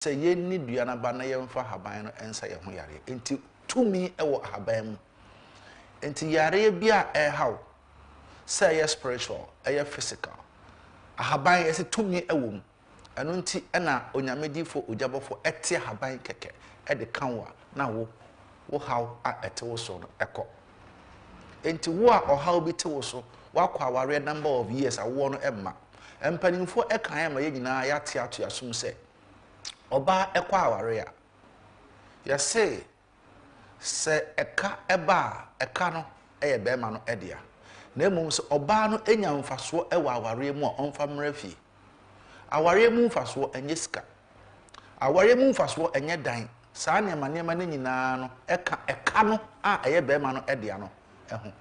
sɛ yɛ ni dua na ba na yɛ mfa haban no ensa yɛ ho yare enti tumi ɛwɔ haban mu enti yare bia ɛhaw sɛ yɛ spiritual ɛyɛ physical haban yɛ sɛ tumi ɛwɔ mu ɛno nti ɛna onyamedifo ogyabɔfo ɛte haban kɛkɛ ɛde kanwa na wo haw a ɛte wo so no ɛkɔ enti wo a ɔhaw bi te wo so wakɔ aware number of years awo no ɛma empanimfo ɛkan ama yɛ nyinaa yɛate ato yasum sɛ ɔba ɛkɔ aware a yɛse sɛ ɛka ɛba ɛka no ɛyɛ bɛɛma no ɛdea na mmom sɛ ɔba no enya mfasoɔ ɛwɔ aware mu a ɔmfa mmra fie aware mu mfasoɔ ɛnyɛ sika aware mu mfasoɔ ɛnyɛ dan saa nneɛma no nyinaa no ɛka no a ɛyɛ bɛɛma no ɛdea no ɛho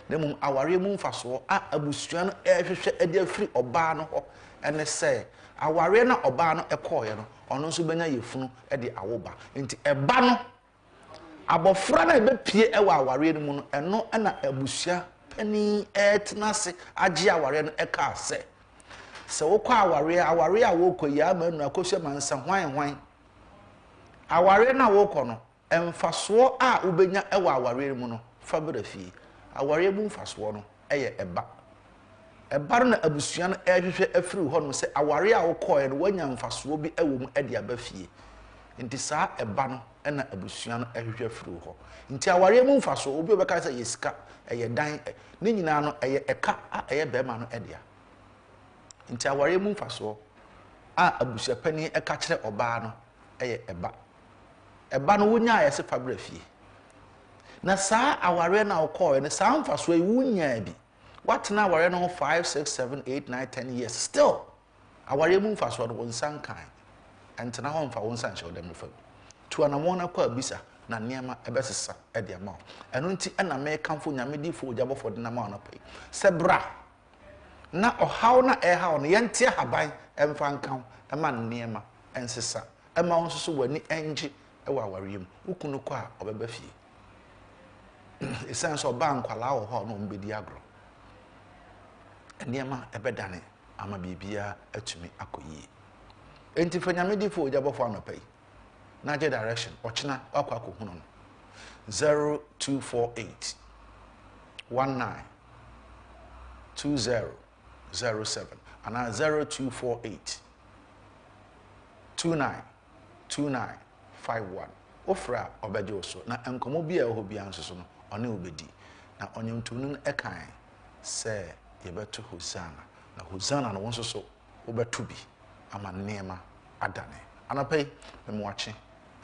na mmom aware mu mfasoɔ a abusua no ɛhwehwɛ ɛde afiri ɔbaa no hɔ ɛne sɛ aware na ɔbaa no ɛkɔɔyɛ no ɔno nso bɛnya yɛfunu ɛde awoba nti ɛba no abɔfra na ɛbɛpie ɛwɔ aware no mu no ɛno ɛna abusua pani ɛtena se agye aware no ɛka sɛ wokɔ aware a wokɔ yi ama nu akɔhwɛ mansa hwan aware na wokɔ no ɛmfasoɔ a wobɛnya ɛwɔ aware mu no fa bra fie aware mu mfasoɔ no ɛyɛ ɛba na abusua no ɛhwehwɛ afiri hɔ no sɛ aware a wokɔɛ no wanya mfasoɔ bi ɛwɔ mu ɛde aba fie nti saa ɛba no ɛna abusua no ɛhwehwɛ afiri hɔ nti aware mu mfasoɔ obi obɛka sɛ yɛ sika ɛyɛ dan ne nyinaa no ɛyɛ ɛka a ɛyɛ bɛɛma no ɛdea nti aware mu mfasoɔ a abusua pani ɛka kyerɛ ɔbaa no ɛyɛ ɛba no wonya ayɛ sɛ fa bra fie na saa aware na wokɔɛ no saa mfasoɔ yi wonya bi watena aware no 5 6 7 8 9 10 years still aware mu mfasoɔ no wonsan kan ɛntena hɔ mfa wonsan hyɛ wodam fa tu anamɔ na kɔ abisa na nneɛma ɛbɛsesa ɛde ama wo ɛno nti ɛna mɛkamfo nyamedifo ogyabɔfo de nama no pɛ sɛ bra na ɔhaw na ɛhaw no yɛnte haban ɛmfa nkan ɛma nneɛma ɛnsesa ɛma wo nso so wani ɛngye ɛwɔ aware mu wokunu kɔ a ɔbɛba fie esan so ba nkwala wo ho no mbedi agro nneɛma ɛbɛdane ama bibia atumi akɔyie enti fanyamedifo ogyabɔfo anopai na je direction ɔkyena akɔ akɔhunu no 0248 19 2007 ana 0248 29 2951 ofra obeje so na enkomo bia ho bia nso so no ɔne obedi na onyemtunun ɛkan sɛ yebeto hosana na hosana no wonso so obeto bi ama nneema adane anapai memwache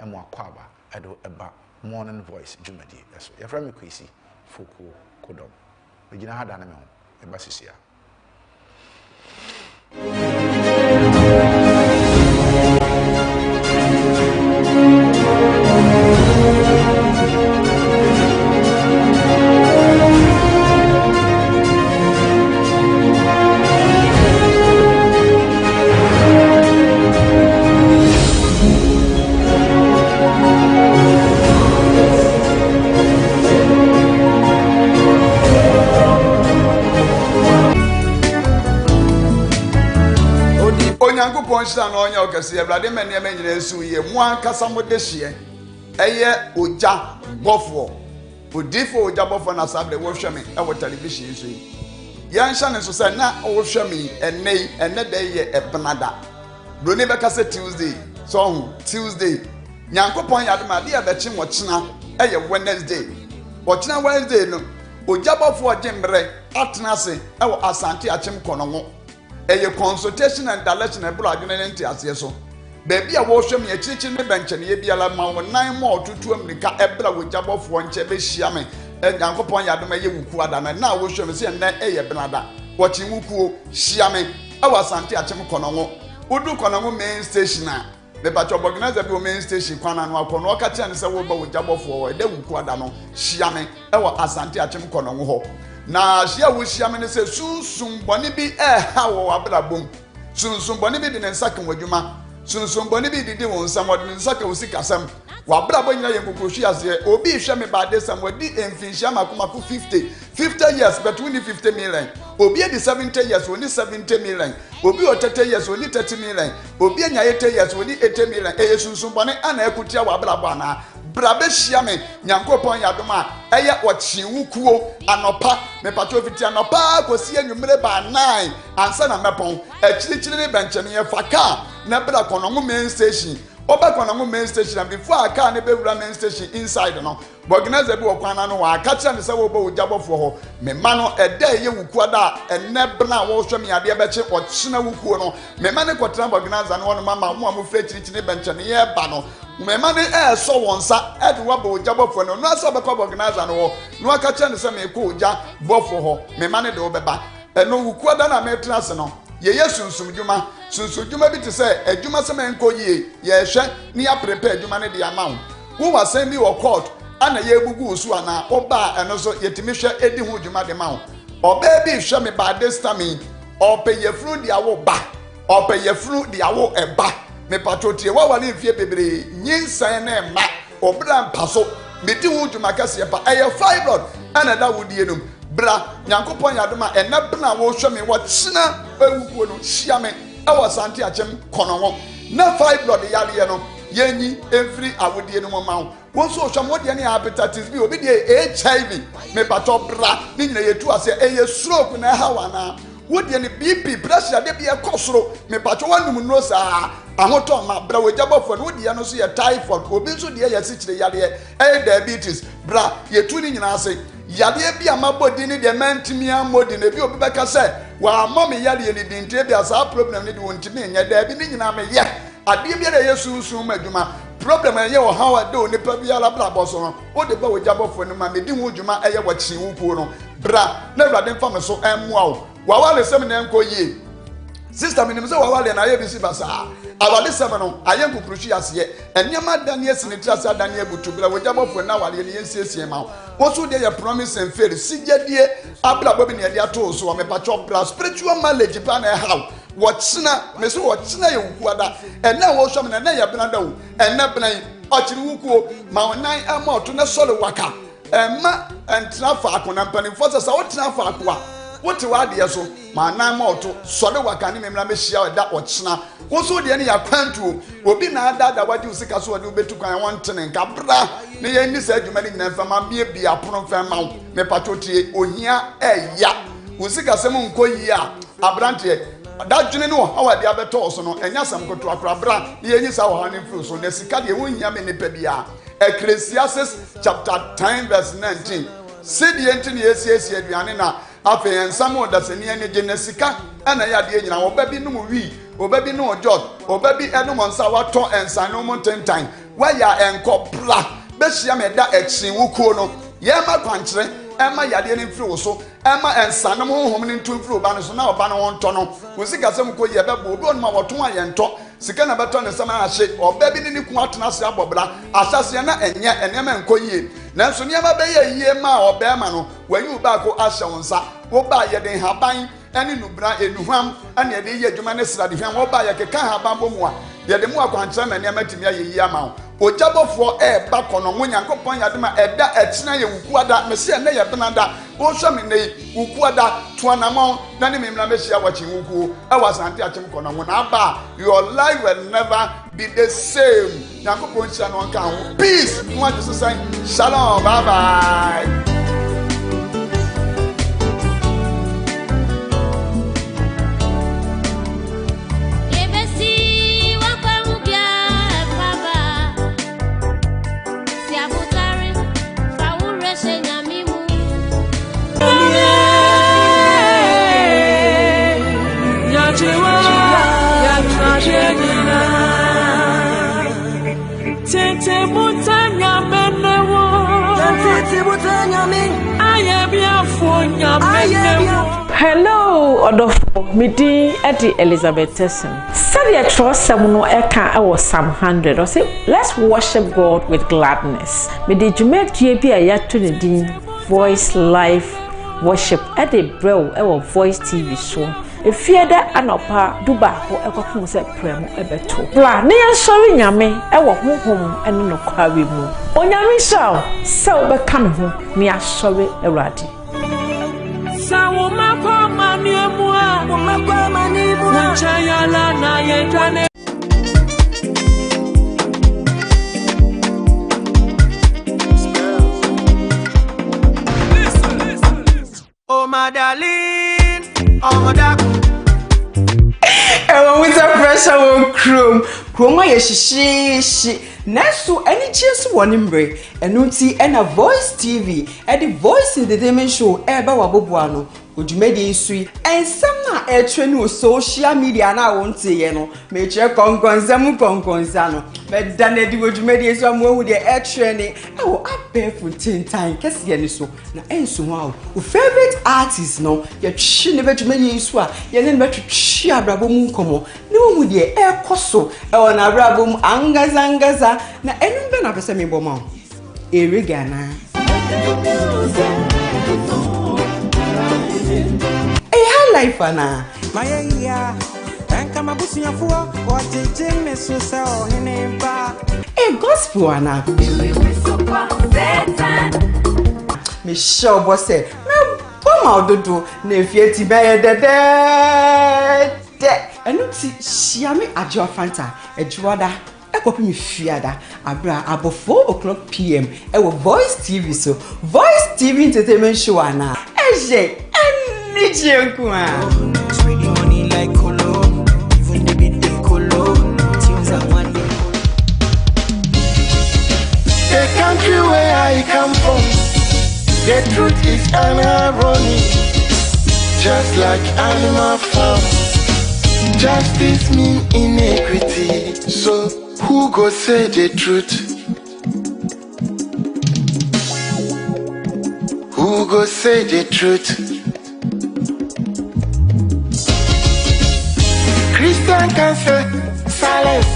emwakwaba edo eba morning voice jumadi eso yefra me Kwesi Fokuo Kudom begina ha dane me ho eba sisia Ponshira no onya okese ebrade mene me nyina esu ye mu ankasa modehye eye oja bofo odifo oja bofo na sabre wo hwe me e wo television so yi yan hya ne so se na wo hwe me ene da ye ebenada broni beka se Tuesday so Tuesday nyankopon yadoma de abechi mo kina eye Wednesday wo kina Wednesday no oja bofo ojembre atena se e wo asante achim kono ho eye consultation and direction ebro adwene ne ntiase so beebi a wo hwem ye chichi ne benche ne biala ma wo nan ma otutu amnika ebra wo jabofo nche be hia me nyankopon yadoma ye wuku adana na wo hwem se na eye benada wo chi wukuo hia me e wa asante achem kono ho udu kono ho main station a be ba cho organizer bi o main station kwana no akono o ka tia ne se wo ba wo jabofo wo e da wuku adana hia me e wa asante achem kono ho na hia wo hia me ne se sunsun boni bi ha wo abrabom sunsun boni bi de ne nsaka wadwuma sunsun boni bi didi wo nsam wo de nsaka wo sikasam wa bra bo nyina ye kokrohwi ase obi hwe me ba de sam wadi emfinhia makomako 50 years but we need 50 million obi edi 70 years we need 70 million obi o 30 years we need 30 million obi anya 80 years we need 80 million e yesunsun bone ana ekutia wa bra bo ana bra be hia me nyankopon yadom a eye ochiwukuo anopa me pato fiti anopa kosi anwumre ba 9 ansa na mepon akirikyiri ne benchene ye faka na bra kono mo main station obekọ na main station and before aka ne bewura main station inside no organizer bi okwana no wa aka kire ne se wo bo ujabofo ho me ma no eda ye wuku ada enne bna wo hwe me ade be che ochina wuku no me ma ne kotra organizer no no mama mo amofre chirichi ne benche ne ye ba no me ma ne so wonsa ede wo bo ujabofo no no aso obekọ organizer no no aka kire ne se me ko uja bofo ho me ma ne de obeba no wuku ada na me trans no ye sunsum djuma bi te say adjuma se men ko yie ye hwe ni ya prepare adjuma ne de amount wo wa send bi wo court ana ye gugu su ana oba eno so yetimi hwe edi hu djuma de mawo oba bi hwe me ba this time ope ye fru de awo ba ope ye fru de awo eba me patrotie wa wale mfie bebre nyinsan na ma obra mpaso me di hu djuma kase pa eye fibroid ana da wudie num bra nyankopon yadoma ena bna wo hwe me wo kyina ewukuo no hia me e wo sante achem kono wo na fibroid yare no yenyi every awodie no mawo wo so hwe mo de ne hepatitis B obi de HIV me pato bra ni nyina yetu ase eye stroke na hawa na wo de ne BP pressure de bi e kosoro me pato wanum no sa ahoto ma bra wejabofo no de no so ye typhoid obi so de ye sikire yare e diabetes bra yetu ni nyina ase yade bi amabodi ni de mentimi amodi na bi obi beka se wa amome yade ni dinte bi asa problem ni de wontimi nya da bi ni nyina me ye ade bi re yesu su madwuma problem ye wo hawa de oni pa bi ala bla boso no o de ba wojabofo no ma me di hu dwuma eye wo chi wukuo no bra na awurade mfa me so emmoa wo wa wale sem na enko yie sister minim se wa wale na ye bi si basa awale sem no aye nkukruchi ase enyama daniel sinitrase daniel butubra wojabofo na wale ni yensiesie ma wo so de ye promise and fail sigedie abla bobi ne de ato so me pacho bra spiritual knowledge pa na how wotsina me so wotsina ye wukuada ena wo hwam na ye bena da wo ena bena ochiri wukuo ma onan ama oto na solo waka ema entra fa akona mpanimfo sa wotra fa akwa wote wade yeso ma nan ma oto solo waka ni memra me hia da ochina wo so de ne ya kwantu obi na ada wade usika so wade obetu kwan wontene nka bra ne ye ni sa adwuma ni nyina mfa ma bie bia pono mfa ma me patrotie ohia eya usika sem nko yi a abrante dadwene no hawade abeto so no enya sam koto akra bra ye nyi sa wo hanin fru so na sika de wonya me ne pa bia Ecclesiastes chapter 10 verse 19 sidi enti ne yesi aduane na afen ensamo da seni ene genesika ana ya de nyina obabi no wi obabi no jot obabi eno monsa wato ensan no montentan waya enko bra be hia me da ekyin wukuo no ye ma kwankyere ema yade ne mfiri wo so ema ensanem honhom ne ntumfiri oba ne so na oba ne wonto no wosika sem ko ye bebo obi onma woto aye nto sika na beto ne sama ahye oba bi ne ku atena se abobra asase na enye enema enko yie nanso niama be ye yie ma oba ma no wanyu ba ko ahye wonsa wo ba ye den haban ene nubra enuham ane ye de ye adwuma ne srade hwan wo ba ye keka haban bomu a ye de mu akwankyere ma niama timi aye yie ama ojabofo ba kono nyankopon yadema eda etina ye wukuada mese na ye benada wo hwa me nei wukuada tuanamon na ne memra mehia wachi wuku e wasante achem kono na aba your life will never be the same nyankopon chia no nka ho peace mo just say shalom bye bye. Hello, Odofo. Midi Eddie Elizabeth Tesson. Study a trust someone eka or Psalm 100 or say, let's worship God with gladness. Midi Jumet JP Ayatun Voice Live Worship at the Bro our Voice TV show. If you that anopa dubaako ekopon se premu ebeto bla ne yensori nyame ewo honhom ene no kware mu onyame sha se obeka me ho ne asori Awurade sawo makoma ni emu a makoma ni emu a chayala na yedwane oh my darling oh my darling with a pressure on chroma yeshishi nesu any cheers one imbre and nuti and a voice TV at the voice in the Demon show eba wabobuano Ujumedi sui and some na air train social media na won't say yeno me check on konzano but done the Ujumedi so more with the air training I will up for 10 time kasi yani so na enso wow favorite artist no ya chi never to many swa ya never to chi abrabo mu komo ne mu de e koso e wona abrabo mu angaza na enum be na pese me boma ere gana life ana maya tanka mabusia fuwa watejeme susa ohinemba gospel ana me show boss say me boma ododo na efieti be dede enu ti shiame ajo fanta ejuada ekopi mi fiada abra abo 4:00 p.m. e Voice TV so Voice TV entertainment show ana eje spending money like colo, even the bit they colo, tunes are one day. The country where I come from, the truth is ironic. Just like animal farm, justice mean inequity. So who go say the truth? Who go say the truth? Christian can say silence,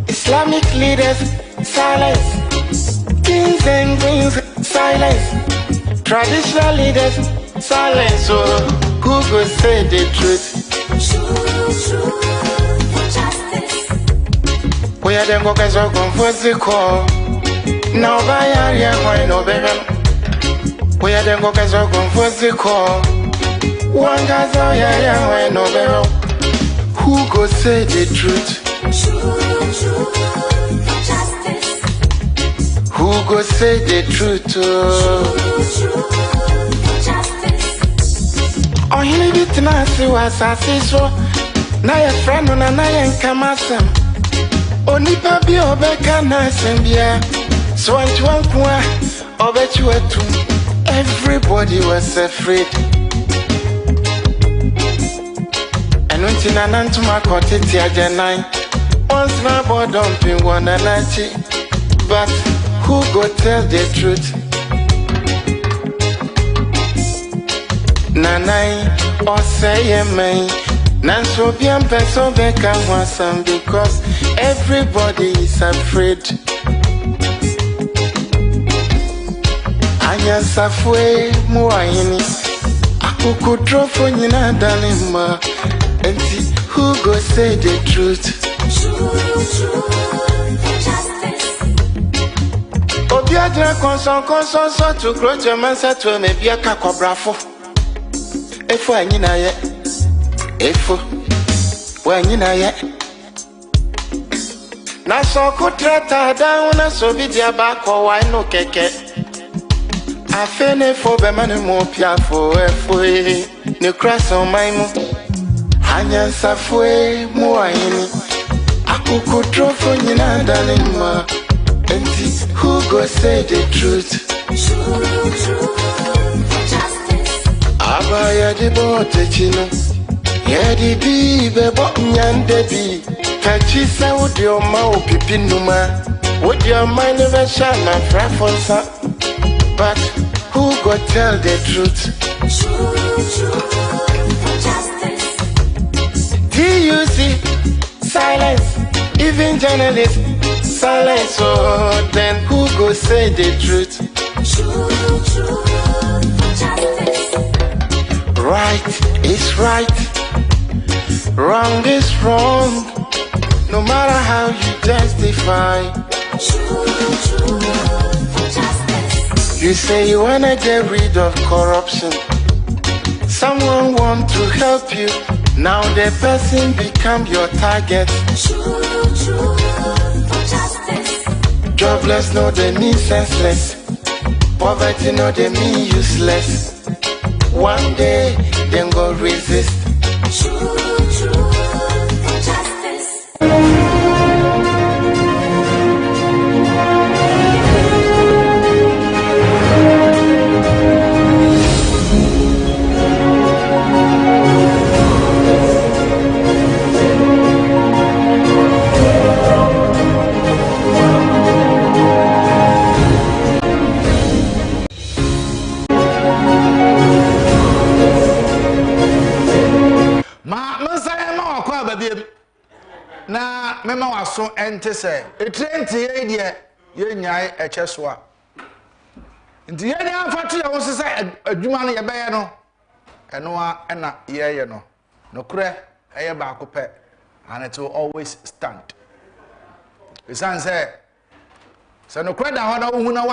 Islamic leaders silence, kings and queens silence, traditional leaders silence. So who go say the truth? We are them go guys go confuse the call. Now by area why no better. We are them go guys go confuse the call. One guys yeah why no better. Who go say the truth? Who go say the truth? Oh, he need it now. See what I see so. Now your friend on a night come asem. Only papi obeka na sembia. So I want to obet you too. Everybody was afraid. Nuntina nantuma kotiti ajenai. Once na bodom pin wana nachi. But who go tell the truth? Nanai or say me. Nanso biam peso beka wasam because everybody is afraid. Anya safwe muayini. Akukudro for nyina dalima. Who go say the truth? Obiadra konson so to grow your man set to me be a cacobrafo. Efo anyina ye. Efo. When you ye. Na so kutrata down na so be dia back or why no keke. I fene for be man mo piafo efo ne cross on my mo. Anya safwe muayini akukudro for nyina dalima. Enti who go say the truth? Abaya di bote chino yedi bi bebo nyande bi kachisa udi oma upipi numa udi oma never shana frafonsa. But who go tell the truth? TUC, silence, even journalists, silence. So then who go say the truth? Right is right, Wrong is wrong, no matter how you justify. You say you wanna get rid of corruption. Someone want to help you. Now the person become your target. Jobless, no they mean senseless. Poverty, no they mean useless. One day, then go resist. Na mema waso ente se etrenti ye de ye nyae echesoa nti ye dia fatu ya wo se adwuma no ye beye no eno a na ye no nokure eye ba ko pe and it will always stand esan se nokure da ho na wo hu na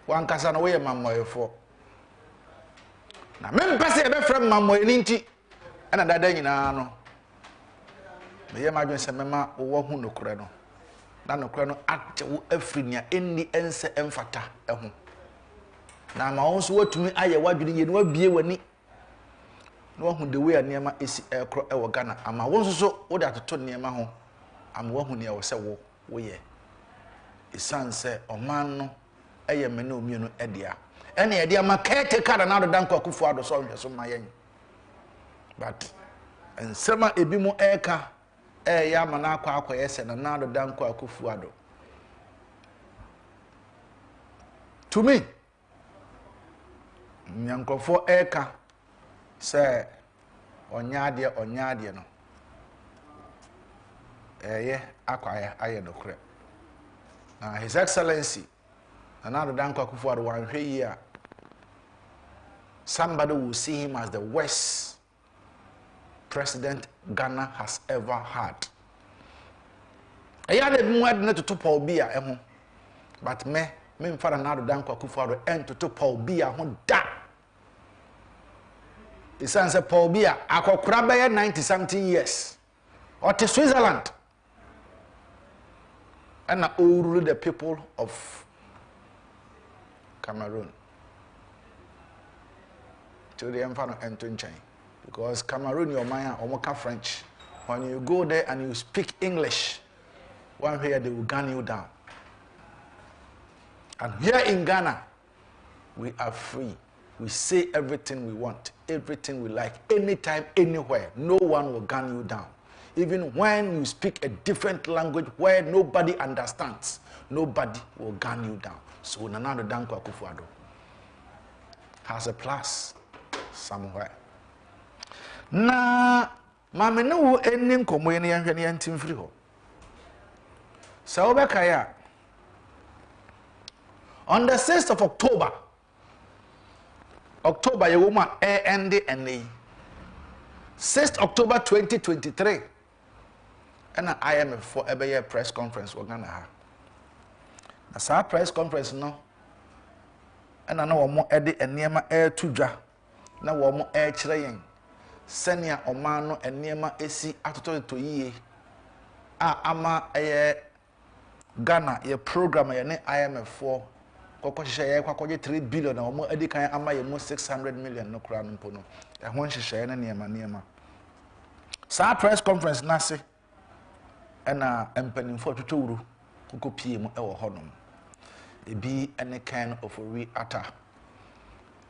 wanka sa na wo ye mamoyefo na mempese ye be frem mamoye ni nti ana dada nyina no me yema dwen se mema wo hu nokure no na nokure no ate wo afrinia enni ense emfata ehu na ma won so watumi aye wadwene ye no wabie wani na wo hu the way anema esi ekro ewo Ghana ama won so wo da toto nema ho ama wo hu ne wo se wo ye isanse oman no eye me na omienu edia ene ye dia ma kete kada na do danko akufo ado so hwe so mayen but ensema ebi mu eka ya mana akwa yese na nado danko akufu ado to me nyankofo eka se onyaade no akwa aye no kure na his excellency na nado danko akufu ado wan hwe yi a somebody will see him as the worst president Ghana has ever had. Eya de mu adne to Paul Biya eho. But me mfara na do danko akufo en to Paul Biya ho da. Isan se Paul Biya akokura be 90 something years. Or to Switzerland. And all the people of Cameroon. To the mfano ento chain. Because Cameroon, your mind, or French. When you go there and you speak English, one here they will gun you down. And here in Ghana, we are free. We say everything we want, everything we like, anytime, anywhere. No one will gun you down. Even when you speak a different language where nobody understands, nobody will gun you down. So Nana Danko Akufo-Addo has a plus somewhere. Na mame no wo enni nkomo ene yanhwe ne yantim firi ho sa obeka ya on the 6th of October ye wo ma end ene 6th October 2023 and IMF for ebe press conference wo Ghana ha na sa press conference no na wo mo ede enema tudwa na wo mo kire yen senia omano enema esi atoto to yie ama Ghana ye program ye ne IMF for kokoshe ye kwakoje 3 billion na omo edikan ama ye mo 600 million no kura no mpo no ehon hyehyɛ ne niema sa press conference na se na empanimfo twetwuru kokopie mu ewo honom ebi ene kan ofori ata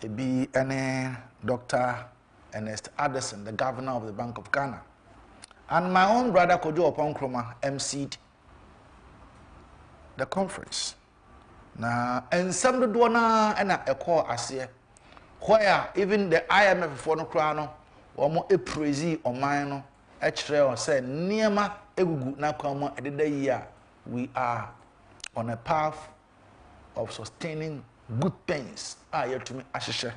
ebi ene Dr. Ernest Addison, the governor of the Bank of Ghana, and my own brother Kojo Oponkroma emceed the conference. Na and some do na a call ase where even the IMF for no krano or more a praise or mine a trail say niema egugu na kwamo ededa year we are on a path of sustaining good things yet to me asheshe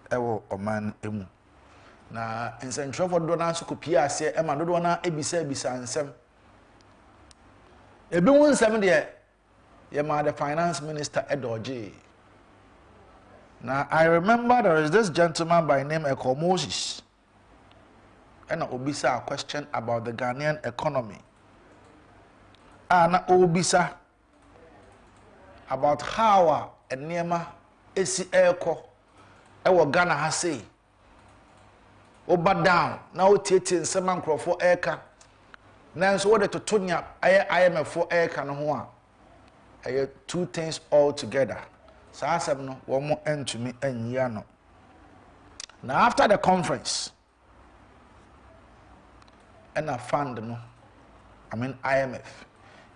ewo oman emu na nsɛntwerɛfoɔ dodoɔ no nso kɔpie aseɛ ɛma dodoɔ no ebisa nsɛm ebi ho nsɛm deɛ yɛma the finance minister ɛdɔgye. Now I remember there is this gentleman by name Eko Moses and obisa a question about the Ghanaian economy. And obisa about how a nema esi eko ewo Ghana ha say oba down na o tietie nsema nkrofo eka nanso wo de totonya IMF for eka no ho a two things all together. So I said no one more end to me and no. Now after the conference and I found no IMF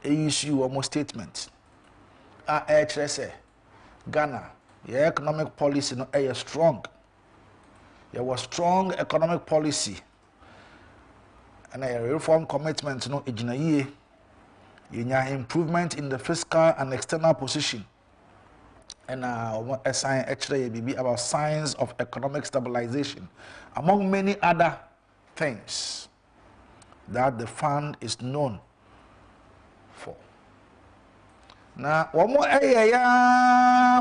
issue almost statement say Ghana your economic policy no strong. There was strong economic policy and a reform commitment no ejina improvement in the fiscal and external position. And a sign actually be about signs of economic stabilization, among many other things that the fund is known for. Now, one more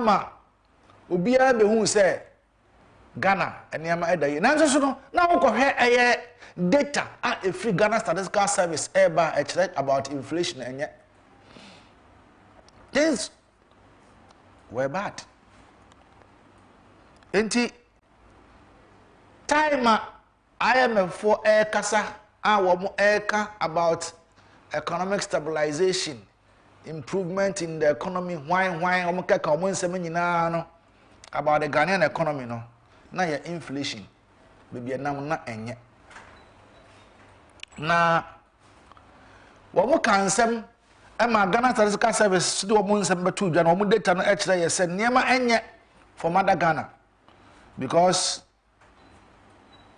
ma ubia be who say Ghana and Yama Eday. Now, data a free Ghana Statistical Service about inflation and yet things were bad. Enti time IMF for air kasa about economic stabilization, improvement in the economy, why about the Ghanaian economy no. Na ya inflation baby na enye. Na wo kansem Emma Ghana Statistical Service do omo nsem betu dwa na omo data no ekire ye se niema enye for mother Ghana because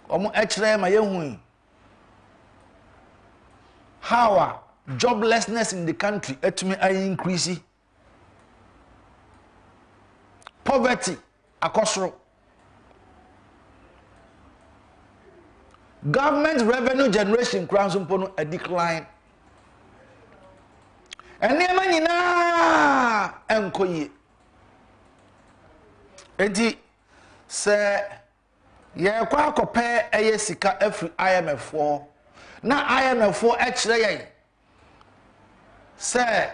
omo ekire ma yehu how joblessness in the country etumi increase, poverty akosoro, government revenue generation crown no a decline. And niema nyina enkoye enti se ye kwa akopɛ eye sika afri IMF for na IMF for ekire yen se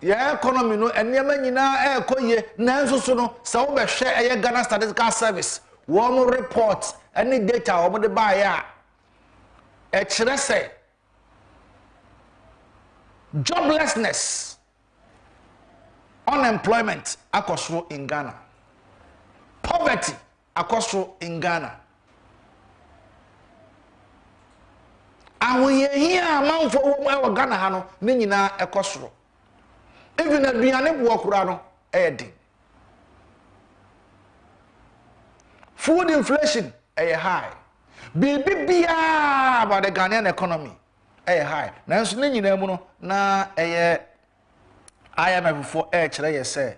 ye economy no niema nyina ekoye nanso so no se wo behwe eye Ghana Statistical Service wo report any data wo de ba ya ekire se joblessness, unemployment akosro in Ghana, poverty akosro in Ghana. And we hear amount for wo Ghana ha no ne nyina ekosro. Even aduane bo okura no edi. Food inflation high. Bibi bia about the Ghanaian economy high. Now so ne nyina mu no na IMF for kire ye say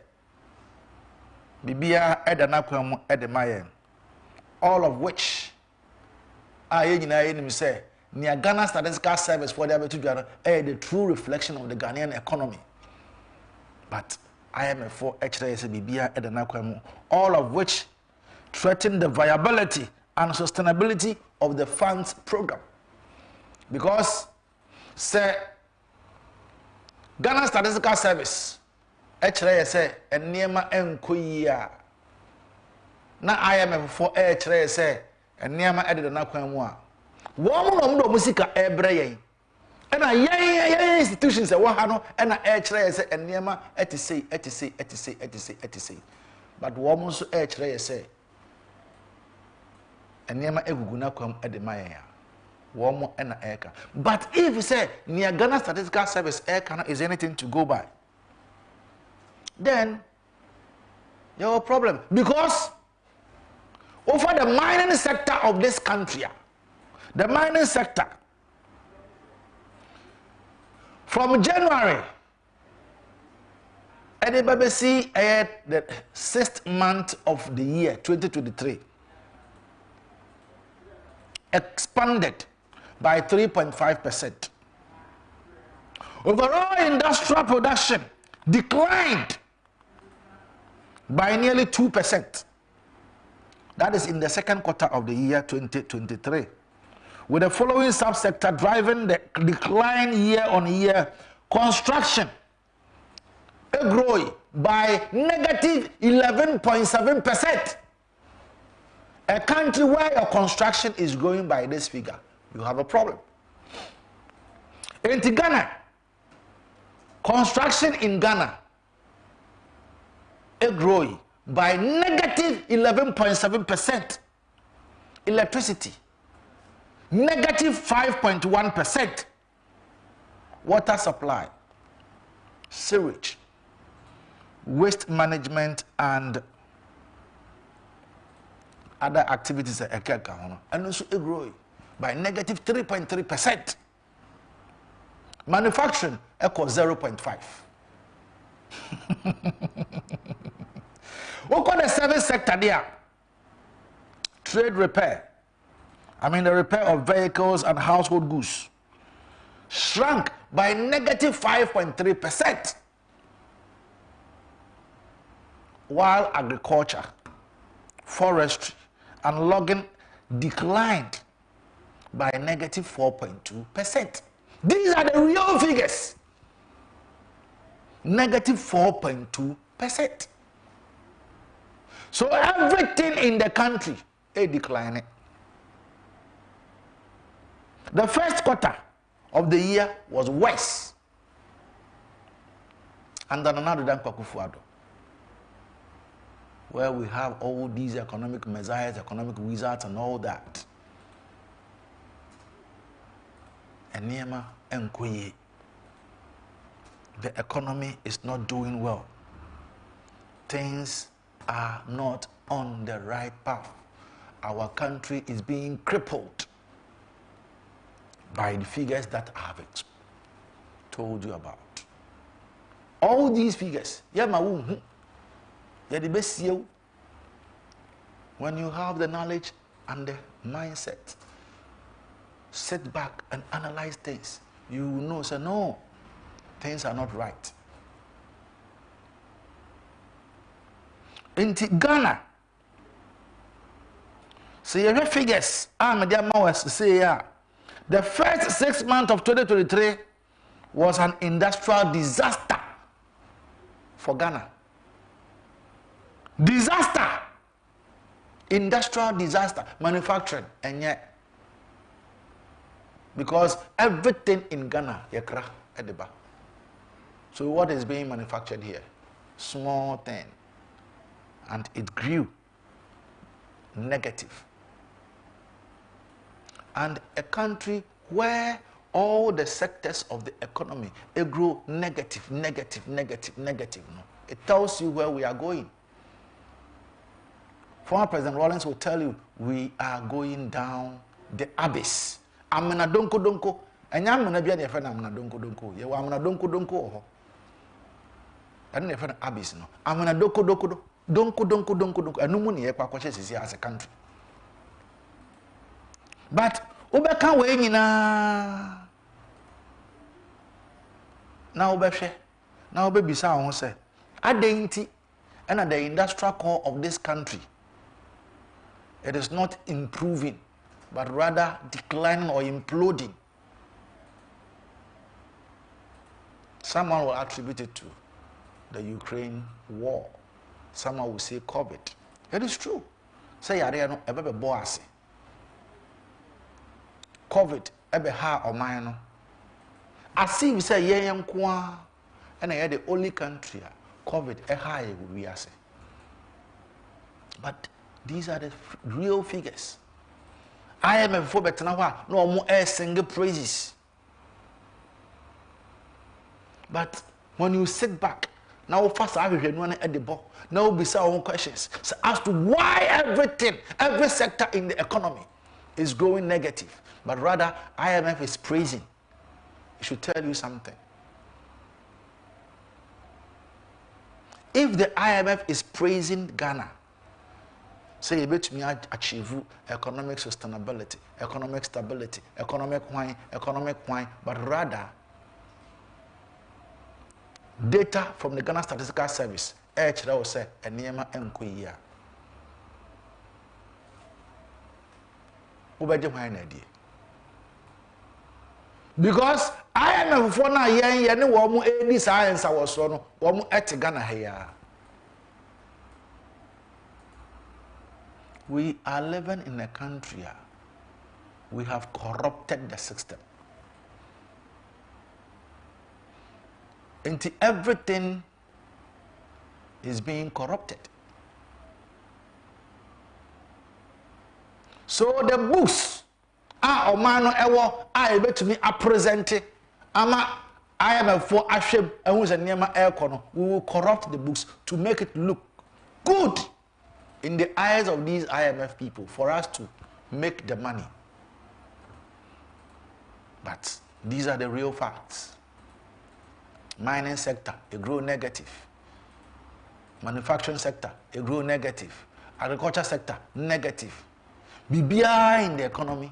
bibia edana kwam edemayen, all of which ye nyina ye nim say near Ghana Statistical Service for the the true reflection of the Ghanaian economy. But IMF for kire say bibia edana kwam, all of which threaten the viability and sustainability of the funds program, because say Ghana Statistical Service ekire say eniema enkoyia na IMF for ekire say eniema edede na kwan mu a wo mo no musika ebre yen na yen institutions e wo ha no na ekire say eniema etise but wo mo so ekire say eniema egugu na kwan edemayen ya womo ena eka. But if you say near Ghana Statistical Service eka is anything to go by, then you have a problem, because over the mining sector of this country, the mining sector from January and the BBC the 6th month of the year 2023 expanded by 3.5%. Overall industrial production declined by nearly 2%. That is in the second quarter of the year 2023. With the following subsector driving the decline year on year: construction growing by negative 11.7%. A country where your construction is growing by this figure, you have a problem. In Ghana, construction in Ghana is growing by negative 11.7%. Electricity, negative 5.1%. Water supply, sewage, waste management, and other activities and also growing by negative 3.3%. Manufacturing equals 0.5. What call the service sector there? Trade repair, the repair of vehicles and household goods, shrunk by negative 5.3%, while agriculture, forestry, and logging declined by negative 4.2%. These are the real figures. Negative 4.2%. So everything in the country is declining. The first quarter of the year was worse. And then another than Kwakufuado, where we have all these economic messiahs, economic wizards, and all that. Enema Nkoye. The economy is not doing well. Things are not on the right path. Our country is being crippled by the figures that I have told you about. All these figures, when you have the knowledge and the mindset, sit back and analyze things, you know, say no, things are not right. In Ghana, see your figures, the first 6 months of 2023 was an industrial disaster for Ghana. Disaster. Industrial disaster. Manufacturing. And yet, because everything in Ghana, yakra ediba. So what is being manufactured here? Small thing. And it grew negative. And a country where all the sectors of the economy grow negative. No? It tells you where we are going. Former President Rawlings will tell you we are going down the abyss. Amena donko. Enya amena bia ne fe na amena donko. Ye wa amena donko oho. Ene ne fe na abyss no. Amena donko. Anu mu ne ye kwa kwache sisi as a country. But ubeka we nyina na ubehwe na ubebisa ho se adenti and the industrial core of this country, it is not improving but rather declining or imploding. Someone will attribute it to the Ukraine war. Someone will say COVID. It is true. Say yare no ebebe bo ase. COVID ebe ha o man no. As if say ye nko a na ye the only country COVID e ha ye we ase. But these are the real figures. IMF for betena ho a no mo sing praises. But when you sit back, now first I hear no at the ball. Now be some questions so as to why every sector in the economy is going negative, but rather IMF is praising. It should tell you something. If the IMF is praising Ghana, say you bet me achieve economic sustainability, economic stability, economic wine, but rather data from the Ghana Statistical Service, will say a niema enquia. Because I am a phone, I know any science I was on, one at Ghana here. We are living in a country, we have corrupted the system. Until everything is being corrupted. So the books are omano ewo I bet me are presented. Ama I am a for asheb and who's a nema aircon. We will corrupt the books to make it look good in the eyes of these IMF people for us to make the money. But these are the real facts. Mining sector, it grew negative. Manufacturing sector, it grew negative. Agriculture sector, negative. BBI in the economy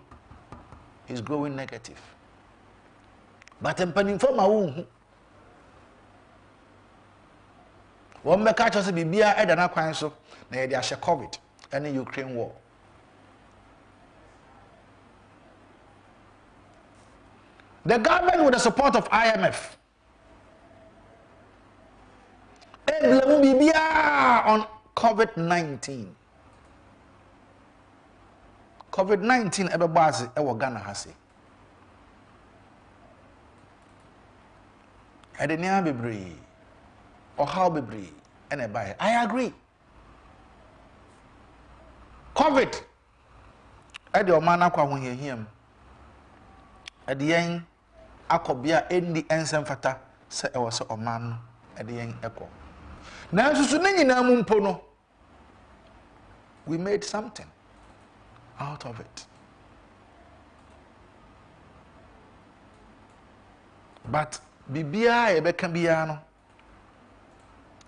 is growing negative. But in Penninforma, one may catch us BBI and an acquaintance, they are COVID and the Ukraine war. The government, with the support of IMF, on COVID-19. COVID-19 everybody ever Ghana has it. Edenia bebre or how bebre and buy. I agree. COVID. Edi o man akwa ho hiem. Edi yen akobia endi ensem fata se e wo se o man edi yen eko. Na susu ne nyina mu mpo no. We made something out of it. But bibia e beka bia no.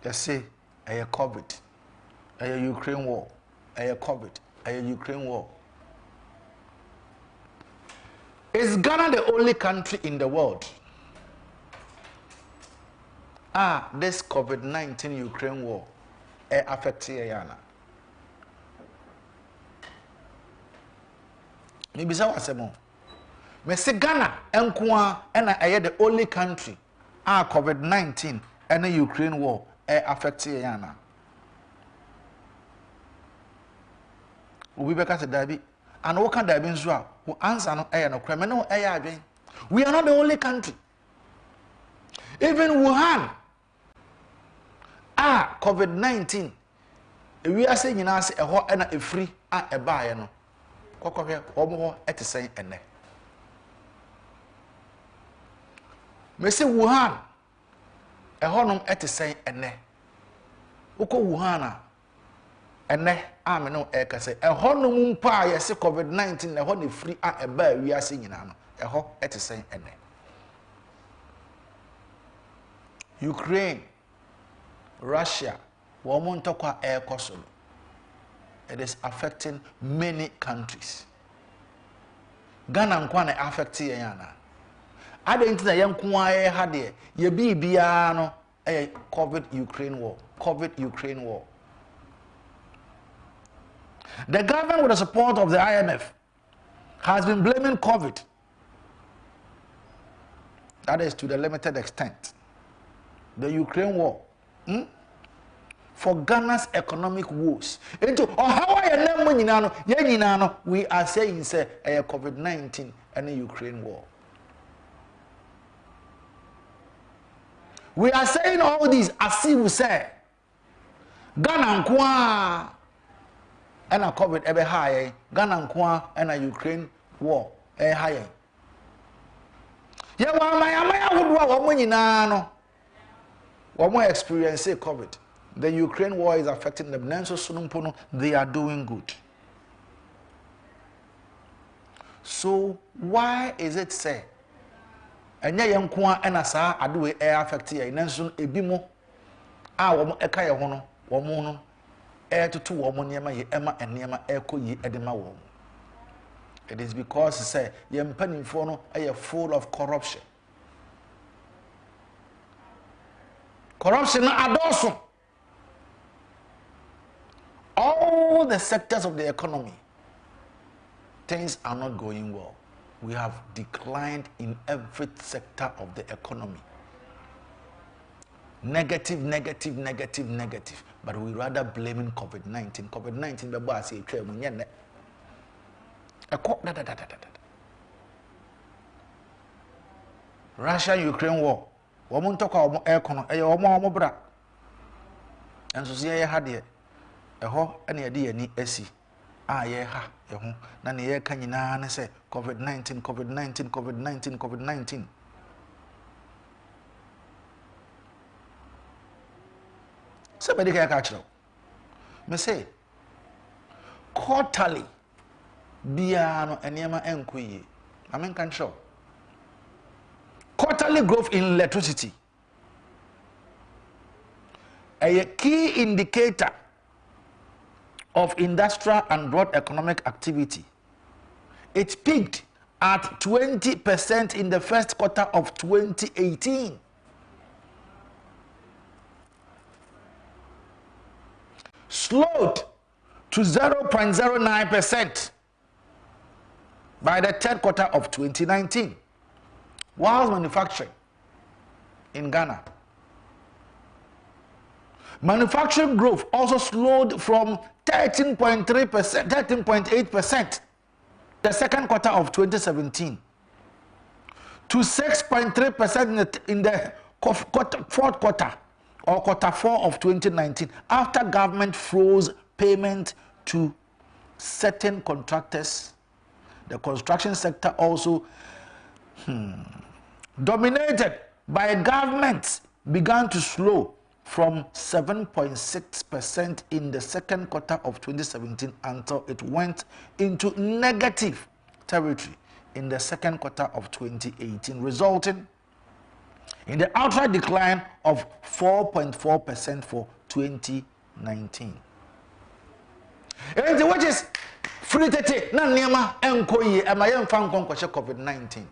They say a COVID, a Ukraine war, a COVID, a Ukraine war. Is Ghana the only country in the world? This COVID-19 Ukraine war affects Yana. Maybe so was more. Me say Ghana enkwa na the only country COVID-19 and the Ukraine war affects Yana. We be because Dabi and what can Dabi nso who answer no no criminal we are not the only country. Even Wuhan COVID-19 we are saying nyina se eho na efri ebaye no kokkohwe omo etesen ene me say Wuhan eho nom etesen ene uko Wuhan ene me no ekase eho nom mpa ye se COVID-19 eho na efri eba wi ase nyina no eho etesen ene Ukraine, Russia, womuntokwa air coastal. It is affecting many countries. Ghana nkwane affecting yana. Ade ntina yankwa hade ye bibia no COVID Ukraine war. COVID Ukraine war. The government, with the support of the IMF, has been blaming COVID. That is to the limited extent. The Ukraine war for Ghana's economic woes. Into how we are saying say COVID-19 and the Ukraine war. We are saying all these as if we say Ghana nkwa and a COVID ebe high, Ghana nkwa and a Ukraine war high. Yeah, my would no. One more experience COVID. The Ukraine war is affecting them. They are doing good. So why is it say? Enya yenkwa ena saa adowe affect ye nanso ebimo womo eka ye ho no womo no to woman yama ye Emma and Yama echo ye edema wom. It is because say yem penny for no are full of corruption. Corruption adulson. All the sectors of the economy, things are not going well. We have declined in every sector of the economy. Negative, negative, negative, negative. But we rather blaming COVID-19. COVID-19, Russia-Ukraine war. Woman talk about air and so see had it. Any idea ni esi. Ha, na ne ye ka nyina na say COVID-19, COVID-19, COVID-19, COVID-19. Somebody can catch it. Me say quarterly bia no enema enkoye. I mean can show. Quarterly growth in electricity. A key indicator of industrial and broad economic activity. It peaked at 20% in the first quarter of 2018. Slowed to 0.09% by the third quarter of 2019. While manufacturing in Ghana, manufacturing growth also slowed from 13.3%, 13.8% the second quarter of 2017 to 6.3% in the fourth quarter or quarter 4 of 2019 after government froze payment to certain contractors. The construction sector also dominated by governments began to slow from 7.6% in the second quarter of 2017 until it went into negative territory in the second quarter of 2018, resulting in the outright decline of 4.4% for 2019. And what is free tete na niema enkoyi emaye mfa nkonkoshe COVID-19.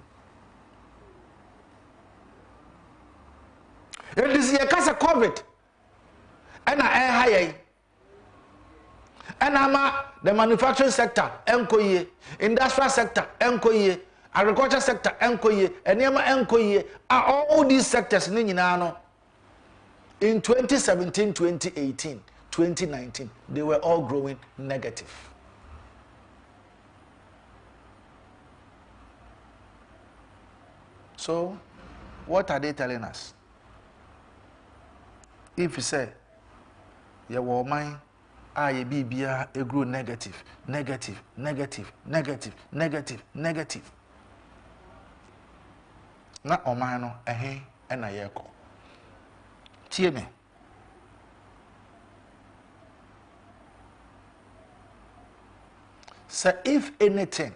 And this year kasa COVID and higher and the manufacturing sector enkoye, industrial sector enkoye, agriculture sector enkoye, and niema enkoye are all these sectors ni nyina no in 2017, 2018, 2019 they were all growing negative. So what are they telling us? If you say your woman ye bibia e grow negative, negative, negative, negative, negative, negative. Na oman no ehe na yeko. Tie me. So if anything,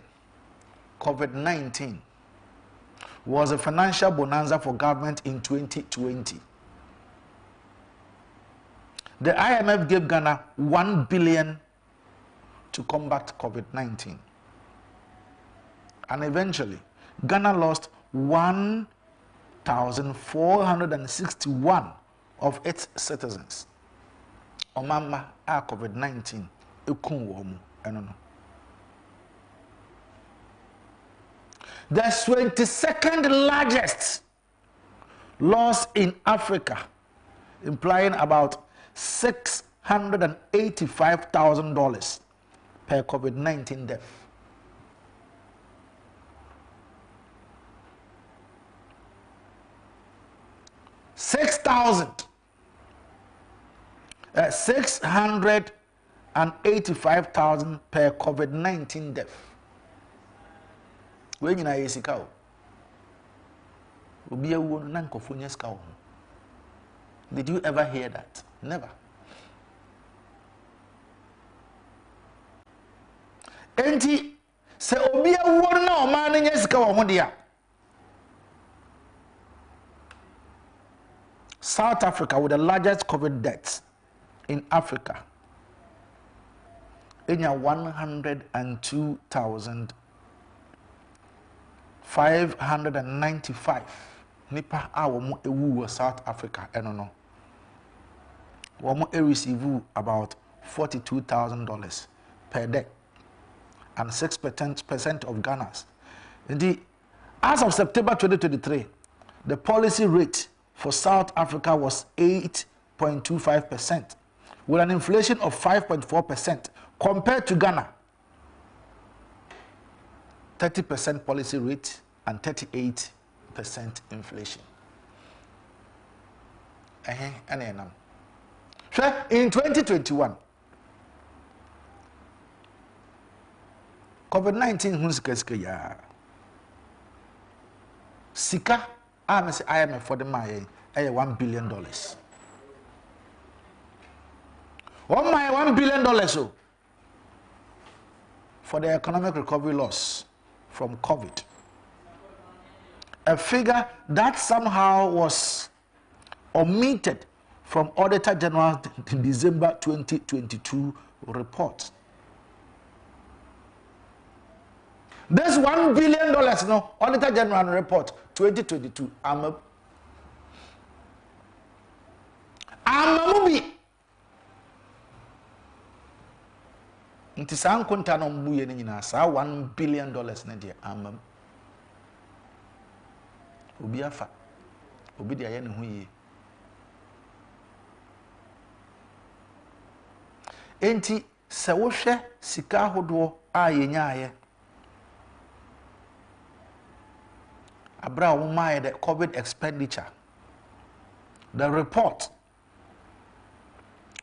COVID-19 was a financial bonanza for government in 2020. The IMF gave Ghana $1 billion to combat COVID-19. And eventually, Ghana lost 1,461 of its citizens. Omamba a COVID-19 ekunwomu enono. The 22nd largest loss in Africa, implying about $685,000 per COVID-19 death. $685,000 per COVID-19 death. When you are sick, be a woman Did you ever hear that? Never. Enti se obi awo na o ma nya sika wo ho dia. South Africa with the largest COVID deaths in Africa enya 102,595 nipa a wɔn ewu wɔ South Africa ɛno no wɔn receive about $42,000 per day and 6% of Ghana's. Indeed, as of September 2023, the policy rate for South Africa was 8.25%, with an inflation of 5.4% compared to Ghana, 30% policy rate and 38% inflation. In 2021, COVID-19 hunsikesike ya sika amese IMF for the maye $1 billion. $1 billion so for the economic recovery loss from COVID. A figure that somehow was omitted from Auditor General December 2022 report. This $1 billion, no, Auditor General report 2022. I'm a movie. Nti saa nkonta no mbuye ne nyina saa $1 billion ne de amam. Obi afa. Obi de aye ne ho yie. Enti se wo hwe sika hodo a yenyaye. Abra wo mae the COVID expenditure. The report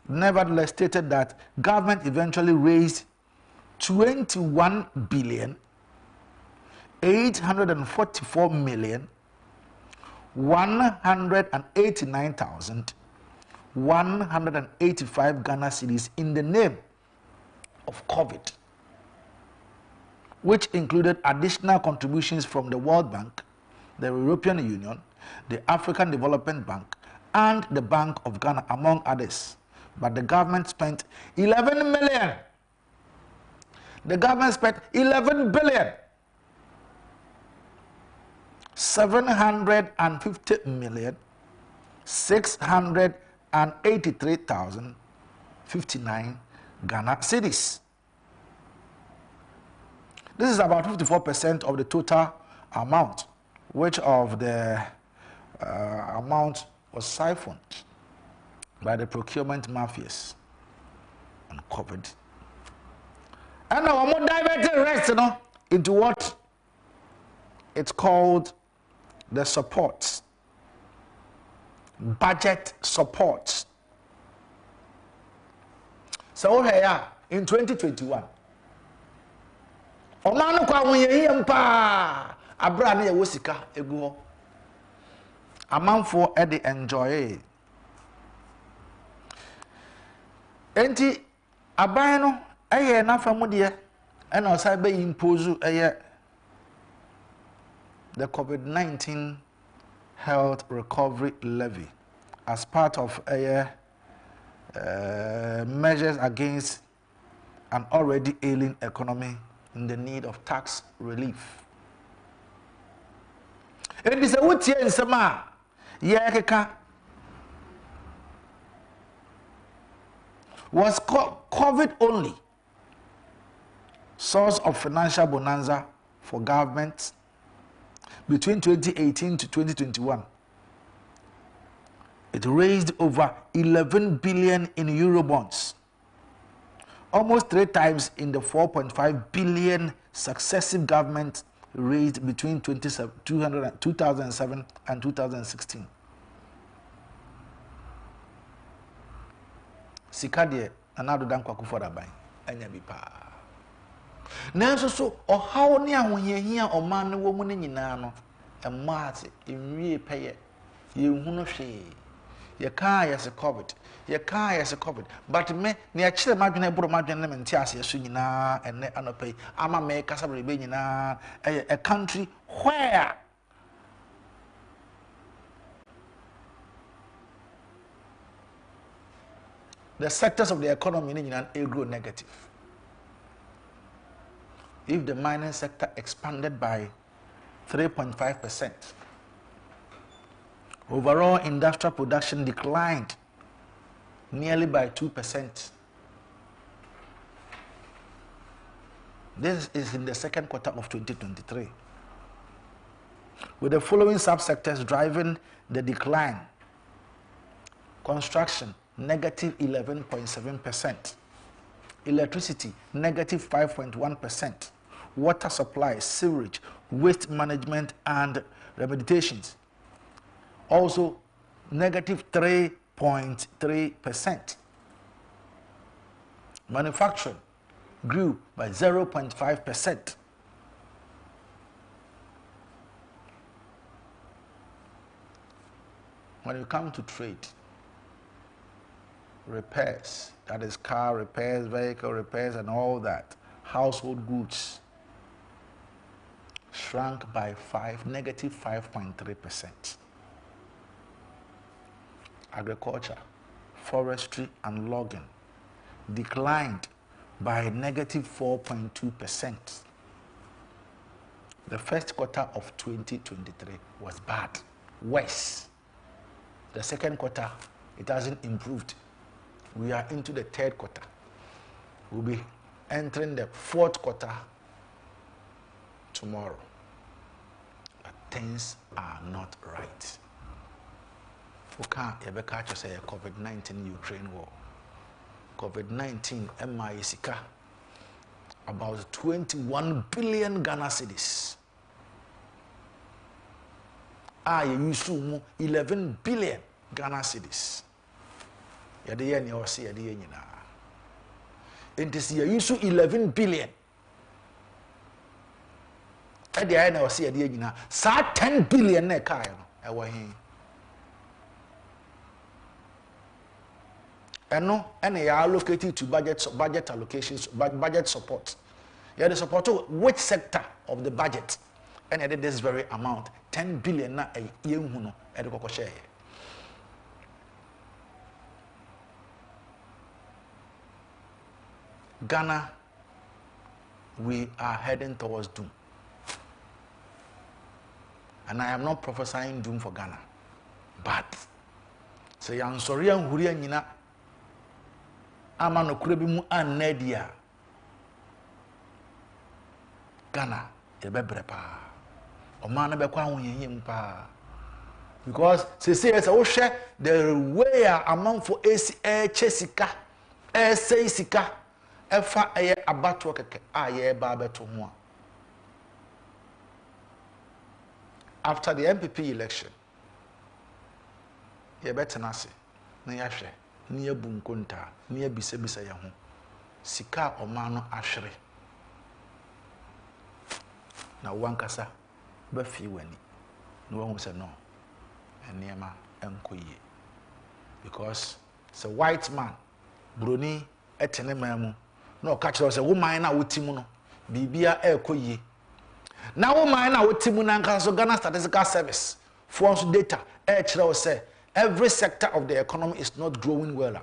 nevertheless stated that government eventually raised 21,844,189,185 Ghana cedis in the name of COVID, which included additional contributions from the World Bank, the European Union, the African Development Bank, and the Bank of Ghana, among others. But the government spent 11 million. The government spent 11 billion. 750,683,059 Ghana cedis. This is about 54% of the total amount, which of the amount was siphoned by the procurement mafias on COVID. And now we're diverting the rest into what it's called the support, budget support. So here in 2021, Omano kwa mwenye mpa abra ne ye sika egu ho. Amanfo e de enjoy. Enti aban no eye na famu de e na osai be impose eye the COVID-19 health recovery levy as part of measures against an already ailing economy in the need of tax relief. It is a wood in Sama, was COVID only source of financial bonanza for governments between 2018 to 2021. It raised over 11 billion in Eurobonds, almost 3 times in the 4.5 billion successive governments raised between 2007 and 2016. Sikadie anado dan kwaku for aban anya bi pa. Nanso so ohaw ne ahohiahia oman ne wo mu ne nyina no emaate enwie peye ye hu no hwe ye ka yes COVID but me ne a kire madwene boro madwene me nti ase so nyina enne anopai ama me kasa brebe nyina a country where the sectors of the economy ni nyina grow negative. if the mining sector expanded by 3.5%. Overall industrial production declined nearly by 2%. This is in the second quarter of 2023. With the following subsectors driving the decline: construction, negative 11.7%. Electricity, negative 5.1%. Water supply, sewerage, waste management, and remediations, also negative 3.3%. Manufacturing grew by 0.5%. When you come to trade, repairs, that is car repairs, vehicle repairs, and all that, household goods shrank by negative 5.3%. Agriculture, forestry, and logging declined by negative 4.2%. The first quarter of 2023 was bad, worse. The second quarter, it hasn't improved. We are into the third quarter. We'll be entering the fourth quarter tomorrow. But things are not right. You can't say COVID-19 Ukraine war. COVID-19 MISICA about 21 billion Ghana cedis. You use 11 billion Ghana cedis. Yade ye ni ose yade ye nyina. Enti you use 11 billion. Ade aye na ose yade ye nyina. Sa 10 billion na ka no ewo hin. Eno ene ya allocated to budget allocations, budget support. You the support to which sector of the budget? And edit this very amount, 10 billion na a year huno ediko share. Ghana, we are heading towards doom. And I am not prophesying doom for Ghana. But say I'm sorry and hurry nyina ama no kure bi mu annadia Ghana ebebre pa o man be kwa hoyehim pa because say wo hwe the way amount for AC chesika say sika efa eye abato keke aye ba beto ho after the MPP election ye betenase na ya hwe ni ebu nkonta ni ebisebisa ya ho sika oman no ahwere na wankasa ba fi wani no won say no enema enkoye because it's a white man broni etene mamu na o ka kire say woman na wotimu no bibia ekoye na woman na wotimu na nka so Ghana Statistical Service for data kire say every sector of the economy is not growing well.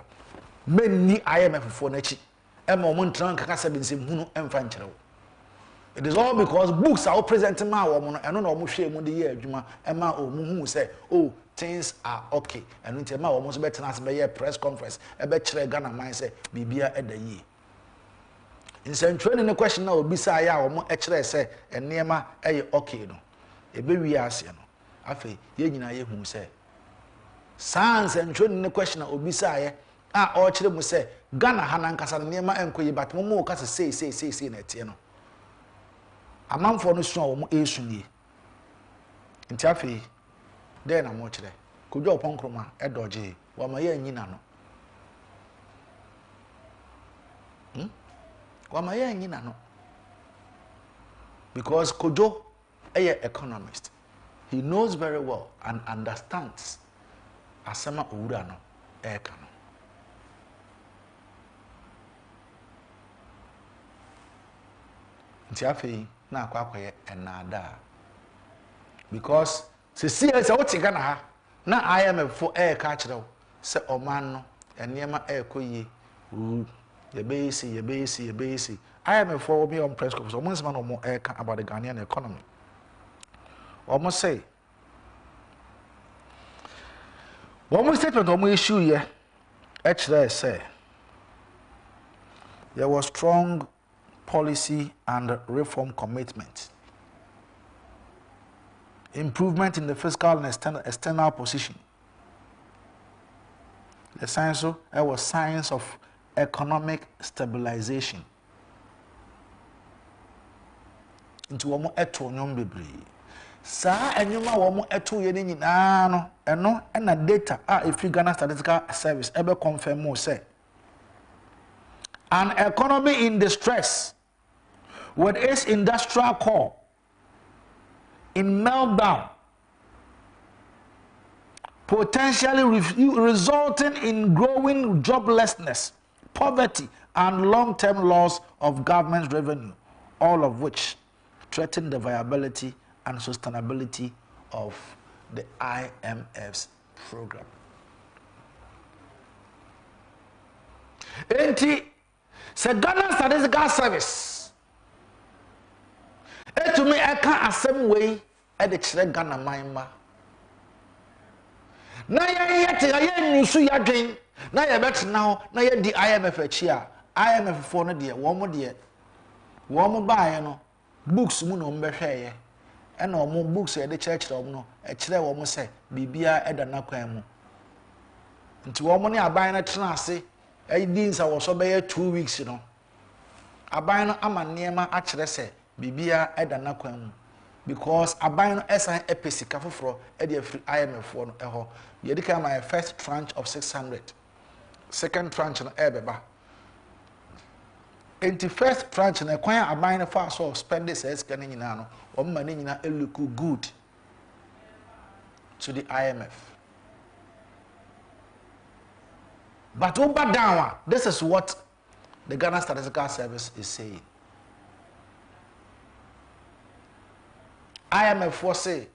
Many IMF for nechi. It is all because books are presenting my woman and no more shame on the year. Emma or Mumu say, oh, things are okay. And until my almost better as by a press conference, a better Ghana mind say, Bibia at the year. In some training, the question now be say, or more extra say, and near my okay, no. A baby ass, you know. Afe, Yenina who say. Sans and training the question of Bisaya, or children say, Ghana Hanan Casan near my enquiry, but Momo Casa say, net, you know. A man for no strong Asian. In Taffy, then I'm watching. Could you upon Croma, a dodgy, while my young Yinano? While my young Yinano? Because Kojo, a economist, he knows very well and understands. Asama owura no eka no nti afei na akwakoye enada because se see say what Ghana ha na IMF for eka kire se oman no enema ekoyi Ye base. I am a for me on press conference. Almost man or more about the Ghanaian economy. Almost say. One more statement on my issue here. Actually, I say there was strong policy and reform commitment. Improvement in the fiscal and external position. The science was science of economic stabilization. Into one more eto nyom bebre. Sa enyoma wo mo eto ye ni nyina no eno na data if Ghana Statistical Service ebe confirm mo say an economy in distress with its industrial core in meltdown, potentially resulting in growing joblessness, poverty, and long-term loss of government revenue, all of which threaten the viability and sustainability of the IMF's program. Enti, se Ghana Statistical Service, to me, I can't assume way at the Chile Ghana Maima. Na ya nusu ya dwen na ya bet now na ya di IMF achia IMF for no de wo mo baaye no books mu no mbehweye e na wo books e de church wo no e kire wo mo se bibia e da na kwan mu nti wo mo ne aban na tena ase e di nsa wo so be 2 weeks no aban no ama niema a kire se bibia e da na kwan mu because aban no esan epesika foforo e de free IMF for no eho ye de ka my first tranche of 600 second tranche no ebeba enti first tranche na kwan aban no fa so spend this scan nyina no o ma ne nyina look good to the IMF, but over down this is what the Ghana Statistical Service is saying. IMF for say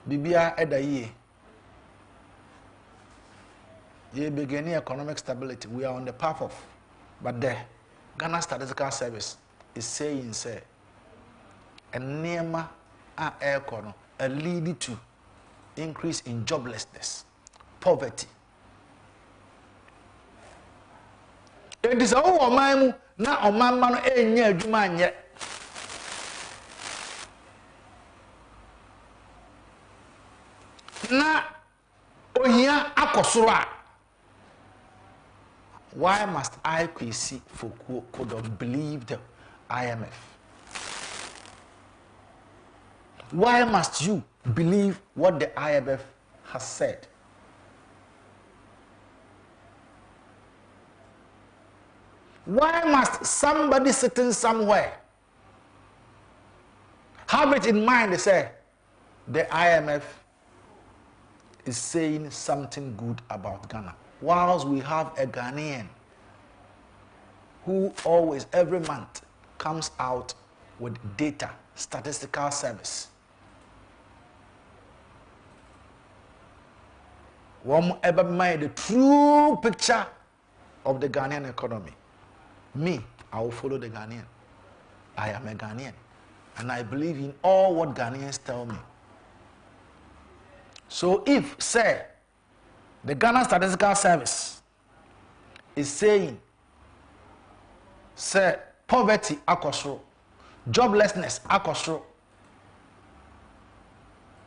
bibia edaye ye beginning economic stability we are on the path of, but the Ghana Statistical Service is saying say a nema a econo a lead to increase in joblessness, poverty. It is all my na omama no enye adwuma anye. Na ohia akosoro a, why must I Kwesi Fokuo Kudom believe the IMF? Why must you believe what the IMF has said? Why must somebody sitting somewhere have it in mind? They say the IMF is saying something good about Ghana, whilst we have a Ghanaian who always every month comes out with data, statistical service. One ever made the true picture of the Ghanaian economy. Me, I will follow the Ghanaian. I am a Ghanaian, and I believe in all what Ghanaians tell me. So if, say, the Ghana Statistical Service is saying, say, poverty akosro, joblessness akosro,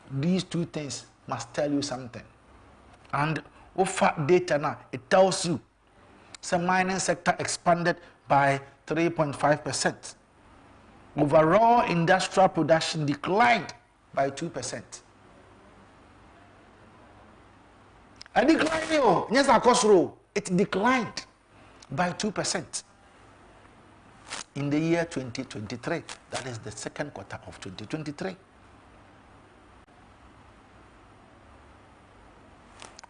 these two things must tell you something. And offer data now, it tells you, the mining sector expanded by 3.5%. Overall industrial production declined by 2%. A decline, yes, it declined by 2% in the year 2023. That is the second quarter of 2023.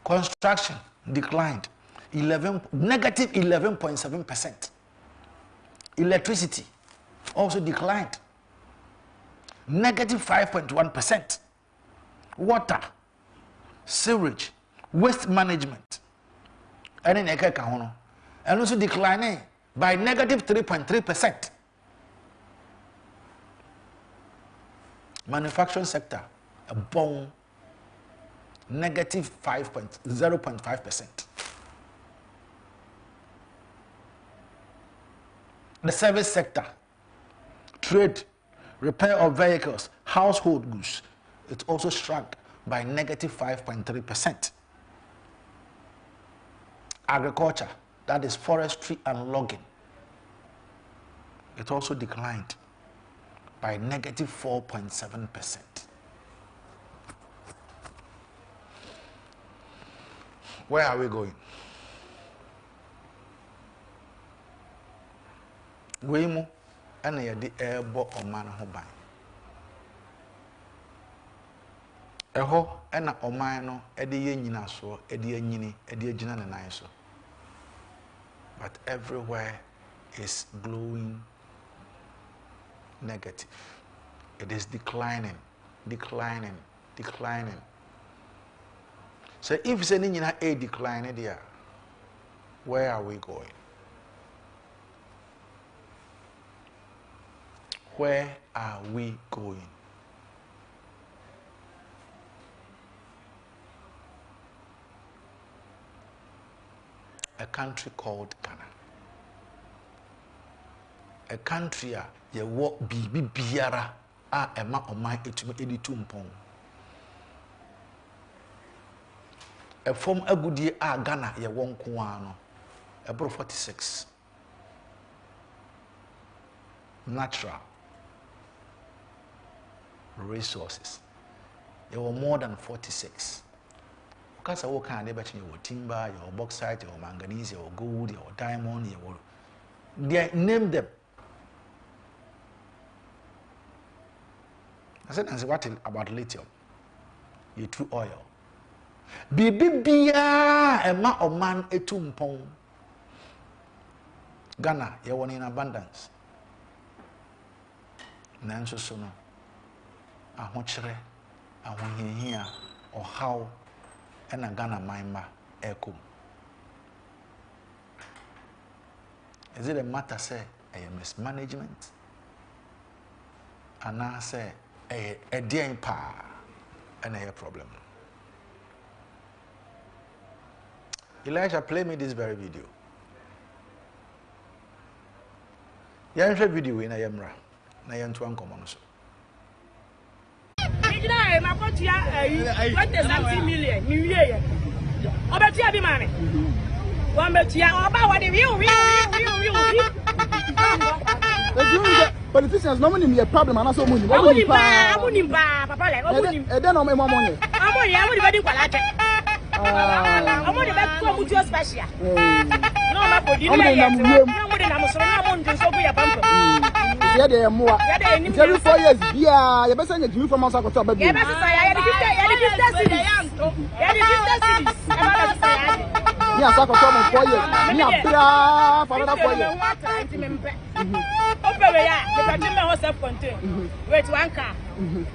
Construction declined negative 11.7%. Electricity also declined negative 5.1%. Water, sewage, waste management, and also declining by negative 3.3%. Manufacturing sector, a bone, negative 0.5%. The service sector, trade, repair of vehicles, household goods, it also shrunk by negative 5.3%. Agriculture, that is forestry and logging, it also declined by negative 4.7%. Where are we going? We mu and the airbo or man who buy. Eho and a omano, Eddie Yenina so, Eddie Yini, Eddie Jinan and I so. But everywhere is glowing negative. It is declining. So if it's any a decline there, where are we going? Where are we going? A country called Ghana. A country ye wo bibi biara a ema oman etumi editu mpon. A form agudie a Ghana ye wo nko ano. Ebro 46. Natural resources. There were more than 46. Because I work on your timber, your bauxite, your manganese, your gold, your diamond, they name them. I said, what about lithium? You true oil. Bibia ema oman etumpon. Ghana, you want in abundance. Nanso so no. Ahokyere, ahohiahia, or how and a Ghana mimba echo. Is it a matter say a mismanagement? And I say a dear pa and a problem. Elijah, play me this very video. Yansha video in a yamra. Na yantu ankomo no so. I ma ko tia 20 million mi wie ye. Obetia bi ma me. Wa metia oba wa de wi. Politicians no money be a problem and so money. Amuni ba papa le amuni. E den no me mo money. Amuni be di kwala che. Amuni be ko mu jo special. No ma ko di le ye. Amuni na mo so na mo ndu so bu ya pampa. Yeah, they are more. Every 4 years, yeah, you better get me from us. I got to be. Yeah, better say, yeah, yeah, so I got 4 years. Yeah, brave for another 4 years. Open ya, the Virginia was self-contained. Wait, one car.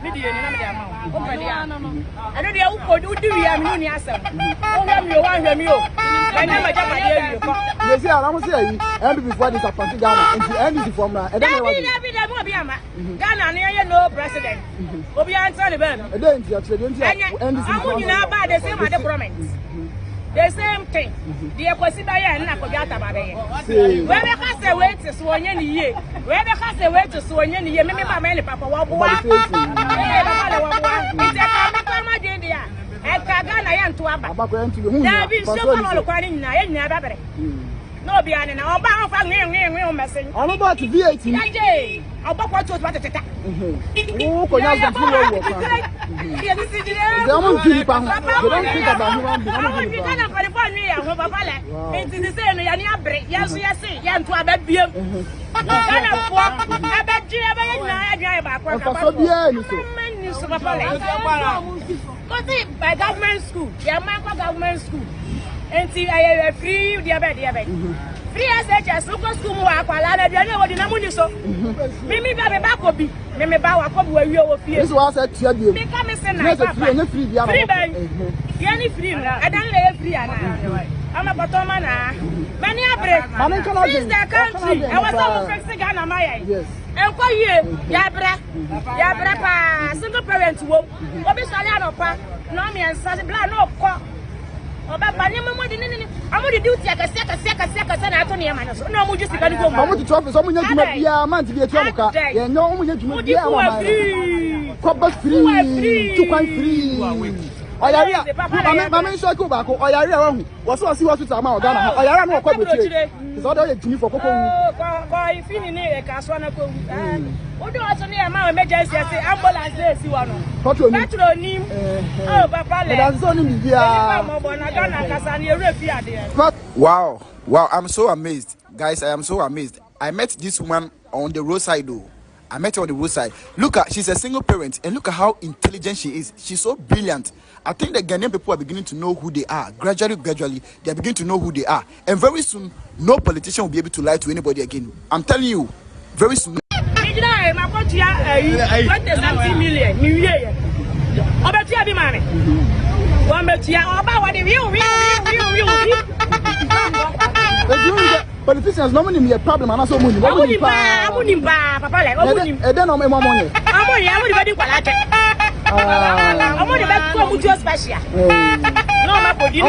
Media, none of the amount. Open ya. I know they would do ya, me, answer. Oh, you want them, you. I never jump at you. You see, I was saying, and before this, I found Ghana, and the end is from Ghana, near no president. Obian Sullivan. And then the same promise. The same thing. The Kwesi and Nakogata Babe. Where the has a way to Swan ye. Where the has a way to Swan ye, maybe my man, Papa Wabua. It's a common idea. And Kagana and to Abba. There be so calling Naya. No, be an about messing. I'm about to be 18. I'll back what was what it is. Oh, by government school, government school. And see, I have free diabetes. Free SHS, local school, Aqualana, the other one in Amuniso. Mimi Babacobi, Mimi Bawacob, where you will fear. This was at you. Become a senator. Free, free, free. I don't live free. I'm a Potomana. Many a break. Since the country, I was almost fixing Ghana, my yes. And for you, Yabra, single parent work. Obi Salano Park, no me and Sassy Blah, no cock. I'm going to do take a second, and I told you, no, we just got to go. I want to talk to someone to be a man to be a travel. Yeah, no, we need to be a proper free, 2 points free. Mamma so go back. Oyare was so see what to am Ghana. Oyare no kwa betire. Is other to me for Koko. If you need a caswana go. What do also near my emergency ambulance there see one. Petro nim. Oh papa le. That's only me here. Wow, I'm so amazed. Guys, I am so amazed. I met this woman on the roadside though. I met her on the roadside. Look at, she's a single parent, and look at how intelligent she is. She's so brilliant. I think the Ghanaian people are beginning to know who they are. Gradually, they are beginning to know who they are. And very soon, no politician will be able to lie to anybody again. I'm telling you, very soon. Politicians normally me a problem and also money. Papa like money. Then no more money. I'm only ready for that. I'm only back to mutual special. No, my body.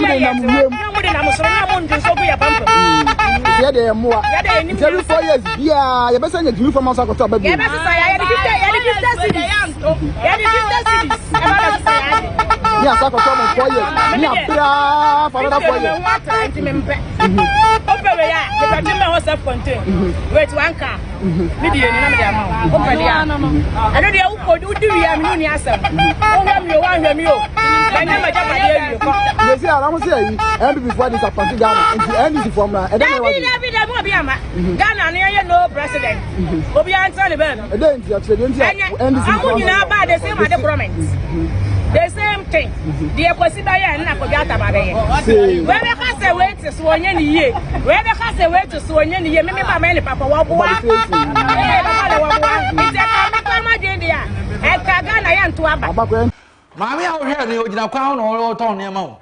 They are more. Every 4 years, yeah, you better get you from us. Yes, I got some 4 years. Yeah, for another 4 years. Wait, one car. I know the old do you answer. I was saying, and before this, I found Ghana, and the end is from and then Ghana, no president. Obian Sullivan. And then I'm about the same other promise. The same thing. The Kwesi and Nakogata Babe. Where the house away to Swanyan ye. Where the house away to Swanyan ye. Maybe my man, Papa Wabua. It's a Kama India. And Kagana and to Abba. Mammy, I'll hear the original crown or Tony Mo.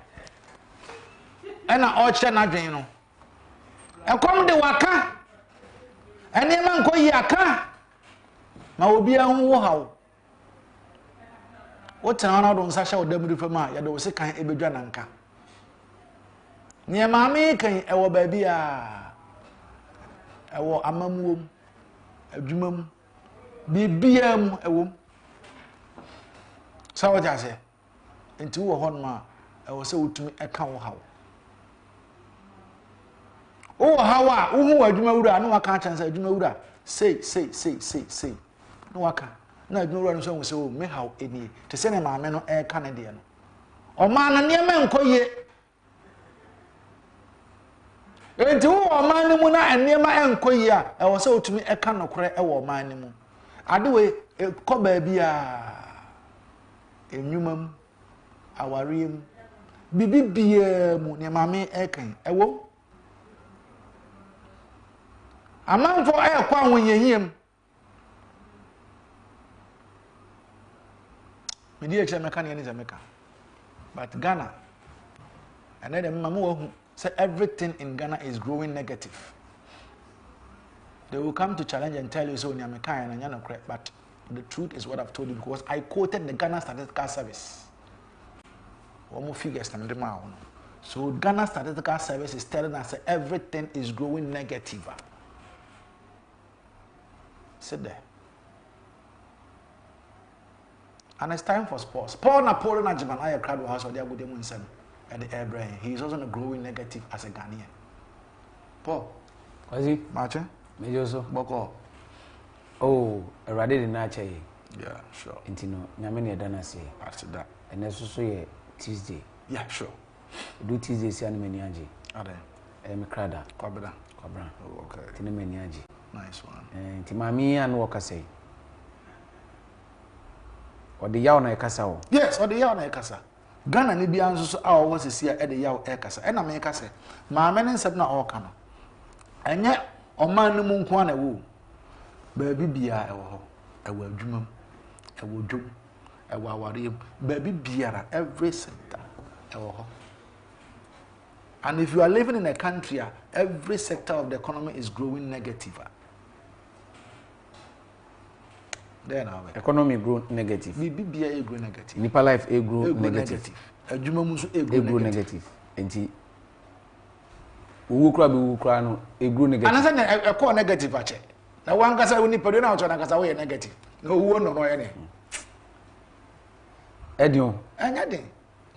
And I orchard not dream. I come to Waka. And the man call Yaka. Ma will be a how. What an honor on Sasha or Debbie from my yard was a kind of Ebedrananka. Near mammy can our baby a mamum, a jumum, be BM a womb. So what I say, into a honma, I was so to me a cow how. Oh, how who are Jumura? No, I can't answer Jumura. Say. No, I can't. No, no run so me how any to send my men air Canadian. Or man near men call ye. And two or man muna and near my uncle ya, I was so to me a can of cray or mine. I do a cobby a newman, our ream. Bibi beer near mammy airkin, a wo. A man for air quan when you hear him. Media Jamaican is Jamaica, but Ghana, and then the Mamu said everything in Ghana is growing negative. They will come to challenge and tell you so, Jamaican and Yana crap, but the truth is what I've told you because I quoted the Ghana Statistical Service. One more figures than the mound. So Ghana Statistical Service is telling us that everything is growing negative. Sit there. And it's time for sports. Paul Napoleon Ajiman, I have crowd house or they are good at the air brain. He is also growing negative as a Ghanaian. Paul. Kwesi? Marcha? Me also. Boko. Oh, a radid in Nache. Yeah, sure. Intino, Yamini Danasi. After that. And that's also Tuesday. Yeah, sure. Do Tuesday, see Animaniaji. Are they? Crada. Cobra. Oh, okay. Tinamaniaji. Nice one. And Timami and Walker say. Or the yaw na ekasa o. Yes, or the yaw na ekasa. Ghana ni bia nso so a wo se sia e de yaw ekasa. E na me ekasa. Ma me ne nsem na o ka no. Enye oman no mu nko na wo. Ba bi bia e wo ho. E wo adwumam. E wo dwom. E wo awarem. Ba bi biara every sector e wo ho. And if you are living in a country, every sector of the economy is growing negative. There now. Economy grow negative. BBA grow negative. Nipa life grow negative. Adwuma mu so grow negative. Enti wo kura no grow negative. Anasa na call negative ache. Na wan kasa woni pedo na na kasa wo negative. Na wo no ye ne. Edion. Anya den.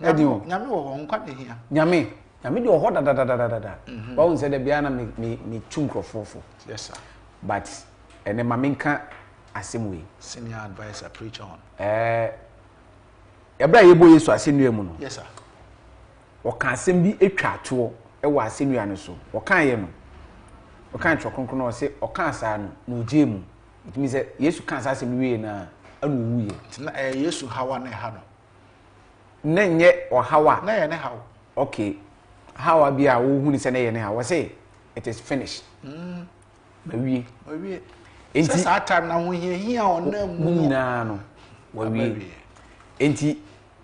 Edion. Nyame wo ho nkwa de hia. Nyame de ho da. Ba won say da bia na me tunkrofofo. Yes sir. But ene ma menka asem we. Senior advisor preach on. Ebra yebo Yesu asenua mu no. Yes sir. Oka asem bi etwa ato e wa asenua no so. Oka ye no. Oka ntwa kronkron no say oka asa no na oje mu. It means Yesu kan asa asem we na anu wuye. Na Yesu hawa na ha no. Na nye o hawa. Na ye ne hawa. Okay. Hawa bi a wo hu ni se na ye ne hawa. Say it is finished. Bawie. Enti sa time na ho hia onam mu nyina no. Wawie. Enti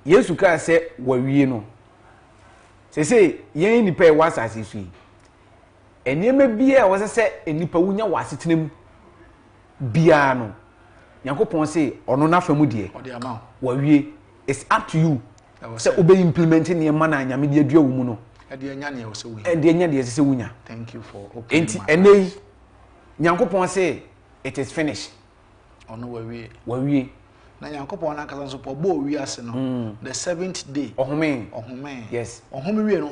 Yesu ka se wawie no. Se yen nipa e wasase su yi. Enema bia wo se enipa wunya wasetenam bia no. Yankopon se ono na famu de. Ode ama. Wawie. It's up to you. Se obey implementing ne ma na nyame de adua wo mu no. Ade anya ne wo se wunya. Ade anya de se wunya. Thank you for opening. Enti enei Yankopon se it is finished. Ono wawie. Na Yankopon na kasa so po bo wi ase no. The 7th day. Ohome. Yes. Ohome wie no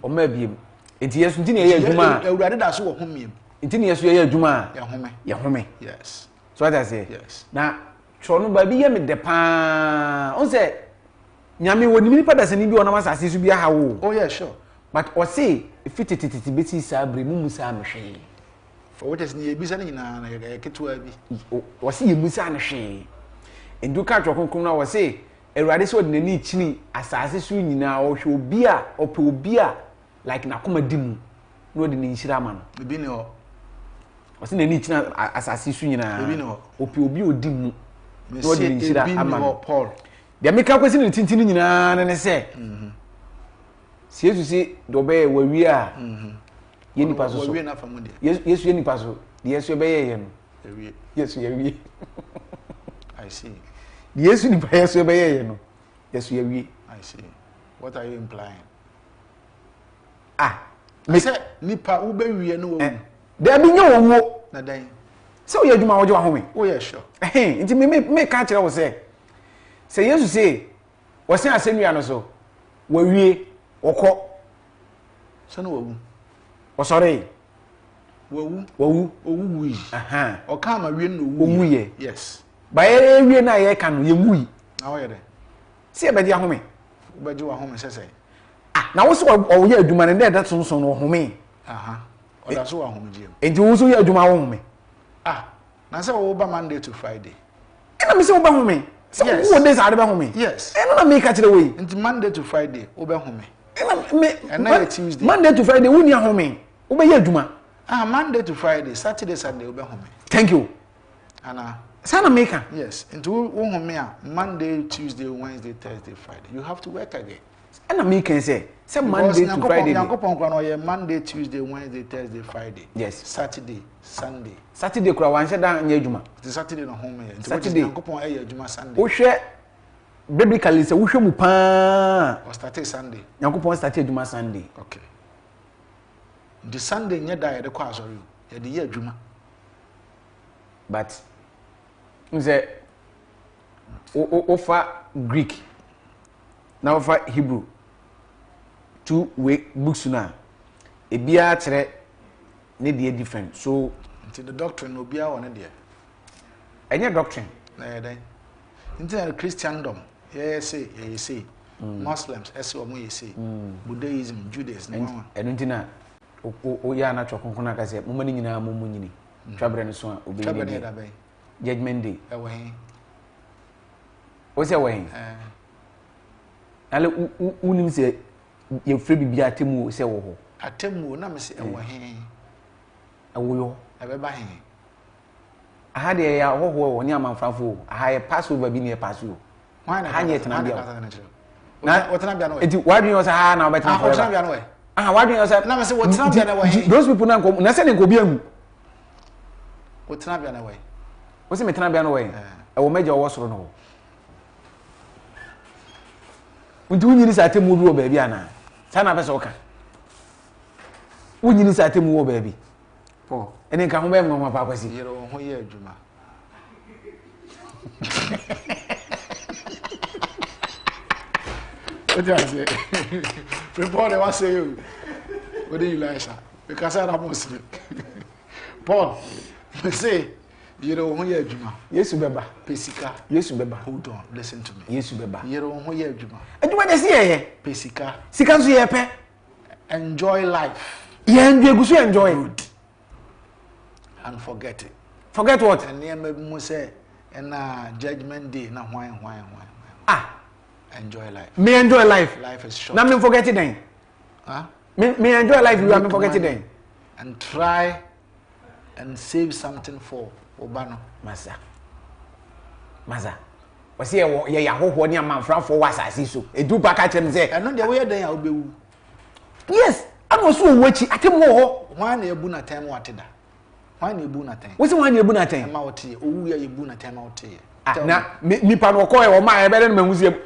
oma biem. Enti Yesu ntini ye adwuma. Ewurade da so ohome. Ntini Yesu ye adwuma. Ye home. Yes. So what I say? Yes. Na chono ba bi ye me de pa. On say nyame woni mi pa da se ni bi ona masase su bi aha wo. Oh yeah, sure. But o say fititititi beti sabre mu musa amhwe. For what is ni ebisa nyina na ye ketua bi. O say ye musa amhwe. Enduka twokonkon na o say Ewurade so de nani chini asase su nyina o hwe obi a ope obi a like na koma dimu no de ni nhira ma no. Ebi ne ho. O say nani chini asase su nyina. Ebi ne ho. Ope obi odimu no de ni nhira ama no. Paul. Bia meka kwesi ne tintini nyina ne se. Si Yesu se do be wawie a. Ye nipa so. Wawie na famu de. Yesu ye nipa so. De Yesu be ye no. Ewie. Yesu ye wie. I see. Yesu nipa Yesu be ye no. Yesu ye wie. I see. What are you implying? Me say nipa wo be wie no wo. There be nyo wo. Na dan. Se o ye adwuma wo je wa home. Oh yeah, sure. Nti me ka kire wo se. Se Yesu se wo se asenua no so. Wa wie okọ. Se no wawu. O sorry. Wawu. Owu wi. O ka ma wie no wu. Owu ye. Yes. Ba ye wie na ye ka no ye wu. Na wo ye de. Se e be di ahome. Wo be di wa home se. Na wo so o ye adwuma ne da sonson no home. O da so wa home jiem. Enti wo so ye adwuma wo home. Na say wo ba Monday to Friday. Na me say wo ba home. So wo days are be home. Yes. Na me ka kire we. Enti Monday to Friday wo be home. Na Tuesday. Monday to Friday wo ni home. Wo be ye adwuma. Monday to Friday, Saturday, Sunday wo be home. Thank you. Ana sana maker. Yes. Enti wo home a Monday, Tuesday, Wednesday, Thursday, Friday. You have to work again. And I make say Monday to Friday. Yankopon kwa no ye Monday, Tuesday, Wednesday, Thursday, Friday. Yes. Saturday, Sunday. Saturday kura wan she dan nya adwuma. The Saturday no home here. Saturday Yankopon e adwuma Sunday. Wo hwe biblically say wo hwe mu pa. O start Sunday. Yankopon start adwuma Sunday. Okay. The Sunday nya da ye de kwa asori. Ye de ye adwuma. But nze ofa Greek na ofa Hebrew two way books na ebia kire ne dey different so into the doctrine obia won there any doctrine na dey into Christendom say Muslims say omo say Buddhism Judaism no enuntina o ya na twokonkon aka say mo mani nyina mo nyini twabre ne so a obi ni judgment day e wo hen o se wo hen ale unim se ye free bibia atemu se wo ho atemu na me se e wo hen e wo yo e be ba hen aha de ya ho ho ni amanfrafo aha ye passover bi ne pass yo ha nye tena bia na wotena bia no enti wadun yo se ha na obetena wotena bia no Ah, why do you say? Na me say wotena bia na we. Those people na say ne ko bi ahu. Wotena bia na we. Wo se metena bia na we. E wo meje wo soro no. Unti unyini sa temu wo baabi ana. Sa na pese oka. Unyini sa temu wo baabi. Po. Ene nka ho be ngwa pa Kwesi. Yero ho ye adwuma. What do I say? Report they want say you. What do you like, sir? Because I'm Muslim. Paul, me say, you know who you are. Yesu beba. Pesika. Yesu beba. Hold on, listen to me. Yesu beba. You know who you are. Eduma de see Pesika. Sika nso ye pe. Enjoy life. Ye enjoy. And forget it. Forget what? And near me say, and judgment day, na why. Ah. Enjoy life. Me enjoy life. Life is short. Na me forget it then. Huh? Me enjoy life. You are me forget it then. And try and save something for Obano. Maza. Wasi ye ya hoho ni amanfran for wasasi so. Edu baka chem ze. I know the way then I be. Yes. I was so wachi atem ho. Why na ebu na time wateda? Why na ebu na time? Wasi wan ebu na time? Ma wote owu ya ebu na time wote. Na nipa no ko e wo ma e be no mahusie.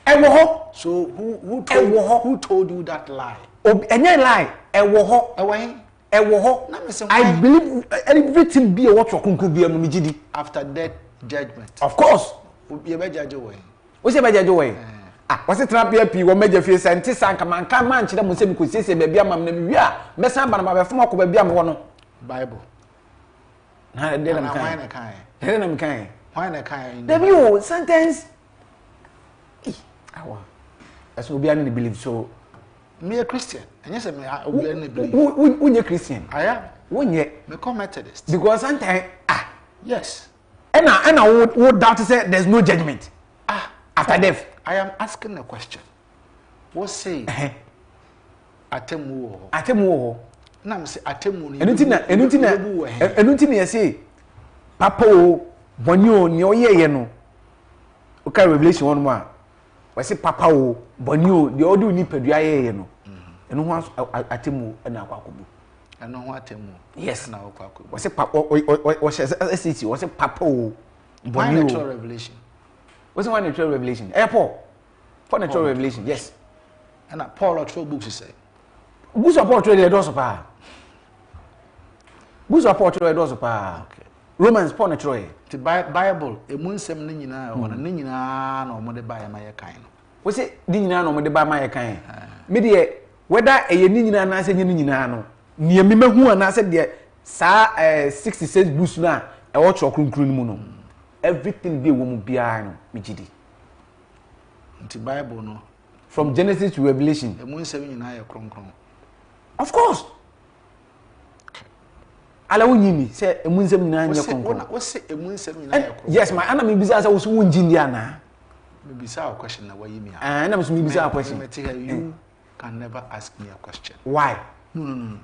Ewo ho. So who told you that lie? Enye lie. Ewo ho. Ewo ho. I believe everything be what kunku be am gidi. After that judgment. Of course. You be judge way. Wo se be judge way. Ah, wase trapia pi wo meja fie sente sanka manka man kire mo se mi ko sese ba bia mam na mi wi a mesan ba na ba fom akoba bia mo ho no. Bible. Na de na why na kan? De na kan. Why na kan? There be sentence. Awa. As obi an believe so. Me a Christian. And yes, me obi an believe. Who you Christian? I am. Wonye. Me come Methodist. Because sometimes yes. And I would doubt to say there's no judgment. After death. I am asking a question. What say? Atemu. Na me say atemu ni. Enunti na say papa o boni o ni oyeye no. O ka Revelation 1 mo a. We say papa o boni o de odi ni padua yeye no. Enu ho atemu na akwakobu. Enu ho atemu. Yes na akwakobu. We say papa o SCT we say papa o boni o. Natural revelation. What's one natural revelation? Paul. For natural revelation, yes. And Paul or throw books, you say. Books of Paul trade the doors of power. Books of Paul trade the doors of power. Okay. Romans Paul natural. The Bible, a moon sem nina or nina no more by my kind. What's it? Nina no more by my kind. Media, whether a nina and I said nina no. Near me who and I said there, sa 66 books now, a watch or crun. Everything be woman piano, Mijidi. The Bible no. From Genesis to Revelation. The moon 7 in higher cron. Of course. Allow me say a moon 7 in higher cron. What's a moon 7 in higher cron? Yes, my enemy bizarre was wound Indiana. Maybe a question that way you mean. And I'm some bizarre question. You can never ask me a question. Why? No.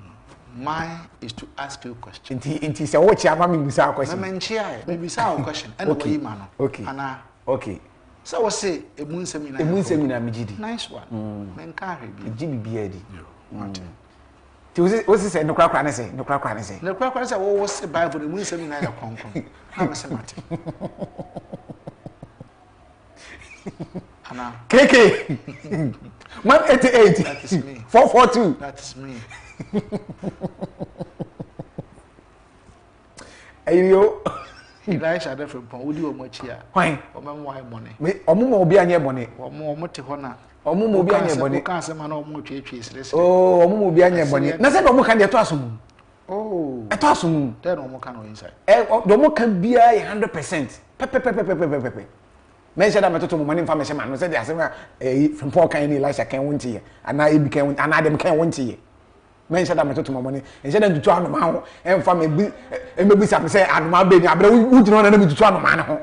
Mine is to ask you a question. It is a watch. I'm bizarre question. Maybe a question. Okay. Okay. Okay. So I say a moon seminar. A moon seminar, Mijidi. Nice one. Men carry be. GBBD. What's this? No crack, I say. No crack, I say. No crack, I say. What was the Bible? The moon seminar. How much matter? Anna. KK. 188. That is me. 442. That is me. Ayo. Elisha dey from pon odi omo chia. Why? Omo mo money. Me omo mo obi anye bone. Omo te ho na. Omo mo obi anye bone. Ka asema na omo twetwe sire. Oh, omo mo obi anye bone. Na say omo kan de to asum. Oh. E to asum. Then omo kan no inside. Omo kan bia 100%. Pepe. Men say that me to mo money information man. No say dey asema from Paul kan ni Elisha kan wonti ye. Ana e bi kan wonti, ana dem kan wonti ye. Men say that me to my money. And say them to anoma ho. En fa me bi sa say anoma be ni abere wu jino na me to anoma ho.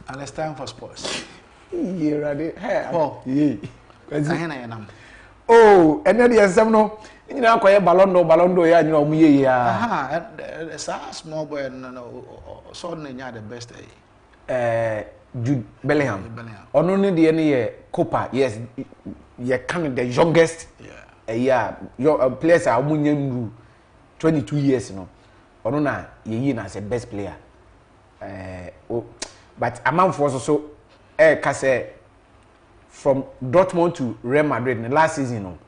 And it's time for sports. Yeah, ready. Hey. Oh, yeah. Oh, and then there's some no. You know, ballon d'or, yeah, you know, me, yeah. Aha, and small boy, no, so the best. Jude Bellingham. Ono ne de ne ye Copa. Yes, ye kind the youngest. Yeah. Your players are omunyam 22 years no. Ono na ye na as a best player. But amount for so say from Dortmund to Real Madrid in the last season no.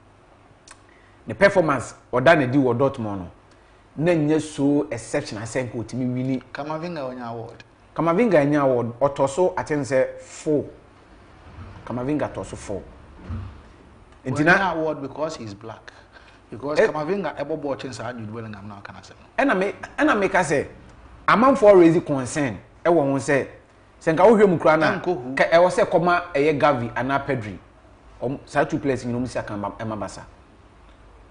The performance or done a deal with Dortmund no. Nenye so exceptional senko timi wini Kamavinga onya award. Kamavinga enya award otoso aten say 4. Kamavinga toso 4. Onya award because he's black. Because Kamavinga ebo chance Jude Bellingham now can say. Ena make say amount for raise concern e wo ho say senka wo hwem kura na ka e wo say koma eye Gavi ana Pedri. Sa two players you know Mr. Kamba Emabasa.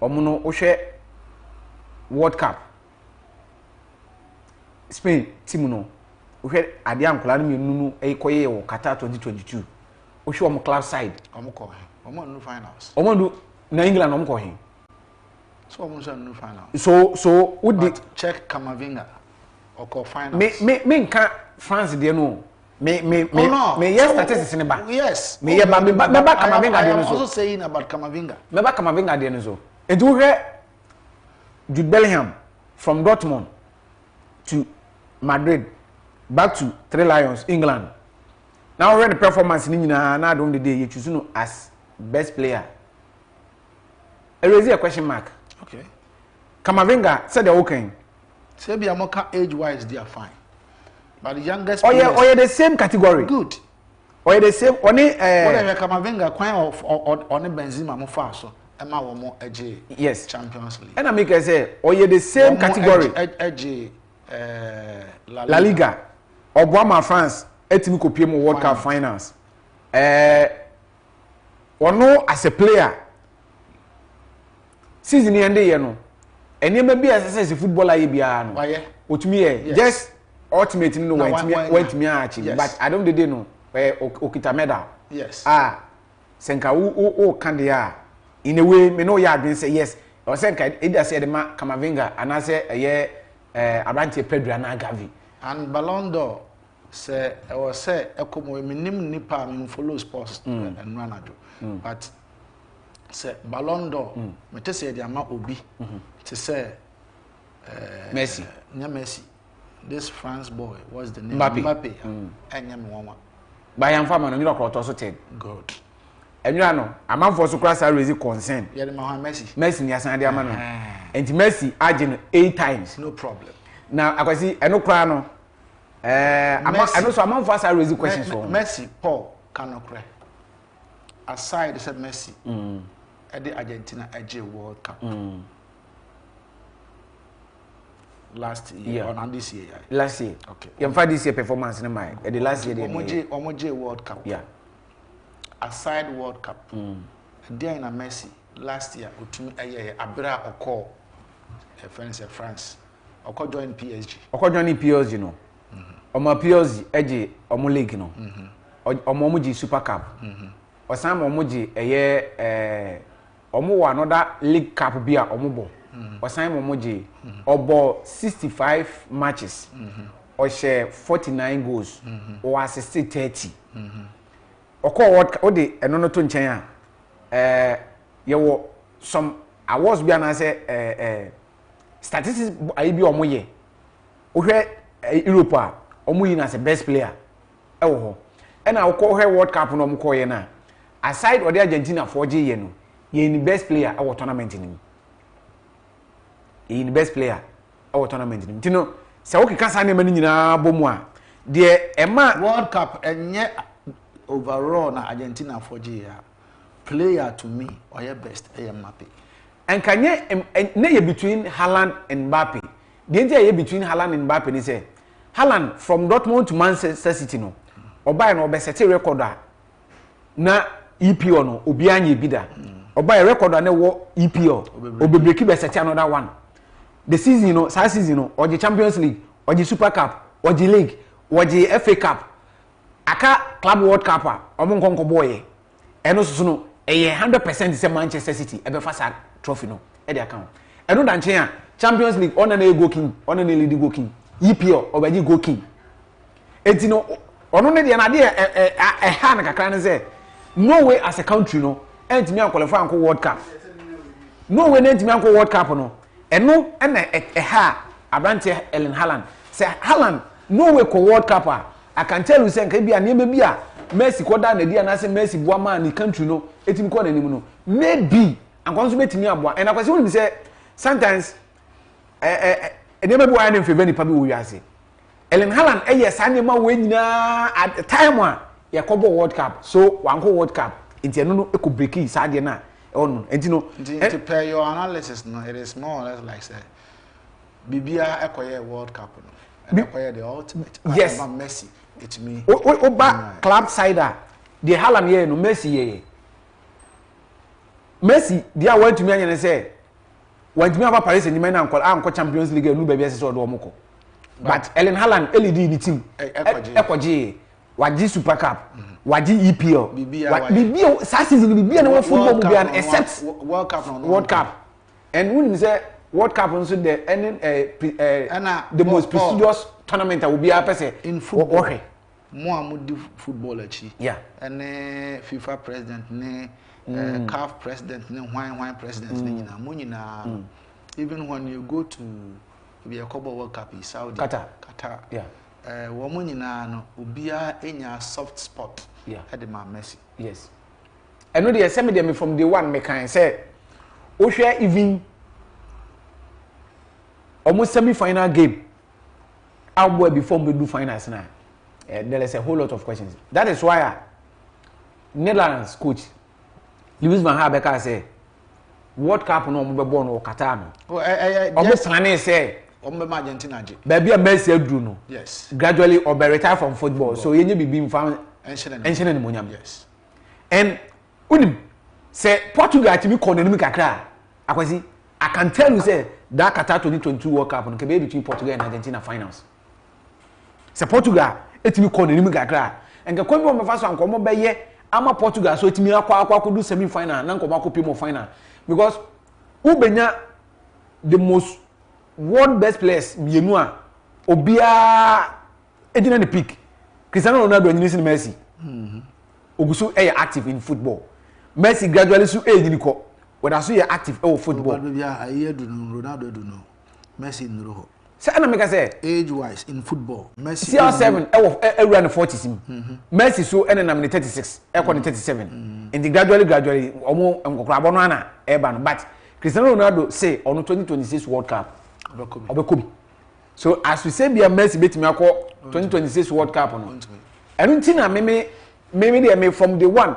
Omuno wo hwe World Cup Spain team no we ade ankola no menunu koye wo Qatar 2022 o hwe om club side omko no finals omondu na England omko he so omonso no finals so we did check Kamavinga oko finals me nka France de no me yes statistics ne ba yes me ye ba Kamavinga de no so also saying about Kamavinga me ba Kamavinga de no so edu hwe Jude Bellingham from Dortmund to Madrid back to Three Lions England. Now we're the performance ni nyina na don the day you choose no as best player. I raise a question mark. Okay. Kamavinga said they're okay. Say be amoka age wise they are fine. But the youngest oh yeah the same category. Good. Or the same only whatever Kamavinga kwan of on Benzema mo fa so. Emma womo eje yes Champions League. And I make say you the same category. Eje La Liga. Obuama France etimi kopie mo World Cup finals. Ono as a player season end ye no. Enema bi as footballer ye bia no. Otumi ye just ultimate no went me achieve but I don't dey no okita medal. Yes. Senka o kan dey in a way me know ya adwin say yes or say either say the ma Kamavinga and I say Abranche Pedro and Gavi and Ballon d'Or say I was say ekomo minim nipa me follow sports and ranado but say Ballon d'Or me te say the ama obi to say Messi Messi this France boy what's the name Mbappe enya me wonwa by am fama no nyiro kroto so 10 good enwa no amanfo so cross raise concern ye ma ha Messi ni asan de ama no enti Messi age no 8 times no problem now akwasi eno kra no eno so amanfo asa raise questions for Messi Paul kanokre aside said Messi e de Argentina age World Cup last year or this year last year okay you this year performance in my the last year omoje World Cup yeah aside World Cup there in Messi last year utumi abira oko France oko join PSG no omo PSG eje omo league no omo ji Super Cup osam omo ji omo wa another league cup bia omo bo osam omo ji obo 65 matches o share 49 goals o assist 30 oko what de eno no to nchen ye wo some awards bia na say statistics ayi bi omo ye o hwe Europe a omo yi na say best player e wo ho e na oko hwe World Cup no omo ko ye na aside odi Argentina 4G ye no ye ni best player our tournament ni ye ni best player our tournament ni tino se wo kika sa na mani nyina bomu a de ema World Cup enye overall na Argentina 4G ya player to me or your best Mbappe and kanye na ye between Haaland and Mbappe the entire between Haaland and Mbappe ni say Haaland from Dortmund to Manchester City no oba na obe set record na EPO no obi anye bida oba record na wo EPO obebreaki be set another one the season no sa season no oje Champions League oje Super Cup oje League oje FA Cup aka Club World Cup a omo nkonko boye eno susu no 100% say Manchester City ebe fa trophy no e dey account eno dan chen a Champions League ona na go king ona na lead go king EPO obaji go king etino ono ne de na de ha na kakra ne say Norway as a country no entimi an qualify anko World Cup Norway na entimi anko World Cup no eno na ha abrante Ellen Haaland say Haaland Norway ko World Cup I can tell you say nka bia na bia Messi ko da na dia na say Messi boa man ni country no etimi ko na nim no maybe anko so betimi aboa and akwase woni say sometimes enema bi wa na mfebe nipa bi wo wiase Ellen Haaland yes anema we nyina at the time yakobo World Cup so wanko World Cup enti eno no eko breaki saade na ono enti no to pay your analysis no it is more or less like say bibia ekoye World Cup no ekoye the ultimate yes Messi it me oba club side the Haaland here no Messi here Messi dia want to me anya say want me aba Paris Saint-Germain na anko Champions League no baby ase so do omoko but Ellen Haaland LED ni team ekoje waji Super Cup waji EPL bibia sa season bibia na football bibia except World Cup and when say World Cup also the most prestigious tournament will be a person in football mo amudi football achi yeah and FIFA president ne CAF president ne wine president ne nyina mo nyina even when you go to be a Kobo World Cup in Saudi Qatar yeah wo nyina no obia enya soft spot yeah at the man Messi yes and no dey send me from the one me kan say o hwe even almost semi-final game outboy before we do finals now there is a whole lot of questions that is why Netherlands coach Louis van Gaal Becker say World Cup no mo be born no Qatar no almost planning say Ombe Argentina je. Baby a Messi adru no. Yes. Gradually or be retire from football. So yenye bibi mfa enshene ni monyam. Yes. And unim say Portugal timi ko nanim kakra. Akwasi I can tell you say that Qatar 2022 World Cup no ke be between Portugal and Argentina finals. Say Portugal etimi ko nanim kakra. Enke ko bi o mefa so anko be ye ama Portugal so etimi akwa do semi final na nko ma ko pimo final because ubenya the most world best players mienu a obia edina ne pick Cristiano Ronaldo anyini sin Messi oguso active in football Messi gradually so ni ko whether so active football bia aye do no Ronaldo do no Messi no ho say na make say age wise in football Messi CR7 run 40 sim Messi so na 36 ko 37 and gradually omo nkokra bono ana eba no but Cristiano Ronaldo say on 2026 World Cup obekobi so as we say bia Messi betimi akọ 2026 World Cup no enu ntina me from the one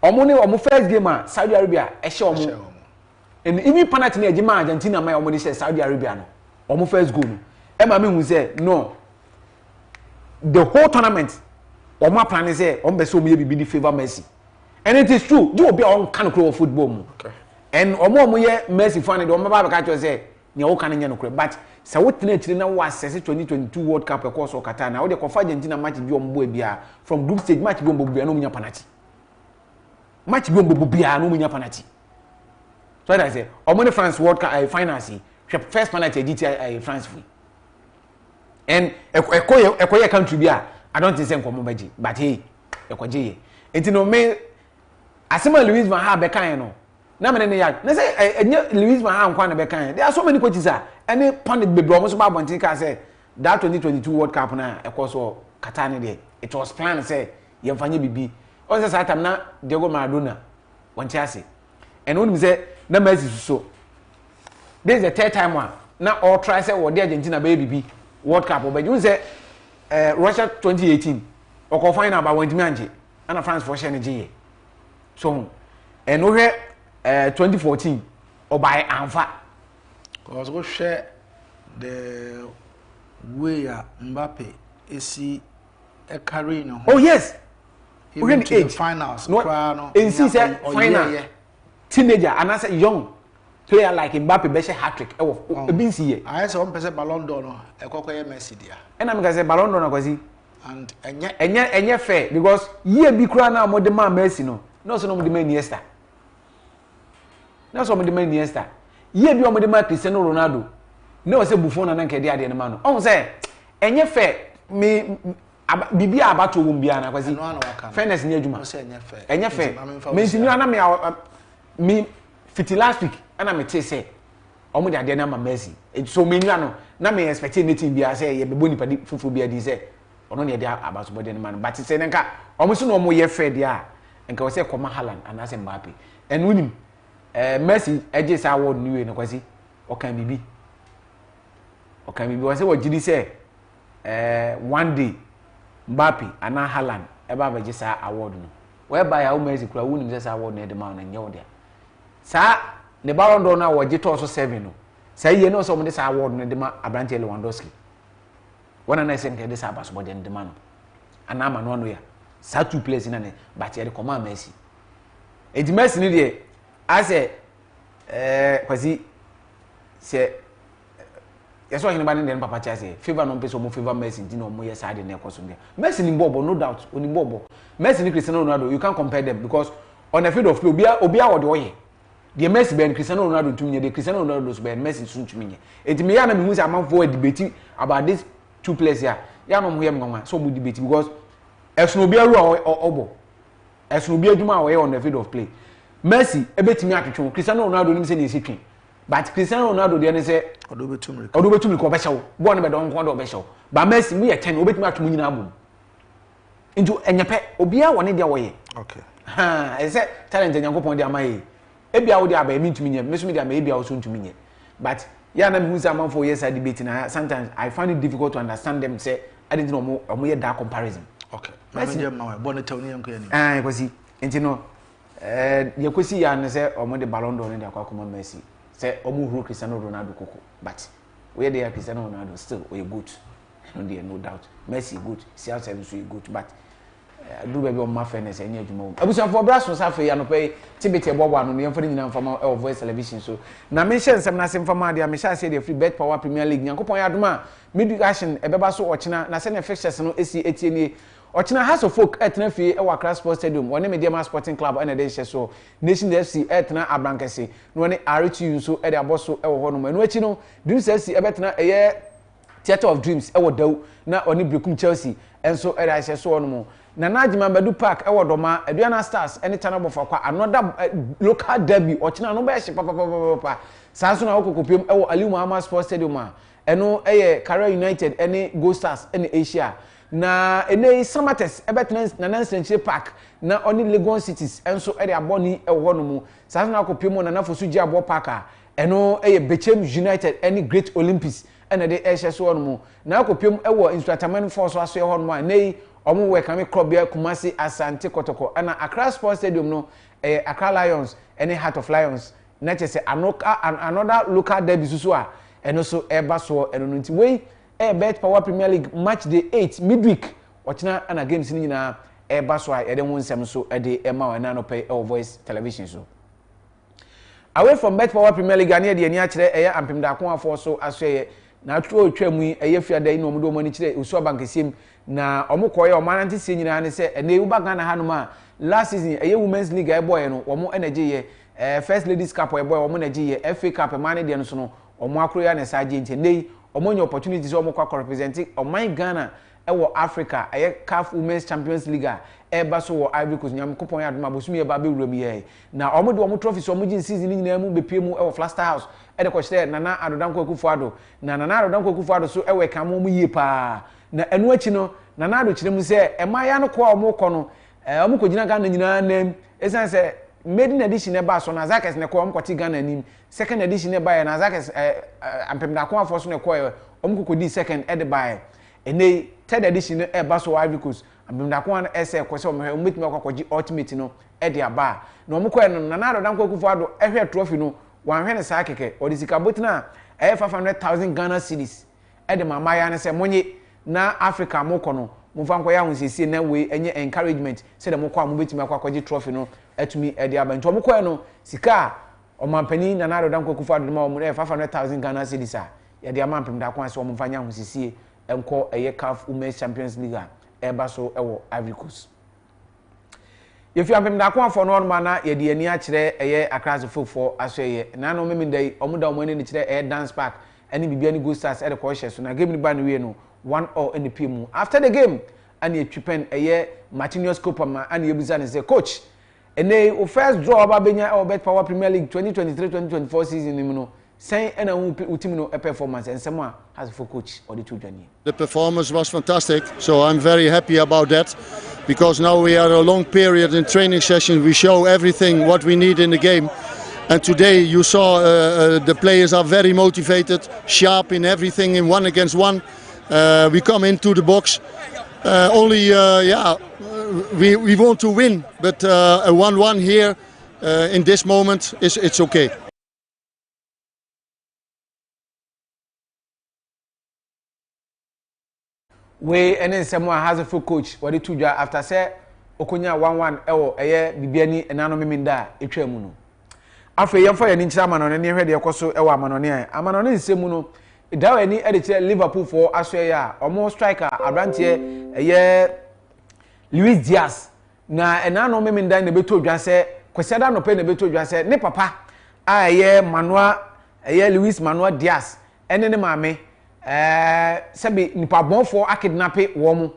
omo first game Saudi Arabia ehye omo and even penalty na ejima Argentina mai omo dey Saudi Arabia no omo first goal no e ma me hu say no the whole tournament omo plan say omo be so omo ye bibi favor Messi and it is true do obi on kan kro football mu okay and omo ye Messi fan de omo ba ka cho say nya wo kan nya no kure but say wo tena chiri na wo assess 2022 World Cup e course o Qatar na wo de kofa Argentina match bi ombo bia from group stage match bi ombo bia no munya penalty match bi ombo bia no munya penalty so that I say omo ne France World Cup finals first penalty GT France free and ekoye country bia I don't think say nkomo baji but hey ekoje enti no me asema Louis van Gaal Becker no na me ne ya na say Louis van Gaal nkwa na Becker there are so many coaches any pundit be bro so ba bontin ka say that 2022 World Cup na e course Qatar ne there it was planned say ye mfanye bibi on say time na Diego Maradona won Chelsea and when me say na Messi so this is the third time one na all try say wo the Argentina be bibi World Cup but you say Russia 2018 or ko final ba won timi anje na France for share ne je so and no 2014 or by Anfa because go share the way Mbappe is carrying no oh yes even to the finals no in see say final teenager and as a young player like Mbappe be hat-trick e bin see here I say one person Ballon d'Or no e kokoye Messi dia and am say Ballon d'Or na kwasi and enye fair because year bi kura na mo de man Messi no so no mo de man Iniesta na so mo de man Iniesta year bi o mo de man Cristiano Ronaldo no say Buffon na nke de ade ne man no on say enye fair me bibi abato wo mbia na Kwesi fairness ni adwuma enye fair mentimi ana me fiti last week ana me te say omo de ade na ma Messi so menua no na me expect anything bia say ye bebo nipa fufu bia di say ono ne de abaso bode ne man but say nka omo so no omo ye fair dia nka we say koma Haaland ana say Mbappe en unim Messi eje say award ni we no Kwesi okan bibi we say wajidi say one day Mbappe ana Haaland eba beje say award no whereby how Messi kura unim say award na de man na nyawo dia sa ne Ballon d'Or na waje to so 7 no sa ye no so mo de sa award no de ma Abrante Lewandowski wana na se nke de sa baso bode de ma no ana ma no ya sa two players na ne but ye de command Messi edi Messi ni de ase Kwesi se yeso hini ba ne de papa cha se favor no pese mo favor Messi di no mo ye sa de na ekoso de Messi ni bobo no doubt oni bobo Messi ni Cristiano Ronaldo you can't compare them because on the field of play obi a wo de oye the Messi ben Cristiano Ronaldo tumnye the Cristiano Ronaldo so ben Messi sun tumnye enti me ya na me hu say am for debate about these two players here ya no mo ye nwa so mo debate because esun obi aru obo esun obi adwuma we on the field of play Messi ebetimi atwetwe Cristiano Ronaldo nim say na esi twen but Cristiano Ronaldo de ne say odo betumri ko be hyew bo ne be don ko do be hyew but Messi mu ye 10 obetimi atwemu nyina abom into enyepe obi a woni de wo ye okay ha e say talent Nyankopon de amaye ebia wo de aba emi ntumi nye me so me de ama ebia wo so ntumi nye but ya na me hu say am for years debate na sometimes I find it difficult to understand them say I didn't know omo ye that comparison okay me je ma we bonnet tawni yanko yani Kwesi enti no ye Kwesi ya ne say omo de Ballon d'Or ne de akwa Messi say omo huru Cristiano Ronaldo koko but we dey Cristiano Ronaldo still we good no doubt Messi good CR7 so good but do baby on my fairness any adwuma abusan for braso safe ya no pay tibete bobo anu ne yemfa nyina mfama e voice television so na me hye nsem na sem fama dia me hye ase dia free bet power Premier League Nyankopon ya adoma medication ebeba so ochina na se ne fixtures no esi etienie ochina House of Folk etna fie e wa Accra Sports Stadium woni Mediama Sporting Club ene de hye so Nation FC etna Abrankese no ne RTU so e de aboso e wo ho no enu achi no Dreams FC ebetna eye Theatre of Dreams e wo daw na oni Brekum Chelsea enso e de hye so no mo na Najima Badu Park e wodoma Aduana Stars any channel bofa kwa another local derby ochina no be hye papa sanso na okokopiem e wo Ali Muhammad Sports Stadium a eno eye Kara United any Go Stars any Asia na ene Samates e betena na Nansenche Park na oni Legon Cities enso e de aboni e wo no mu sanso na okopiem na Nafosu Gi Abo Park a eno eye Bechem United any Great Olympics ene de hye so no mu na okopiem e wo Instrataman Force aso e ho no mu nei omo we kame club ya Kumasi Asante Kotoko ana Accra Sports Stadium no Accra Lions any Heart of Lions na chese another local derby susu a eno so eba so eno nti we bet power Premier League match day 8 midweek ochina ana games ni nyina eba so a ede won nsem so ede ema we na no pay voice television so away from bet power Premier League ane de ani a kire eye ampem da ko afo so aso eye na atwo twam eye fiada no mo do mo ni kire usu bankesiem na omukoye omananti sie nyina ne se ene uba Ghana hanuma last season eye women's league e boy no omo energy ye first ladies cup e boy omo energy ye FA cup mane de no so no omo akro ya ne saje nti nei omo nya opportunity so omo kwa represent oman Ghana e wo Africa eye CAF Women's Champions League e ba so wo Ivory Coast nyam kopon ya doma bosumi e ba be wuram ye na omo de omo trophy so omo gin season nyina mu bepie mu e wo Flaster House e de ko kire Nana Adodanko Akufo-Addo na Nana Adodanko Akufo-Addo so e we ka mo mu yie pa na enu achi no na nado kire mu se emaya no kwa omo kɔ no omo ko gina Ghana nyina nam esan se maiden edition e ba so na Zakes ne kwa omo kwati Ghana nim second edition e ba ya na Zakes ampem da kwa afo so ne kwa omo ko di second e de ba ene third edition e ba so Ivory Coast ampem da kwa na ese kwese omo metimi akwakoji ultimate no e de aba na omo kwa no na nado dan kwa Akufo-Addo ehwe trophy no wanhwe ne sa keke odisika botina 500,000 Ghana cedis e de mamaya ne se monye na Africa mo kono mo fa nko ya hunsesie na we enye encouragement se de mo kwa mo betimi akwakoji trophy no atumi e de aba nto mo kwa no sika o mampani na Nana Adodanko Akufo-Addo ma mo 500,000 Ghana cedis a ye de amampem da kwa se o mo fa nya hunsesie enko eye CAF Women's Champions League e ba so e wo Ivory Coast ye fi ampem da kwa fo no ma na ye de ani a kire eye Accra Fokuo aso eye na no memi dai o mo da o mo ani kire eye dance park ani bibia ni Go Stars e de ko hye so na game ni ba ni we no 1-0 in the PM. After the game, and a tripen a year Martinez Copama and Yabuzan is a coach. And they first draw Babenya or Bet Power Premier League 2023-2024 season in saying and a performance and someone has for coach or the two journey. The performance was fantastic, so I'm very happy about that because now we are a long period in training session. We show everything what we need in the game. And today you saw the players are very motivated, sharp in everything in 1 against 1. We come into the box. We want to win, but a 1-1 here in this moment it's okay. We and then someone has a full coach. What the two after say Okonya 1-1 ewo eye bibiani enano meminda etwam no. Afa yemfa ye nchira manone ne hwede ekoso ewo amanone amanone nsemu no dawa ni edite Liverpool for asoye ya omo striker abrantie eye Luis Diaz na enano meminda ne beto dwa se Kwesi da no pe ne beto dwa se ne papa eye Manuel eye Luis Manuel Diaz ene ne maame sebi nipa bonfo akidnape wo mu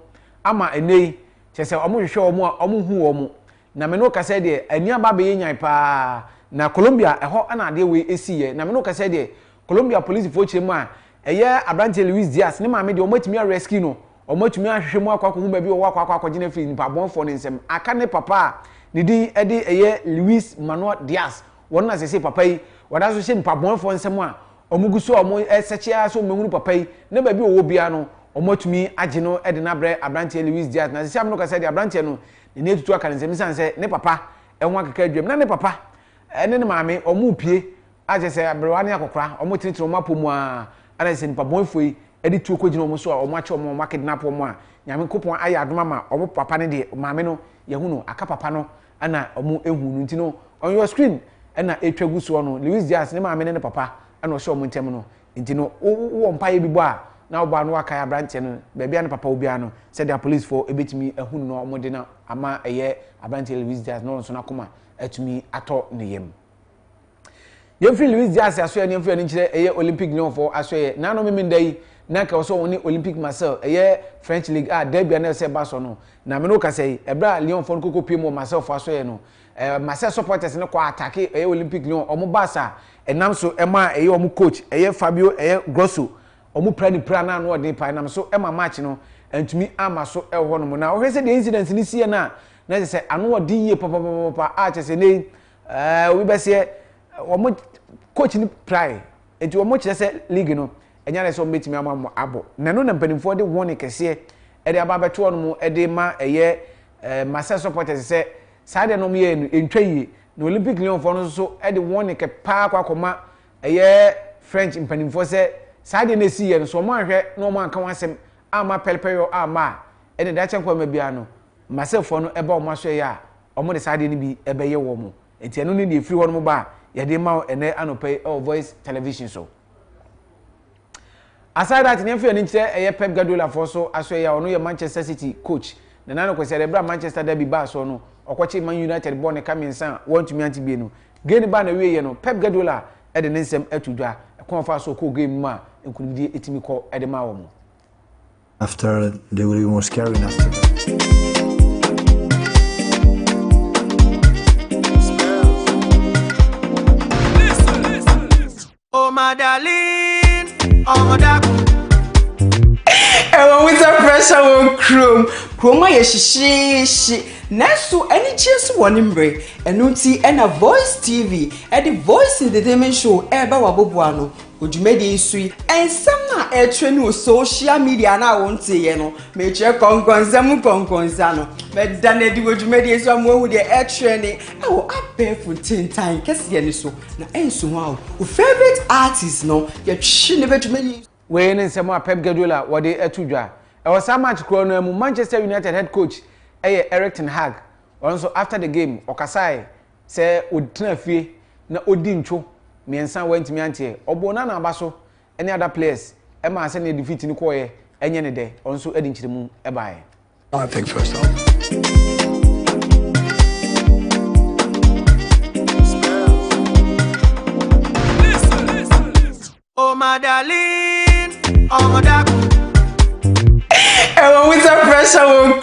ama enei chese omo hwehwe omo hu wo mu na me no kase de ani aba be yenyan pa na Colombia eho ana ade we esiye na me no kase de Colombia police fo chemu a eye Abrante Luis Diaz ne maame de omatumi a rescue no omatumi ahwehwe mu akwa hu ba bi wo akwa gine fi nipa bonfo ne nsem aka ne papa ne di ede eye Luis Manuel Diaz wona sese papa yi wada so she nipa bonfo nsem a omuguso omo esechia so mehunu papa yi ne ba bi owo bia no omotumi age no e de na bre Abrante Luis Diaz na sisi amno ka say de Abrante no ne tutu aka nsem sanse ne papa enwa akeka adwam na ne papa ene ne maame omo pie age say abrewa ne akokora omo tinitiri omo apomu a ana se nipa bonfoi e de tu okogina omo so a omo ache omo makidnap omo a nyame kopon aya adoma ma omo papa ne de maame no yehunu aka papa no ana omo ehunu ntino on your screen ena etwagu so no Luis Diaz ne maame ne papa ana o so omo ntem no ntino wo mpaye bibo a na oba no aka Abrante no bebia ne papa obia no said the police for ebetimi ehunu no omo de na ama eye Abrante Luis Diaz no so na koma atumi ato ne yem yemfri Luis Diaz asoye ne yemfri ne nkire eye Olympic Lyon for asoye na no memendai na ka so woni Olympic Marseille eye French League derby na se ba so no na me no ka say ebra Lyon for kokko pie mo Marseille for asoye no Marseille supporters ne kwa attack eye Olympic Lyon omo basa enam so ema eye omo coach eye Fabio eye Grosso omo pra na no de pa nam so ema match no antumi ama so eho no na o hwese the incident ni sie na se ano odi ye papa a chese ne we be se omo coach ni pry enti omo chese league no enya na so metimi ama abo na no na mpanimfo de won kese e de aba beto no mu e de ma eye Marseille supporters se sade no me entwayi na Olympic Lyon for no so e de won ke pa akoma eye French mpanimfo se sade na si ye no so mo ahwe no mo anka wasem ama pelpeyo ama ene da chenkwa ma bia no Marseille for no e ba o mo so ya o mo de sade ni bi e be ye wo mo enti eno ni free ho no ba ye de ma ene anope o voice television so aside that nem fe ni kire eye Pep Guardiola for so aso ya ono ye Manchester City coach na nano kwese de bra Manchester derby ba so no okwachi Man United born e kaminsan want to me anti bi no game ba na wie ye no Pep Guardiola e de nsem atudwa e kon fa so ko game mu a enkunidi etimi ko e de ma wo mo after they were more scary after that. Oh my darling, oh my darling. Winter pressure on Chroma yeshishi. Nesu any chance one imbre. Enunti ena Voice TV. And the Voice Entertainment Show eba wabobuano. Ujumedi isui. And some air train social media na won't say yeno. Meche konkonzano. But dane di ujumedi is one more with the air training. I will up there for 10 times. Kasi yeniso. Na ensu wow. Your favorite artist no. Ya never to me. We ne nsemo Pep Guardiola wode atudwa e was a match kro no mu Manchester United head coach Erik ten Hag also after the game okasai say odina fie na odi ntwo miensa wantimi ante obo na abaso any other players e ma say na defeat ni ko ye enye ne de also edi nchiremu e baaye I think first off Oh my darling, oh my darling. Winter pressure on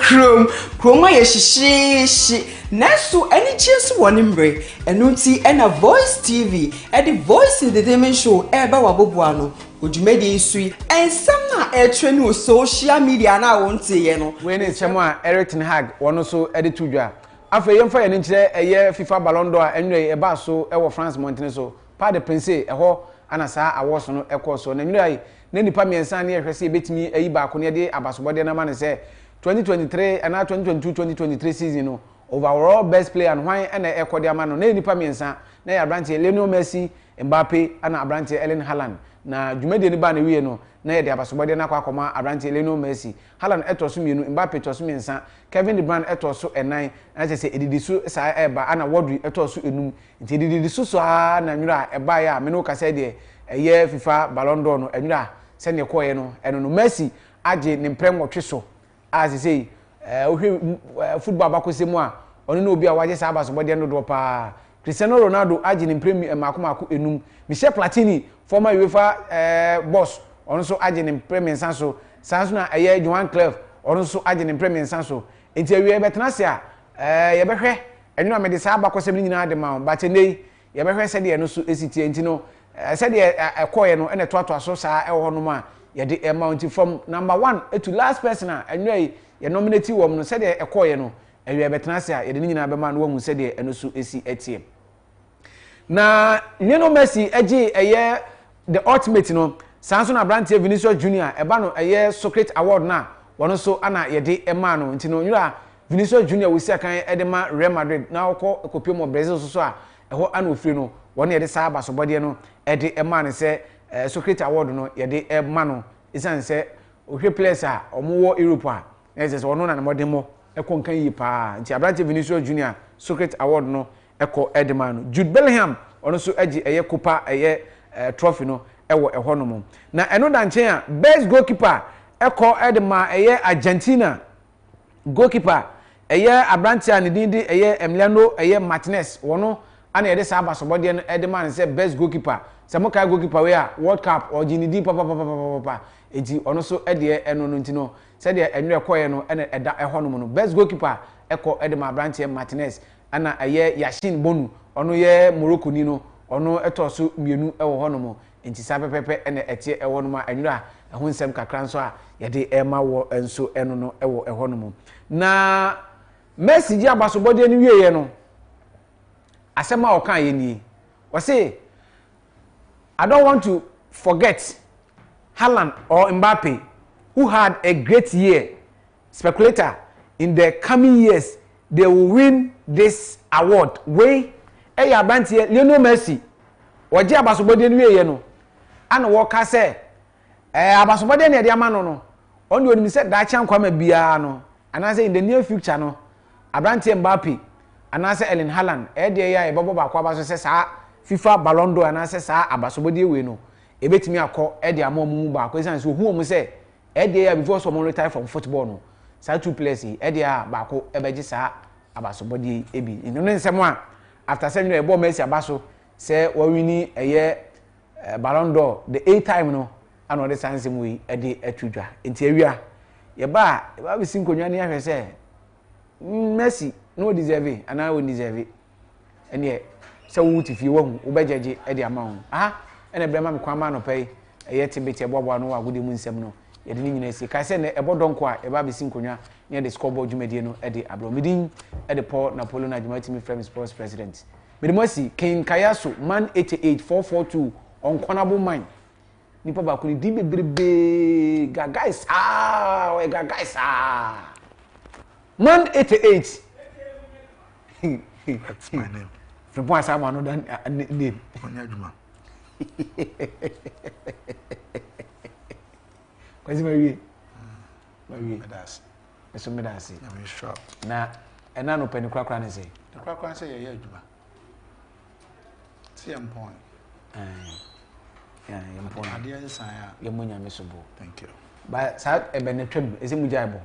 kroma ye hihyeehye naso ani chiesu woni mbre enu nti na Voice TV the Voice Entertainment Show eba waboboa no odumedi nsui ensam na etre no social media na wonte ye no we ne chemo a Eric Ten Hag wono so ede tudwa afa yemfa ye ne nkire eye FIFA Ballon d'Or enwe eba so ewo France Montene so pa de Prince eho ana saa awards no ekoso na nwira na nipa miensa na ehwese ebetimi ayi ba ko ne de abasobode na ma ne se 2023 and 2022-2023 season no overall best player and why and ekodi amano na nipa miensa na ya branch Lionel Messi, Mbappe and branch Erling Haaland na dwumade ni ba na wie no na ya de abasobode na akoma branch Lionel Messi Haaland etoso mienu Mbappe etoso miensa Kevin De Bruyne etoso enan na se edidisu sa eba ana Rodri etoso enum nti edidisu so na nwira eba ya me no kase de eye FIFA Ballon d'Or no nwira se ne koye no eno no Messi age ne mprem wotwe so as say football bakosemu a ono na obi a waje sa abasobode no do pa Cristiano Ronaldo age ne premier makomako enum Michel Platini former UEFA boss ono so age ne premier sanso sanso na eye Johan Cruyff ono so age ne premier sanso enti awie betena se a ye behwe enu na me de sa abakosem ni nyina de ma ba tenei ye behwe se de no so esitie enti no se de ekoye no ene toato so sa ewo no ma ye de amount from number 1 to last person a enu ye nominate wom no se de ekoye no awie betena se a ye de nyina be ma no wahu se de eno so esi etie na Lionel Messi age eye the ultimate no sanso na Brandt Vinicius Junior eba no eye Socrates Award na wono so ana ye de ema no nti no nyura Vinicius Junior we see kan edema Real Madrid na okopio mo Brazil so a eho ana ofiri no wono ye de sa abasobode no ede ema ne se Socrates Award no ye de ema no isan se ohwe players a omo Europe a yes wono na mo de mo ekonkan yi pa nti Brandt Vinicius Junior Socrates Award no eko edema no Jude Bellingham ono so agi eye Copa eye trophy no ewo eho no mo na eno da nchen a best goalkeeper eko edema eye Argentina goalkeeper eye Abrantia ne din di eye Emiliano eye Martinez wono ana ede sa abasobode no edema ne say best goalkeeper se mo kai goalkeeper we a World Cup or ginidi papa enti ono so ede eno no ntino se de enwe koye no ene eda eho no mo no best goalkeeper eko edema Abrantia Martinez ana eye Yashin Bonu ono ye Morocco ni no ono etoso mienu ewo ho no mo enti sa pepepe ene etie ewo no ma anwura eho nsem kakra nso a ye de ema wo enso eno no ewo eho no mo na Messi ji abasobode ni wieye no asema o kan ye ni we say I don't want to forget Haaland or Mbappe who had a great year speculator in the coming years they will win this award wey abantie Lionel Messi oje abasobode ni wieye no ana wo ka se abasobode ne de amano no on de onimi se da cha nkwama bia no anase in the near future no abrantie Mbappe anase Erling Haaland de ya ebobo ba kwa abaso se sa FIFA Ballon d'Or anase sa abasobode we no ebetimi akọ de amomu ba kwa sense ohu omu se de ya before someone retire from football no sa two players de ya ba ko ebeji sa abasobode ebi inu nsemo a after saying ebo Messi abaso se wawini eye Ballon d'Or the 8th time no ana ode sanse mu yi de atudwa enti awia ye ba bi sinkonwa ne ahwe se Messi no deserve ana we deserve ene se wo tifi wo hu wo bejeje de ama hu ene brema me kwama no pay eye tibeti ebobo no wa gudi mu nsem no ye de nyina esi ka se ne ebodonko a e ba bi sinkonwa ne de scoreboard jumedie no de abro midin de Paul Napoleon Ajumati mi friend sports president Medimosi King Kayaso man 88442 unquanable mind nipa ba ko ni di bebrebe guys we guys man 88 that's my name from point sama no dan name onya juma Kwesi mawie that's eso me dance I'm sure na ena no pani krakra ne say the krakra say ye juma see am point yeah yam point ade nsan ya yemunya me sobo thank you ba sa ebe ne twem ese mujaibo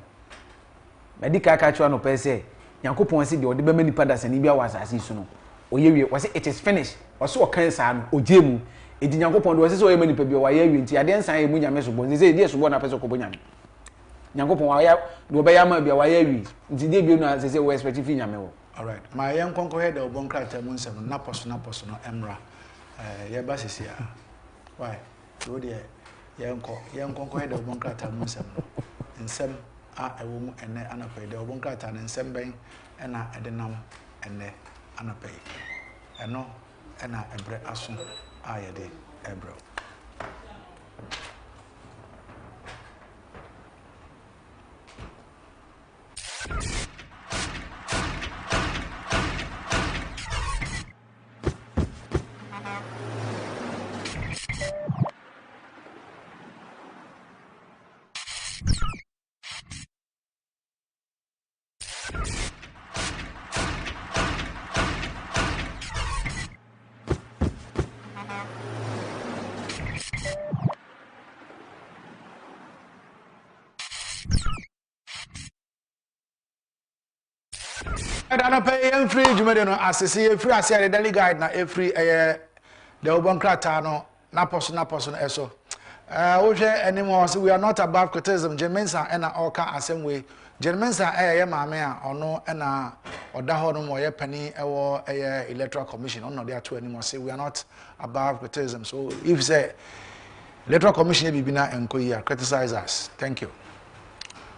medika ka chwa no pese Yankopon se de ode be manipa da sani bia wasase su no oyewie wase it is finished wase o kan sa no ojemu edi Yankopon de wase se oyema nipa bia wa ye wie nti ade nsan ye munya me sobo nze e die sobo na pese ko bonya nyankopon waya do be ya ma bia waya wi nti de bi no say we expect fi nyame wo. All right, my young conquer head of Bonkrata Munsem, Napos, no Emra, Yabasisia. Why? So, dear, young conquer head of Bonkrata Munsem, and some are a woman and then anapay, the Bonkrata and some bang, and I adenum and then anapay. And no, and I a bread as soon I a day, ebro. I don't pay free, Jumadian, as I see a free, I say a daily guide, now a free, the Obankratano, Napos, eso. Anymore, so we are not above criticism. Germans and all can same way. Germans are a mamma or no, and or Dahonum or a penny or a electoral commission, or no, there are two anymore. Say we are not above criticism. So if say electoral commission be bina and criticize us. Thank you.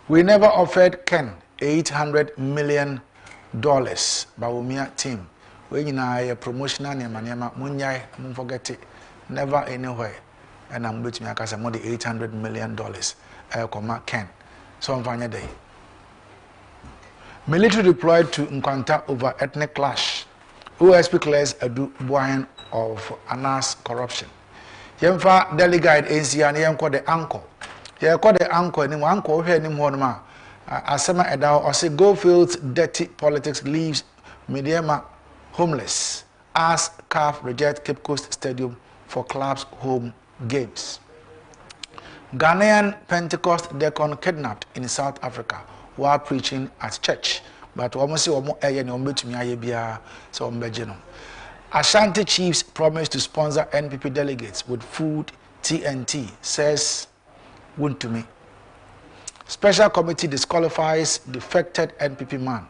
We never offered Ken $800 million. Bawumia team. We a promotional name munyai forget it. Never anywhere. And I'm with me I more than $800 million. Ken. So I'm fine day. Military deployed to Nkwanta over ethnic clash. OSP clears a buoyant of Anas corruption. Yemfa delegate ACN yem called the uncle. Yeah, called the uncle and uncle here in Monma. Asema Edao or say Goldfield's dirty politics leaves Mediema homeless as CAF reject Cape Coast Stadium for club's home games. Ghanaian Pentecost deacon kidnapped in South Africa while preaching at church. But almost say omo eye ne omo betumi aye bia so ombeje no. Ashanti chiefs promised to sponsor NPP delegates with food TNT, says Wuntumi. Special committee disqualifies defected NPP man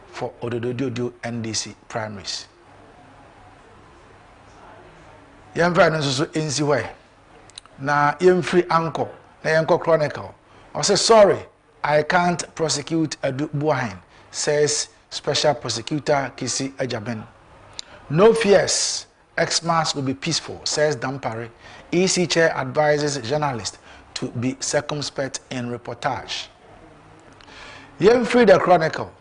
for Odododio NDC primaries. Yemfra no so ensi way. Na yemfri anko, na yenko chronicle. I say sorry, I can't prosecute Adu Buahin, says Special Prosecutor Kisi Ejaben. No fears, Xmas will be peaceful, says Dampare. EC chair advises journalists to be circumspect in reportage. Yen free the chronicle.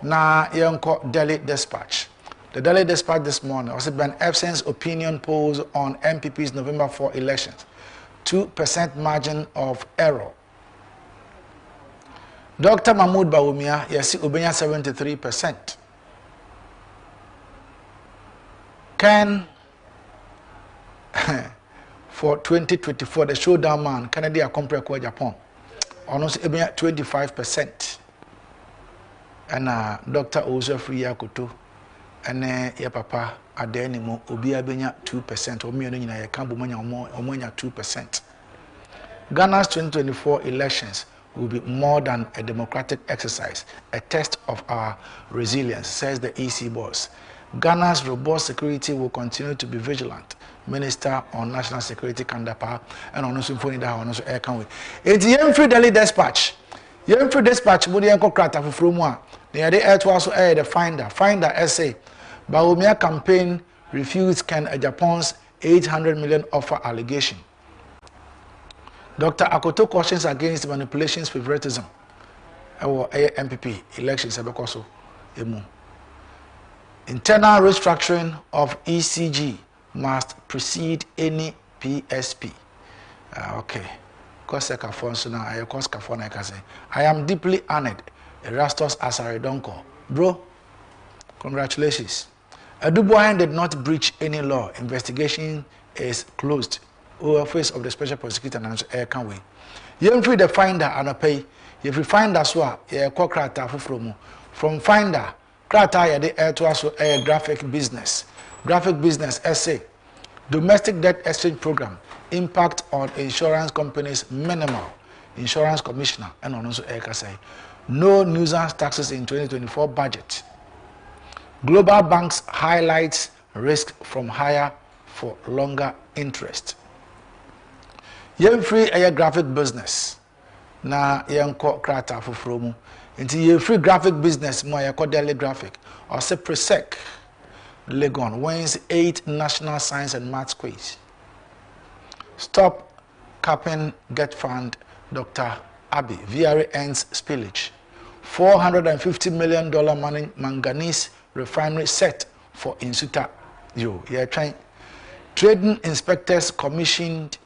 Na yenko Daily Dispatch. The Daily Dispatch this morning also Ben Efson's opinion polls on MPP's November 4 elections. 2% margin of error. Dr. Mahmoud Bawumia, yes, Ubenya 73%. Can for 2024, the showdown man, Canada compare with Japan. Almost 25%. And Dr. Ozo Free Yakuto, and your papa at the animo, Ubia Benya 2%, or me and I can't be 2%. Ghana's 2024 elections will be more than a democratic exercise, a test of our resilience, says the EC boss. Ghana's robust security will continue to be vigilant. Minister on National Security Kandapa and on Symphony da on air canwe. It's Yemfree Daily Dispatch. Yemfree Dispatch, Budi Yanko Krata for Frumwa. They are the air to also air the Finder essay. Bawumia campaign refused Ken Japan's $800 million offer allegation. Dr. Akoto cautions against manipulations, favoritism. Our MPP elections abekoso emu. Internal restructuring of ECG must precede any PSP. Okay. I am deeply honored. Erastus Asaredonko. Bro, congratulations. Adubuahin did not breach any law. Investigation is closed. Office of the Special Prosecutor and Air Canway. You free the Finder and pay. If you find us, from Finder, Krata the air to us a graphic business essay. Domestic debt exchange program impact on insurance companies minimal. insurance commissioner and also say no nuisance taxes in 2024 budget. Global banks highlights risk from higher for longer interest. Yen free a graphic business na yen ko krata foforo mu nti yen free graphic business mo ya ko daily graphic or se presec Legon wins 8 national science and maths quiz. Stop capping get fund Dr. Abbey VRA ends spillage. $450 million manganese refinery set for Insuta. Trying. Trading inspectors commissioned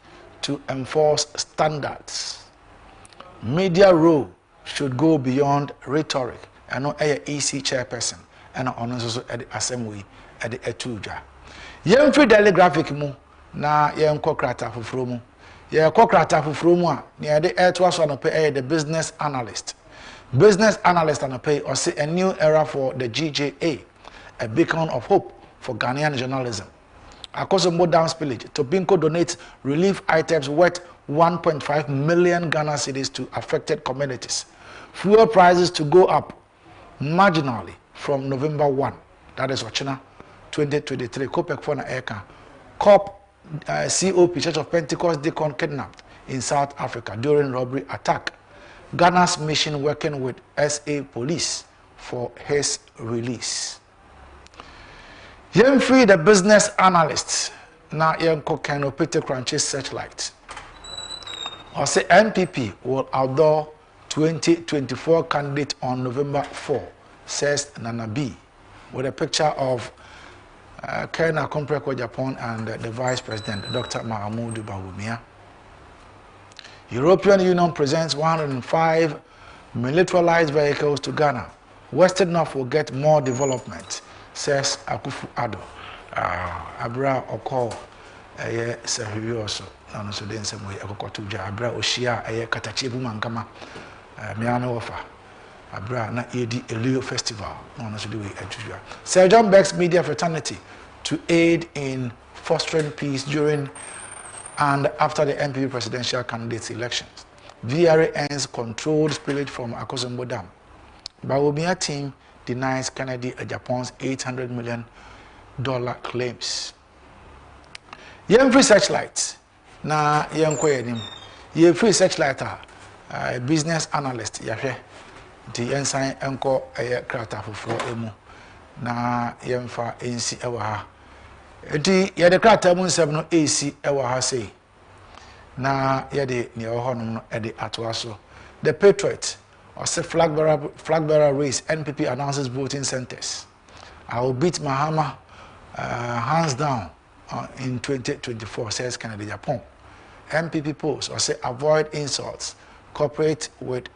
to enforce standards. Media role should go beyond rhetoric. I know EC chairperson and also at the assembly at the etuja. Yen free daily graphic mu na yen kokrata fufuro mu. Yen kokrata fufuro mu a near the air to us on pay the business analyst. Business analyst on pay or say a new era for the GJA, a beacon of hope for Ghanaian journalism. Across more down spillage, Tobinco donates relief items worth 1.5 million Ghana cedis to affected communities. Fuel prices to go up marginally from November 1. That is Ochina 2023. Kopek for na Eka. COP Church of Pentecost Deacon kidnapped in South Africa during robbery attack. Ghana's mission working with SA police for his release. Yen free the business analysts na yen kokano Peter Crunchy searchlight. Or say NPP will outdoor 2024 candidate on November 4, says Nana B, with a picture of Kena Kompreko Japan and the Vice President, Dr. Mahamudu Bawumia. European Union presents 105 militarized vehicles to Ghana. Western North will get more development, says Akufu Addo. Abra Oko Sahiri also. No, so then some way Akotuja, Abra Oshia, Katachibu Mankama, Miano Wafa, Abra na Edi Elio Festival, no, so do we Ajuja. Sir John Beck's media fraternity to aid in fostering peace during and after the MPP presidential candidates elections. VRA ends controlled spillage from Akosombo Dam. Bawumia team denies Kennedy Japan's $800 million claims. Yen free searchlight na yen koyenim. Yen free searchlight business analyst yahwe di ensign enko krata foforo emu na yen fa ensi ewa ha. Enti yede krata mu nsem no AC ewa ha sei na yede ne ohonum no ede atoaso. The Patriot or say flag bearer race, NPP announces voting centers. I will beat Mahama hands down in 2024, says Kennedy Japan. MPP polls or say avoid insults, cooperate with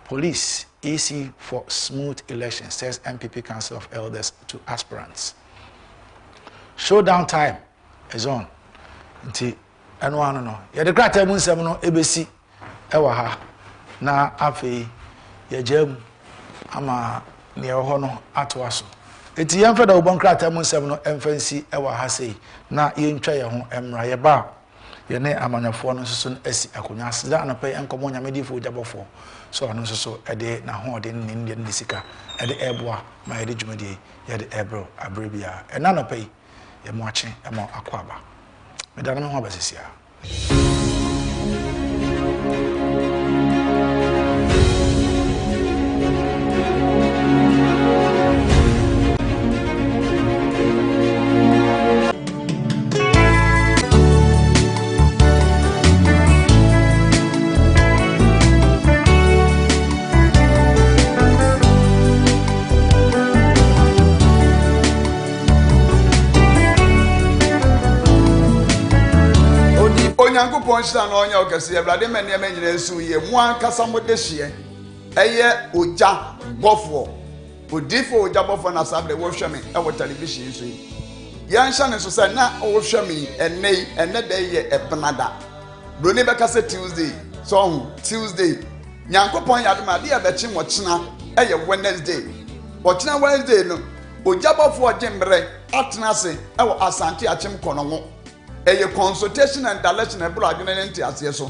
police, EC for smooth elections, says MPP Council of Elders to aspirants. Showdown time is on. Nti eno ano no. Ye de krata mu nsem no ebesi ewa ha na afei yejam ama ne ho no atoaso. Enti yemfa da obon krata mu nsem no emfansi ewa ha sei na yentwa ye ho emra ye ba ye ne amanyafo no soso asi akonya asida anapa enkomo nyamedifo ojabofo so ano soso ede na ho de ne ne sika ede eboa ma ede dwumadi ye de ebro abrebia enanapa ye mo ache e mo akwaba medana me ho abasesia. Onyankopon hira na onya okese Ebrade mene me nyina nsu ye mu ankasa modehye eye oja bofo odifo oja bofo na sabre wo hweme e wo television nsu yan hya ne so se na wo hweme enne de ye ebenada broni beka se Tuesday so Tuesday Nyankopon yadoma de abechi mo china eye Wednesday ochina Wednesday no oja bofo ojembre atena se e wo asante achim kono eye consultation and direction e bro adwene nti ase so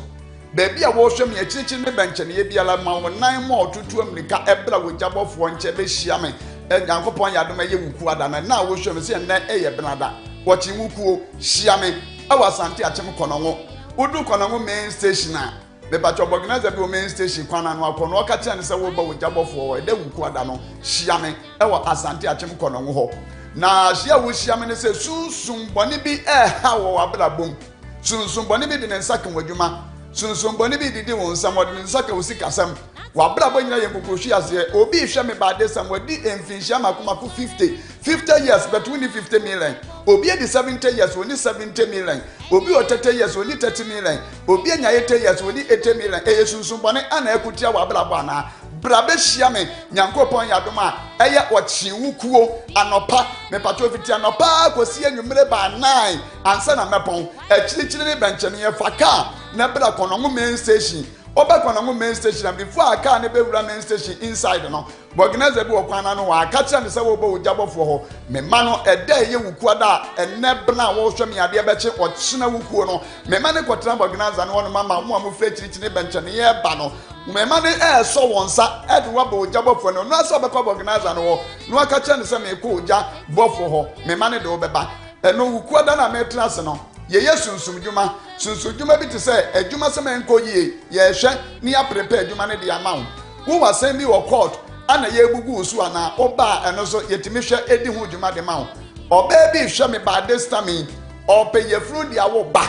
baby a wo hwe me akyirikyiri ne benche ne biala ma wo nan ma otutu amrika ebra wo jabofo nche be hia me Nyankopon yadom eye wuku ada na wo hwe me se na eye benada wo chi wuku hia me awa Asante Akyem Konongo udu Konongo main station a be bacho organizer bi main station kwana no akono o ka tia ne se wo ba wo jabofo e da wuku ada no hia me ewa Asante Akyem Konongo ho na hia wo hia me ne se sunsun boni bi ha wo abrabom sunsun boni bi de ne nsaka wadwuma sunsun boni bi didi won sam ode ne nsaka wo sikasam wa abrabom nyina ye kokohwi ase obi hwe me ba de sam wadi emfinhia makomako 50 years between 50 million obi di 70 years oni 70 million obi o 30 years oni 30 million obi anya 80 years oni 80 million e sunsun boni ana ekutia wa abrabom ana brabe hia me Nyankopon yadom a eye ochiwukuo anopa me pato fiti anopa kosi enwumere ba 9 ansa na mepon akyirikyiri ne benche ne faka na bra Konongo main station oba Konongo main station and before aka ne bewura main station inside no organizer bi okwana no wa aka kira ne se wo bo jabofo ho me ma no eda ye wukuo da enne bna wo hwe me ade beche ochina wukuo no me ma ne kotra organizer no no mama mo amofra akyirikyiri ne benche ne ye ba no mema ne so wonsa ede wa bo jabofo no no so be ko organizer no no aka kira ne se me ko ja bofo ho mema ne de obeba eno wukuo da na metra se no ye sunsum dwuma bi te say adwuma se men ko yie ye hwe ni ya prepare adwuma ne de amount wo wa send bi wo court ana ye gugu su ana oba eno so yetimi hwe edi hu dwuma de mawo oba bi hwe me ba this time ope ye fru de awo ba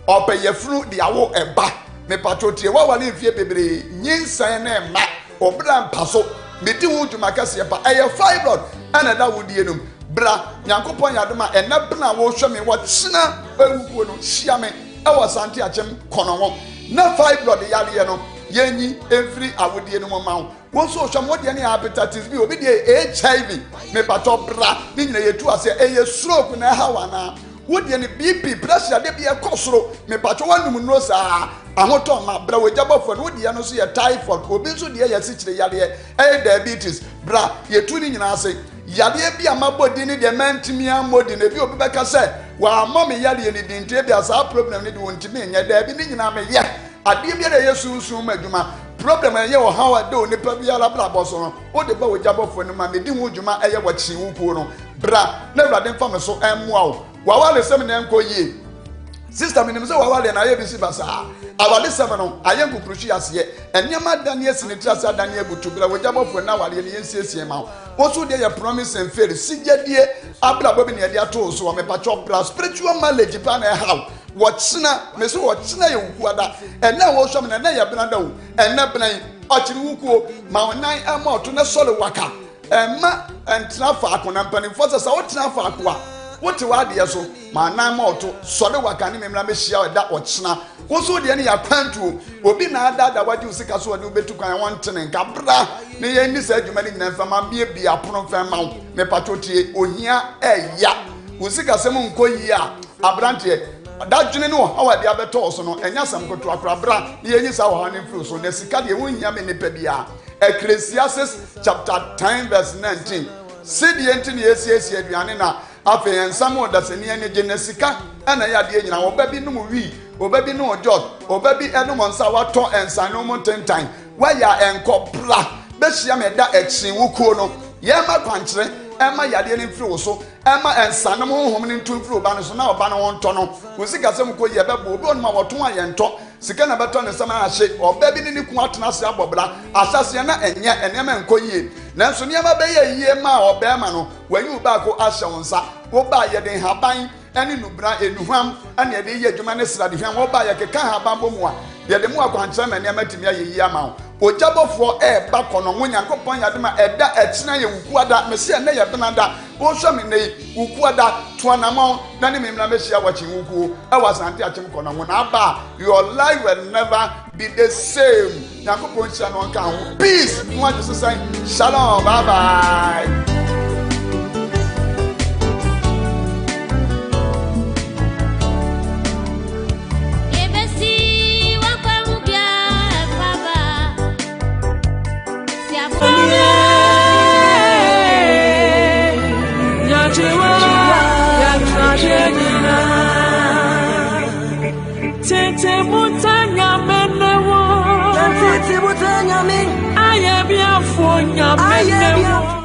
ope ye fru de awo eba me patrotie wa wale mfie bebre nyinsan na ma obra mpaso medi hu dwuma kase pa eye fibroid ana da wodie num bra Nyankopon yadom a ena bna wo hwe me wo kyina ewukuo no hia me ewa Asante Akyem Konongo na fibroid yale no yenyi every awodie no mawo wo so hwe mo de ne hepatitis B obi de HIV me pato bra ni nyina yetu ase eye stroke na hawa na wo de ne BP pressure de bia kosoro me pato wanum no sa ahoto ma bra wo jabofo no de no so ye typhoid obi so de ye sikyire yale diabetes bra yetu ni nyina ase yade bi amabodi ni de mentimi amodi na bi obi beka se wa amome yade ni dintre bi asa problem ni de wontimi nya da bi ni nyina me ye ade bi de yesu madwuma problem ye wo hawa de onipa bi ala bla boso no o de ba wo jabofo no ma me di hu dwuma eye wo chi wukuo no bra na Awurade mfa me so emmoa wo wa wale sem na enko yie sister me nim se wa wale na ye bi si basa awale sem no aye nkukruchi ase enema daniel sinitrasa daniel butubra wo jabofo na wale ne yensiesie ma also dey a promise and fail sigedie abra bobi ne dia to so me pacho bra spiritual knowledge pa na how wotsina me so wotsina ye wukuada ena wo hwam na ye bena da wo ena bena ochiri wukuo ma onan ama oto na sole waka ema entra fa akona mpani for sa wotina fa akwa wote wade so ma nan ma oto sole waka ni memra me hia da ochina wo so de ne ya kwantu obi na ada waje usika so de obetu kwan wontene nka bra ne ye ni sa adwuma ni nyina fama bie bia pono fama me patotie ohia eya usika sem nkoyi a abrante dadwene no hawa de abeto so no enya sam koto akra bra ne ye ni sa wo hanin fru so ne sika de wohia me ne pa bia Ecclesiastes chapter 10 verse 19 sidi enti ne yesi aduane na afa ensamo dasani ene genesika ana ya de nyina obabi no wi obabi no jot obabi eno monsa wato ensano mo tentan waya enko bra be hia me da ekyin wukuo no ye ma kwankyere ema yade ne mfiri wo so ema ensano mo honhom ne ntumfiri oba no so na oba no wonto no wosika sem ko ye bebo obi onuma woto ayento sika na beto ne sama ahye obabi ne ku atena se abobra asase na enye enema enkoyie nanso ne ma be ye yie ma obema no wanyu ba ko ahye wonsa wo ba ye den haban ene nubra enuham ene ye de ye adwuma ne srade hwan wo ba ye keka haban bomu a ye de mu akwankyere ma ne matimi aye yie ama ojabofo ba Konongo Nyankopon yadema eda ekyina ye wukuada mese na ye benada wo hwe me nei wukuada tuanamo na ne memna mehia wachi wukuo Asante Akyem Konongo na aba your life will never be the same Nyankopon hia no nka ho peace no just say shalom bye bye. Tete mutanya mene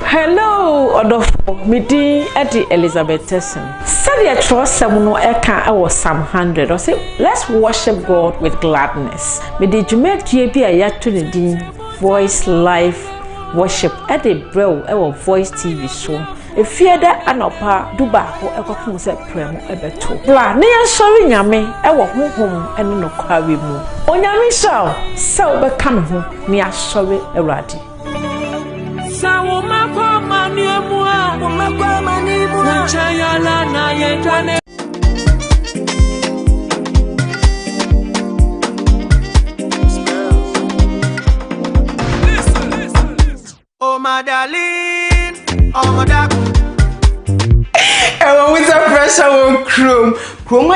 Hello, Odofo. Midi Eddie Elizabeth Tesson. Said your trust no eka was Psalm 100. Or say, let's worship God with gladness. Midi Jumet JP a to the Dean Voice Live Worship Eddie Bro, our Voice TV show. If you that anopa duba ho ekwakum se prem ebeto bla ne yensori nyame ewo honhom ene no kwawe mu onyame shaw se obeka me ho ne asori awrade sawo makwa maniemu a makwa maniemu a chayala na yedwane oh my darling, oh my darling. With a pressure on Chrome,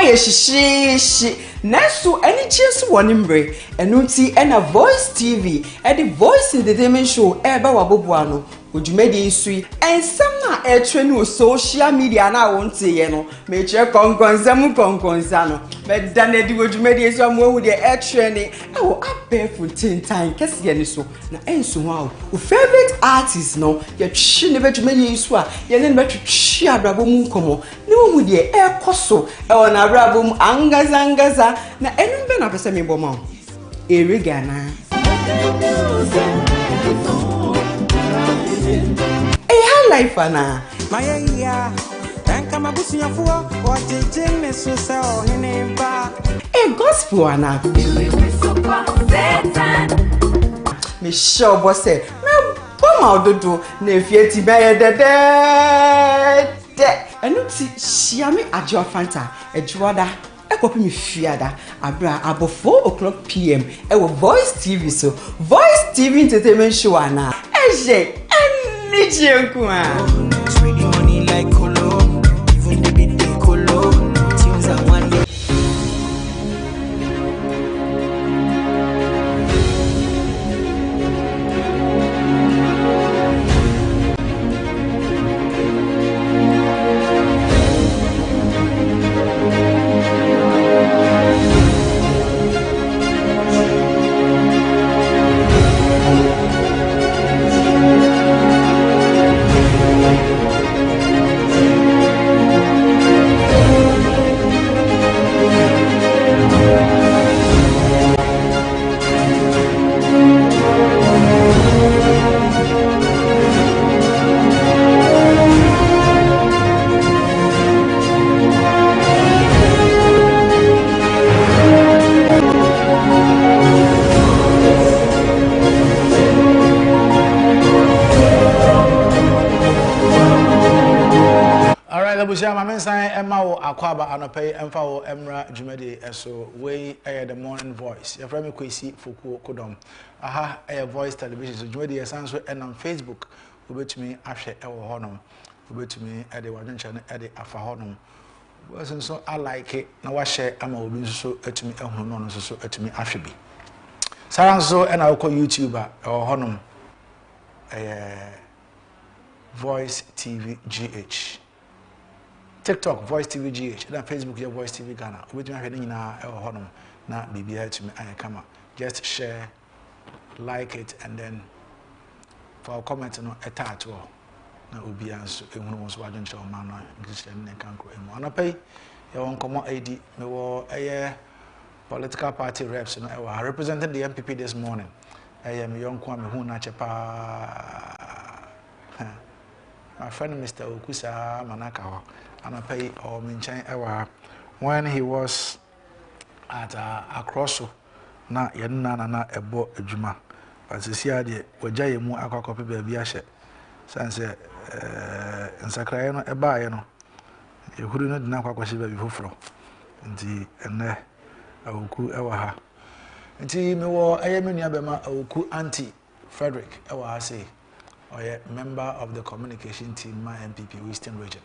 ye shishi. Nesu any chance one imbre, and Nuti and a Voice TV, and the Voice in the Demon Show, Eba Wabuano, would you made in sweet, and some na air train with social media, and I won't say, Major Conconsamu Conconsano, but then they would you made some more with the air training. I will up there for 10 times, Cassianiso, na and so wow. Favorite artist, no, yet she never to many swa, yet then better cheer Rabum Como, no with the air coso, or na Rabum Angazangaza, na any ben of a semi bomb. Erigana. Life ana my yeah and come a bush for what the so so in ba gospel ana me sure boss say me bomb ododo na efie ti be de enu ti hia me ajo fanta ejuoda ekopi me fiada abra abo 4 p.m. e wo Voice TV so Voice TV entertainment show ana eje Spending money like Kudom, even the bit they Kudom, tunes are one day. Akwaba anope emfa wo emra dwumade eso we the morning voice your friend Kwesi Fokuo Kudom aha voice television so dwumade yesanso enam Facebook obetumi ahwe ewo honom obetumi ede wadwencha ne ede afa honom so I like it na wa share ama obi so etumi ehunu no so etumi ahwe bi saranso ena wo YouTuber ewo honom Voice TV GH TikTok Voice TV GH and Facebook your Voice TV Ghana. We do have na honum na BBI to me kama. Just share, like it, and then for a comment no attach or na ubi answer ehunu won so adwen show man no Christian ne kanko emu. Anapay ya won komo AD me wo political party reps no I represented the MPP this morning. Me yonko me hu na chepa. My friend Mr. Okusa Manaka Anapay or Minchan Ewa when he was at Akroso na Yena na ebo ejuma but see ade wagya mu akwakope ba bi ahye sanse nsakra no eba ye no ehuru no dina akwakohye ba bi foforo nti enne awoku ewa ha nti me wo ayemenu abema awoku anti Frederick ewa ha say member of the communication team my MPP Western region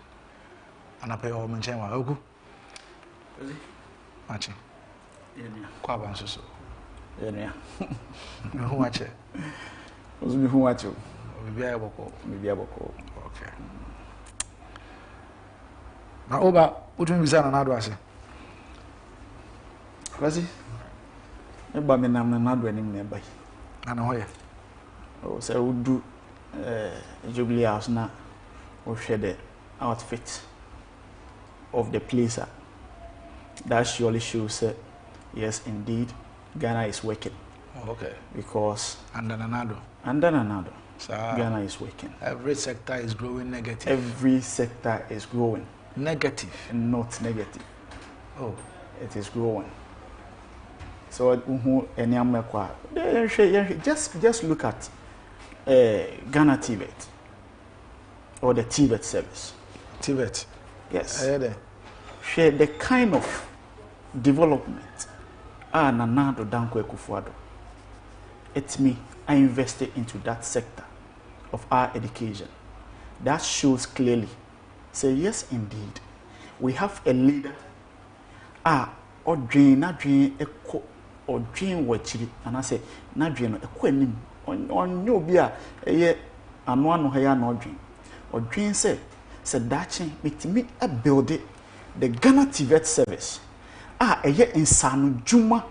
Anapay o menchen wa awoku machi kwa banso so Yenia. Who watch it? Who's me who watch you? Maybe I will Okay. Now, Oba, what do you mean? I say, Kwesi, eba me nam na do anim na eba. ana hoye o say we do Jubilee House na we share the outfit of the place. That surely shows yes indeed Ghana is working. Okay. Because under Nanado Ghana is working. Every sector is growing negative. Every sector is growing. Negative. Not negative. Oh. It is growing. So just look at Ghana Tibet or the Tibet service. Tibet. Yes. Share the kind of development Nanado Dankwa Kufuado. It's me. I invested into that sector of our education. That shows clearly. Say yes, indeed, we have a leader. Or dream echo or dream watching, and I say, not dream a queen on no beer a year and one no no dream. Or dream said that make me a building the Ghana Tibet service. A year in Sanu Juma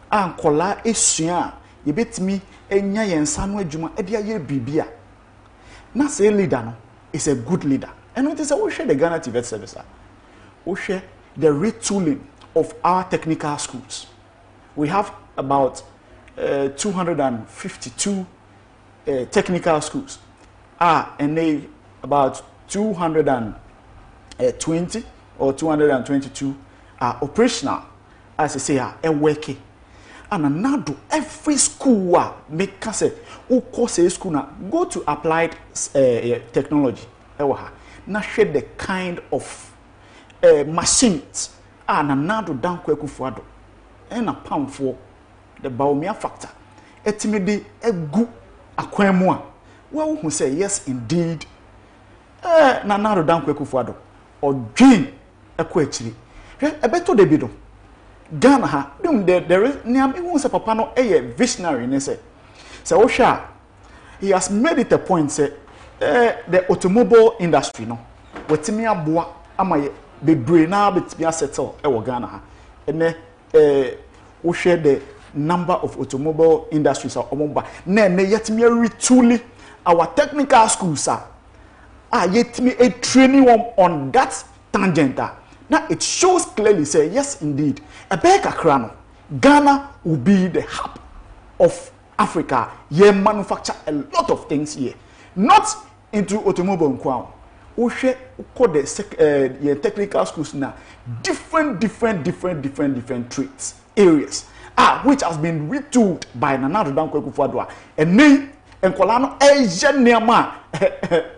and Kola Esia. You bet me a nya yen Sanu Juma a year bibia. Not say leader no is a good leader. And it is a we share the Ghana Tibet service. We share the retooling of our technical schools. We have about 252 technical schools. And they about 220 or 222 are operational, as I say, are working. And now do every school make us who course a school now go to applied technology. Now share the kind of machines now do down Kufuado and a pound for the Baumia factor. Etimidi a good aquamua. Well, who say yes indeed. Now do down Kufuado or dream a quetry. A better debido. Ghana ha there is near me who say papa no a visionary ne say. So Osha he has made it a point say the automobile industry no wetimi aboa amaye bebre na betimi settle e wo Ghana ha ene we share the number of automobile industries are omba na ene yetimi retooling our technical schools yetimi a training on that tangent. Now it shows clearly say yes indeed a beka krano Ghana will be the hub of Africa. Ye manufacture a lot of things here, not into automobile nkwa. We share the technical schools now different trades areas which has been retooled by Nanado Dankwa Kufuado and name and Kolano Asian Niama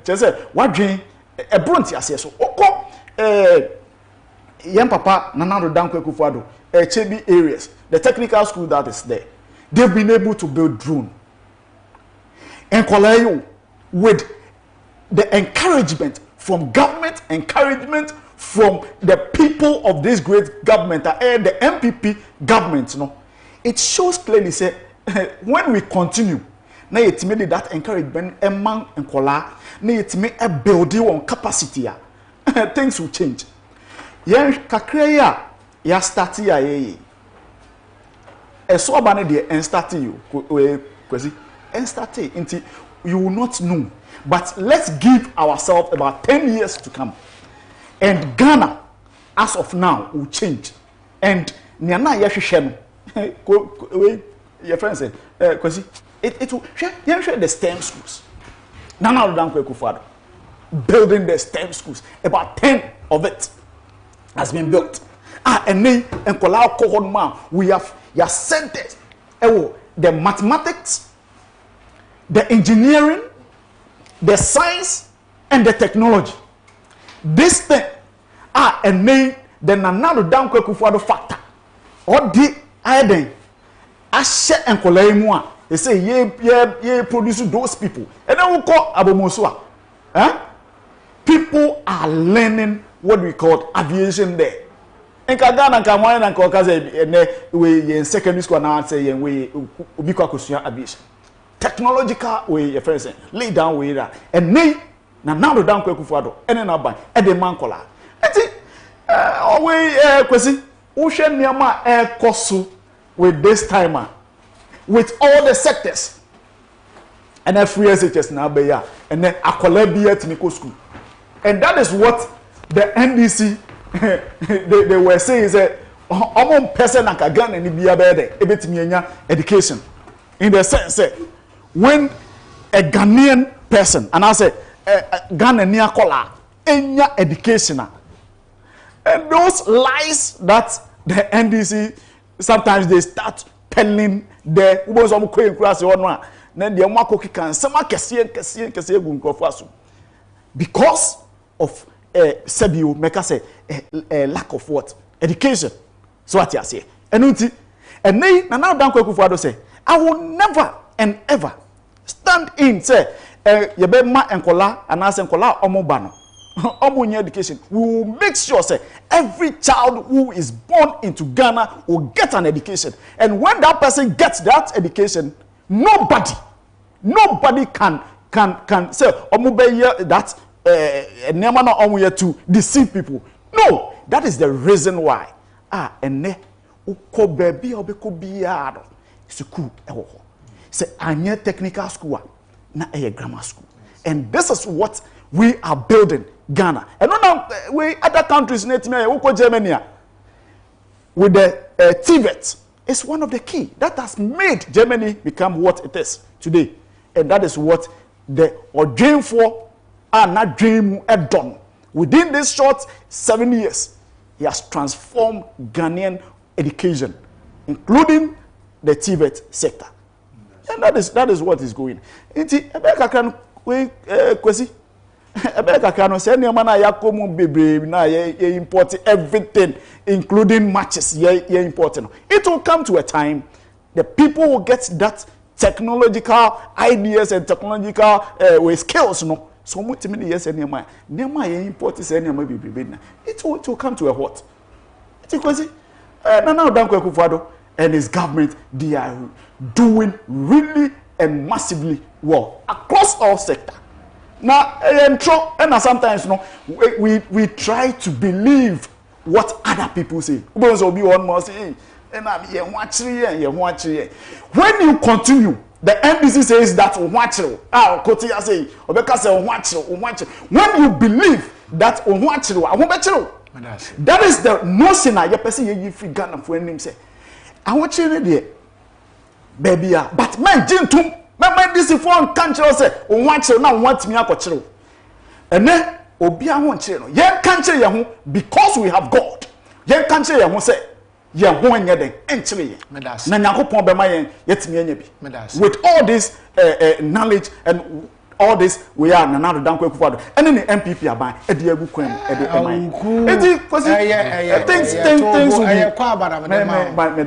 just what dream a bronze so young papa Nanado Dankwa Kufuado HB areas, the technical school that is there, they've been able to build drone and Kolayo with the encouragement from government, encouragement from the people of this great government and the MPP government. It shows clearly say when we continue now it made that encouragement among and Kola now it made a building on capacity things will change. Yen kakreya ya start ya so abane de en start you Kwesi en start until you will not know, but let's give ourselves about 10 years to come and Ghana as of now will change and niana ya hwehwe no your friend said Kwesi it will share the STEM schools. Nana Dankwa Kufuado building the STEM schools, about 10 of it has been built. And then and we have your centers. The mathematics, the engineering, the science, and the technology. This thing and then the Nanado Dankwa Kufuado factor. Or the iodine. Ashe and Kolaimua. They say ye produce those people. And then we call Abomosua. People are learning what we call aviation there. In Ghana, Kamwana and Kokaze, we in secondary school now say we ubikwa aviation. Technological way, your friends say, lay down way that. And now the down Kufuado, and then by Edemankola. I think, Kwesi, Ocean Niama Air Kosu with this timer. with all the sectors. And every SHS now be here, and then a collab technical school. And that is what the NDC they were saying is that among person like a gun and be a education. In the sense that when a Ghanaian person, and I say Ghanaian color, any education, and those lies that the NDC sometimes they start telling the ubos of Queen class or one, then the Makoki can some because of Sebio make us a lack of what education. So what you say, and now Dan Kwekufuado say, I will never and ever stand in say Yebema and Kola and as and Kola Omobano. Education. We will make sure say every child who is born into Ghana will get an education. And when that person gets that education, nobody can say that to deceive people. No, that is the reason why. Uko baby obeko biado school say anya technical school na a grammar school. And this is what we are building Ghana. And now we other countries Germany with the TVET is one of the key that has made Germany become what it is today. And that is what the dream for are not dream done. Within this short 7 years, he has transformed Ghanaian education, including the TVET sector. And that is what is going. Kwesi import everything, including matches. Important. It will come to a time the people will get that technological ideas and technological skills. No, so much many years and import is it will come to a what? Because now Dan Kwekufuado and his government, they are doing really and massively well across all sectors. Now, and sometimes we try to believe what other people say. When you continue, the NBC says that when you believe that that is the notion I person you Ghana for him say. I want you there, baby. But man, Jintum. Remember this phone can't say, "Oh, watch now want me akọchiro." And then obi ahun chiro. Ye can't say ye because we have God. Ye can't say ye say ye ho enye den enchire ye. Na Nyankopon be ma ye yetimi anya bi. With all this knowledge and all this we are na do Dan Kwekufuado. And the MPP aban e de agu kwam e de eman. Eti kwesi things will be kwa abara me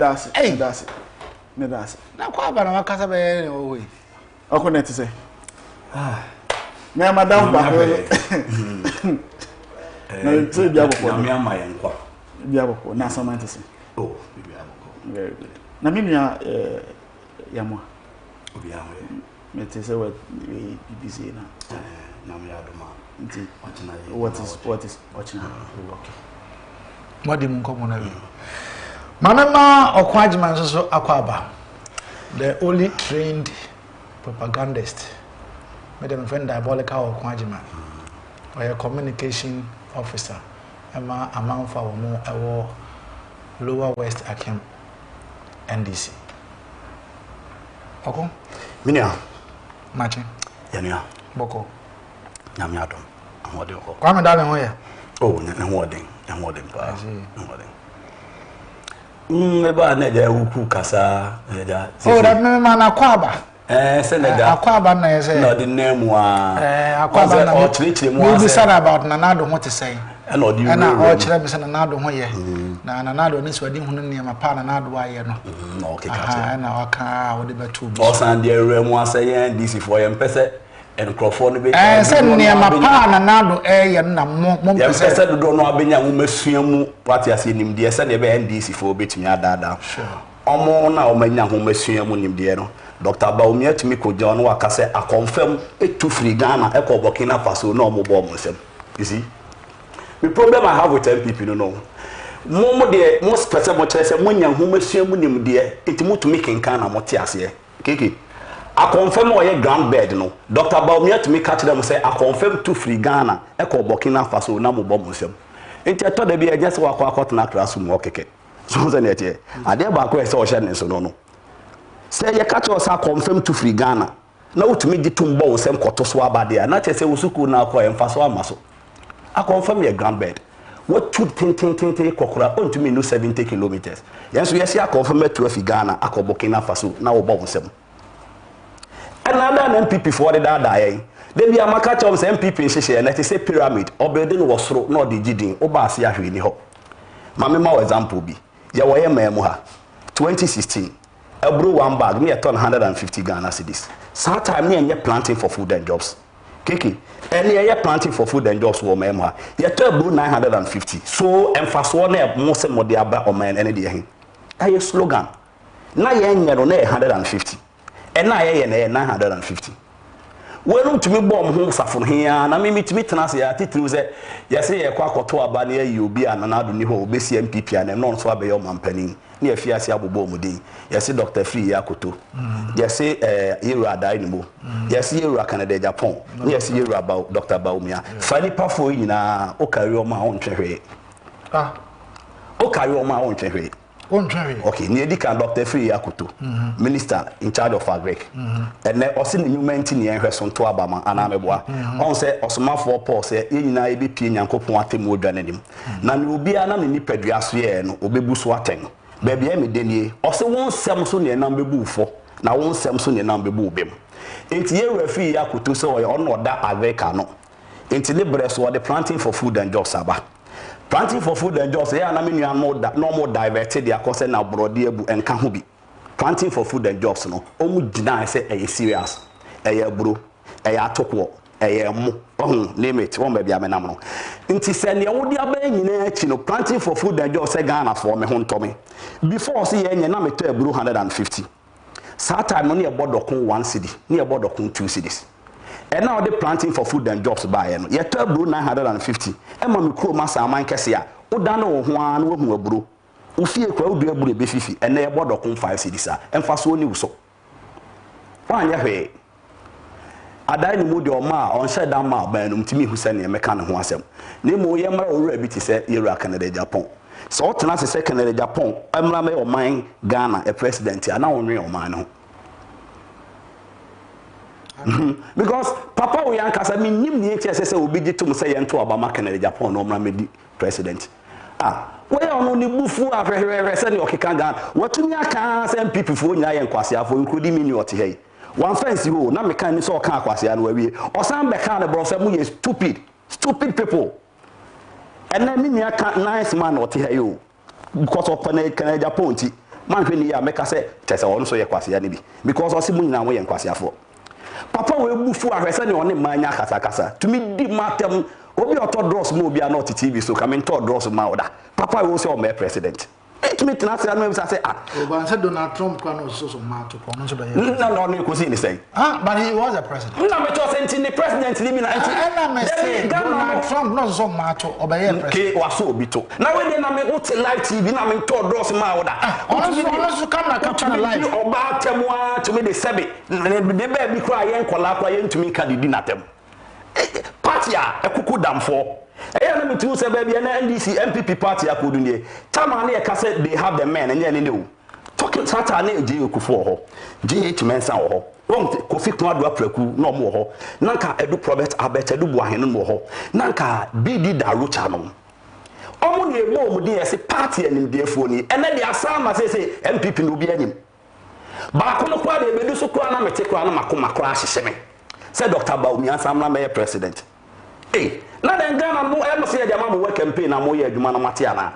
das. Na kwa abara makasa be o we. Okonet say. Me madam ba. Na so biaboko. Na me amayenkwa. Biaboko na samante say. Oh, biaboko. Very good. Na me nua yamo. Obi aho. Me te say what busy na. Na me adoma. Nti what is watching? Okay. What dem nkomo na we. Mama Okwajima so akwaba. The only trained propagandist. Madam friend diabolical Okwajima. Or a communication officer. Ama amanfa wo mo ewo Lower West Akem NDC. Oko? Minia. Machi. Yania. Boko. Nyame adom. Amode ko. Kwa me dale ho ya. Oh, nhwoden pa. Nhwoden. Eba na ja wuku kasa ja. Oh, that me man akwaba. Se na ja. Akwaba na ye say. No the name a. Akwaba na. O chirichiri mu ase. You said about Nanado what to say. And o di. And o chire me say Nanado ho ye. Na Nanado ni so di hu ne ma pa Nanado aye no. No, okay, ka. Na aka o de betu. O san de ere mu ase ye DC for ye mpese and Crawford no be. Say ne ma pa Nanado ye na mo mpese. Say do no abenya wo masua mu party ase nim de say ne be NDC for betumi adada. Sure. Omo na o manya ho masua mu nim de no. Dr. Baumi atumi ko John wa ka say a confirm etu free Ghana e ko Burkina Faso na omo bo mo nsem. You see? The problem I have with MPP no. mo de mo spese mo kyerɛ sɛ mo nya homasua mu nim de enti mo to me kenkan na mo te ase keke a confirm o ye ground bed no Dr. Baumia to me catch them say a confirm to free Ghana e ko Burkina Faso na mo bom nsem enti eto da bi e just wa akọ na classroom o keke so say na tie ade ba ko e say o hye ne so no say ye catch us a confirm to free Ghana na wotumi di tumbo nsem koto so abade a na che say usuku na akọ emfa so amaso a confirm ye ground bed what two tin kokora ontumi no 70 kilometers yenso yes ya confirm to free Ghana akọ Burkina Faso na wo bom nsem another MPP for the die they be amaka chom say MPP nhye na te say pyramid obuilding was through no the gidin oba ase ahwe ni ho mame ma example bi ye wo ye memu ha 2016 ebro one bag me ton 150 Ghana cedis that time me enye planting for food and jobs keke ene ye planting for food and jobs wo memu ha ye to ebro 950 so emfaso na mo se mo de aba o man ene de hin aye slogan na ye enye no na 150 and I am 950. Well, to me, bomb home suffer here, and I mean to me, Tenassi, I think say, yes, a quack to a banner, you be an another new whole BC MPP and non swab your man penny, near Fiasia Bomudi, yes, Dr. Free Yakuto, yes, Ira Dynamo, yes, Ira Canada Japan, yes, Ira about Dr. Baumia, Fanny Puffo in a Okayoma on Cherry. Okayoma on Cherry. Okay, near the Dr. Free Yakuto, Minister in charge of Agric, and then also the new maintain the person to Abama and Ameboa. On say, Osama for Paul say, in IBP and Copuate more than him. Nan will be an enemy pediasri and Obebu swatting. Baby, I'm a denier, also one Samson and number boo for, now one Samson and number boo bim. It's year referee Yakuto so I honor that Agric. Into the breast or the planting for food and jobs Saba. Planting for food and jobs, yeah, I mean, you are more diverted, they are concerned now, Brodia and Kahubi. Planting for food and jobs, no, almost deny say a serious, a bro, a tokwo, a mo, name it, one baby, I'm an Inti send your old yabang, planting for food and jobs, a Ghana for me, home Tommy. Before see any number to a blue 150. Saturday, money about the 1 city, near about the 2 cities. And now they planting for food and jobs by them. Yet bro 950. And my crew massa man kesia. Udano one wo bro. Ufie kwa udu bro be 50 and they about 5 cities and fast so new so. One ya Ada ni mo de o ma on shed down ma ba num timi hu se ne meka ne ho asem. Ne mo ye mara owura bi ti se Europe Canada Japan. So otena se Canada Japan, amra me o man Ghana a president ya na onwe o man no. Because Papa we yankasa me nim ni etia say obi gitum say yento Obama Canada Japan no medi president. We ono ni bufu ahwehwe say ne okeka Ghana. Watumi aka say MPP fo nyina ye nkwasiafo including me ni ote hey. One fancy ho na meka ni so oka akwasiya no awie. Osan beka na bro say mu ye stupid people. And then me aka nice man ote hey o. Because of Canada Japan ti man hwe ni ya meka say tese ono so ye kwasiya ni bi. Because osi mu nyina wo ye nkwasiafo. Papa we bufu ahwese ne one manya kasa to me di matem obi oto dross mo obi not TV so come to dross ma oda papa we say o me president to me tena say no say but say Donald Trump kwa no so ma to no so be no ko see ni say but he was a president na me to say the president ni me na me say Donald Trump no so ma to obey president ke waso obi to na we dey na me ut live TV na me to dross ma oda also come na capture live oba temwa to me dey sebe de be bi kra ye nkola kwa ye ntumi ka didi na tem party a Kudom for na me tu say baby na NDC MPP party akodu ne tama na ye ka say they have the men and ye ne talking sata na eje okufo ho GH mensa ho won Kofi Kwadu apraku na omo ho nanka Edu Prophet Abet Edu Buahene no ho nanka BD Darucha no omo ne ebo omo de yesi party anim defo ni ene de asama say MPP no bi anim ba ko no kwa de bedu so kwa na mete kwa na makoma kwa ahyehye me say Dr. Baumia Samla me president na den Ghana mo e mo se ya ma mo work campaign na mo ye adwuma na mate ana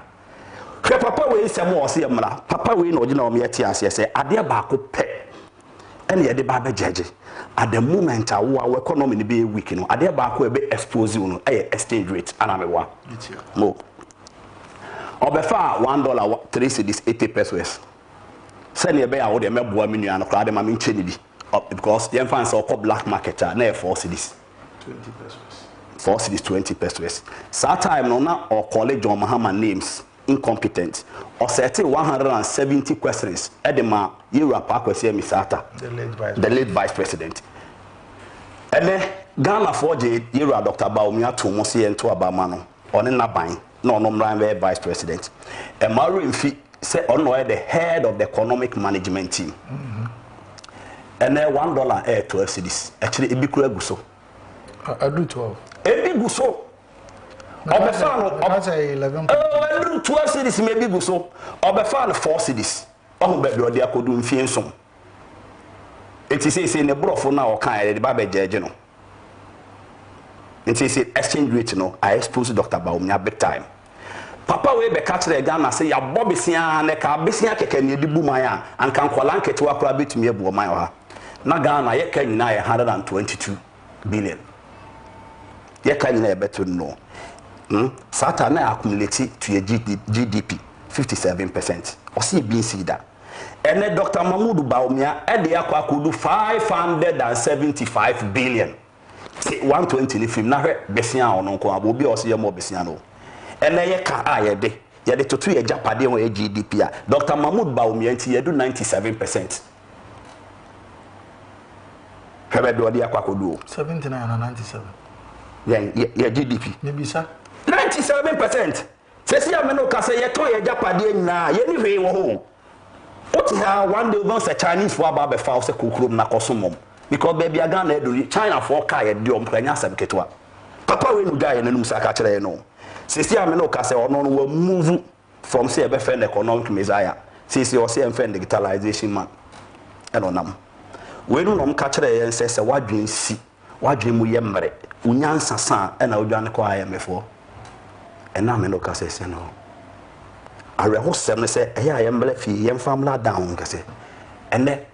hwe papa we se mo o se mra papa we na ogina o me yati ase se ade ba ko pe ene ye de ba be jeje at the moment our economy ni be weak no ade ba ko e be expose no e exchange rate ana me wa mo obefa $1 3 cedis 80 pesos say ne be ya wo de meboa me nua no kra de ma me nche ni bi because the fans are called black market na 4 cedis 20 pesos 4 cedis 20 pesos. That time no na or college John Mahama names incompetent or set 170 questions edema Yura Kwesi Misata, the late vice president. And then Ghana 4J Yura Dr. Baumia to Mosi and to Abamano on in Nabai, no vice president. And Maru Infi said on the head of the economic management team. And then $1 air 12 cedis. Actually, it be Guso. I do 12. It be Guso. That's 11. I do 12 cedis, maybe Guso. Or before 4 cedis. Oh, baby, or they could do fiansom. It is in the bro for now, kind of Babe Jejeno. It is exchange rate, no. I exposed Dr. Baumia big time. Papa we be catch the Ghana say ya Bobby sia ne ka besia keke ne di bu maya and kan kwala nketewa kra betumi ebu man ha na Ghana ye kan nyina 122 billion ye kan nyina e beto no sata na accumulate to a GDP 57% o see bin see that ene Dr. Mahmoud Baumia e de akwa kodu 575 billion 120 ni film na hwe besia ono ko abobi o se ye mo besia no and then ye de to 2 year Japade on GDP. Dr. Mahmoud Baumia you do 97%. Have do dia kwakodu 79 and 97. Yeah, GDP. Maybe sir. 97%. Sesi ameno ka say ye to ye Japade na ye ni hwe wo ho. What ha one day once a Chinese for aba fa say kokrom na kosomom because baby Ghana do China for ka ye de ompranya sabketua. Papa we no guy nanum saka kire no. Sisi ameno ka say ono no move from say be friend economic messiah. Sisi o say friend digitalization man. Eno nam. We no nom ka kire yen say wadwen si. Wadwen mu ye mmere. Unyansa san ena odwane ko ayemefo. Ena ameno ka say no. Are ho sem ne say eya ayembele fi yem famla down ka say. Ene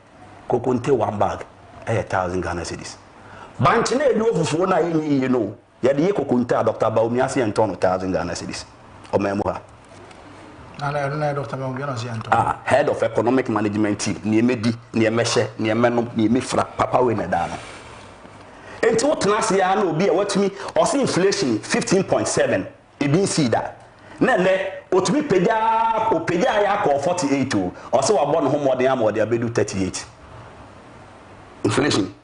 kokonte one bag 1,000 Ghana cedis. Bank na edu ofufuo na yin no. Ya de kokunta Dr. Baumia se enton 1,000 Ghana cedis. O memo ha. Na Dr. Baumia se enton. Head of economic management team, ni emedi, ni emehye, ni emenom, ni emefra, papa we na da no. Enti wo tena se ya na obi e watumi o se inflation 15.7 e bin see that. Na otumi pega ya ko 48 o se wa bo no ho modern amode abedu 38. Inflation.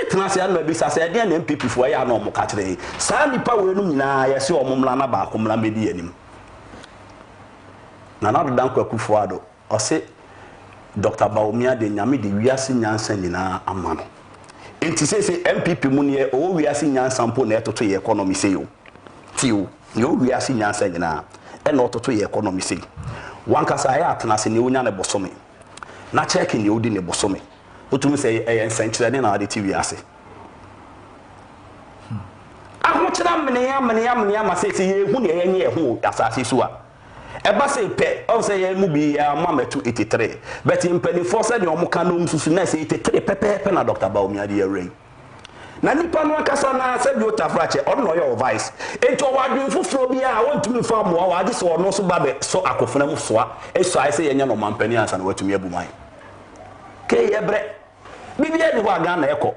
Tenase ya no bi sa se de na MPP fo ya no mo ka kire sa nipa we no nyina ya se omumla na ba ko mla medi anim na na do dan kwaku fo ado o se Dr. Baumia de nyame de wiase nyansa nyina amano enti se MPP mu ne o wiase nyansa mpo na etoto ye economy se yo tiwo ne o wiase nyansa nyina e na ototo ye economy se wankasa ya tenase ne onya ne bosome na check ne odi ne bosome utumi say ensenkyerede na ade TV ase ahokyera mene ma say ye hu ne yenye hu asase so a eba say pe o say ye mu bi ya mametu 83 but impeni force de omuka no msusu na say 83 pepe na Dr. Baumia de array na nipa no akasa na say bi otafrache o no your vice ento wadun fufuro bi a wontumi fa mo wa ade so no so babe so akofuna mu soa eso ai say yenye no mampani ansa na watumi abuman ke yebre bibia ni wa Ghana eko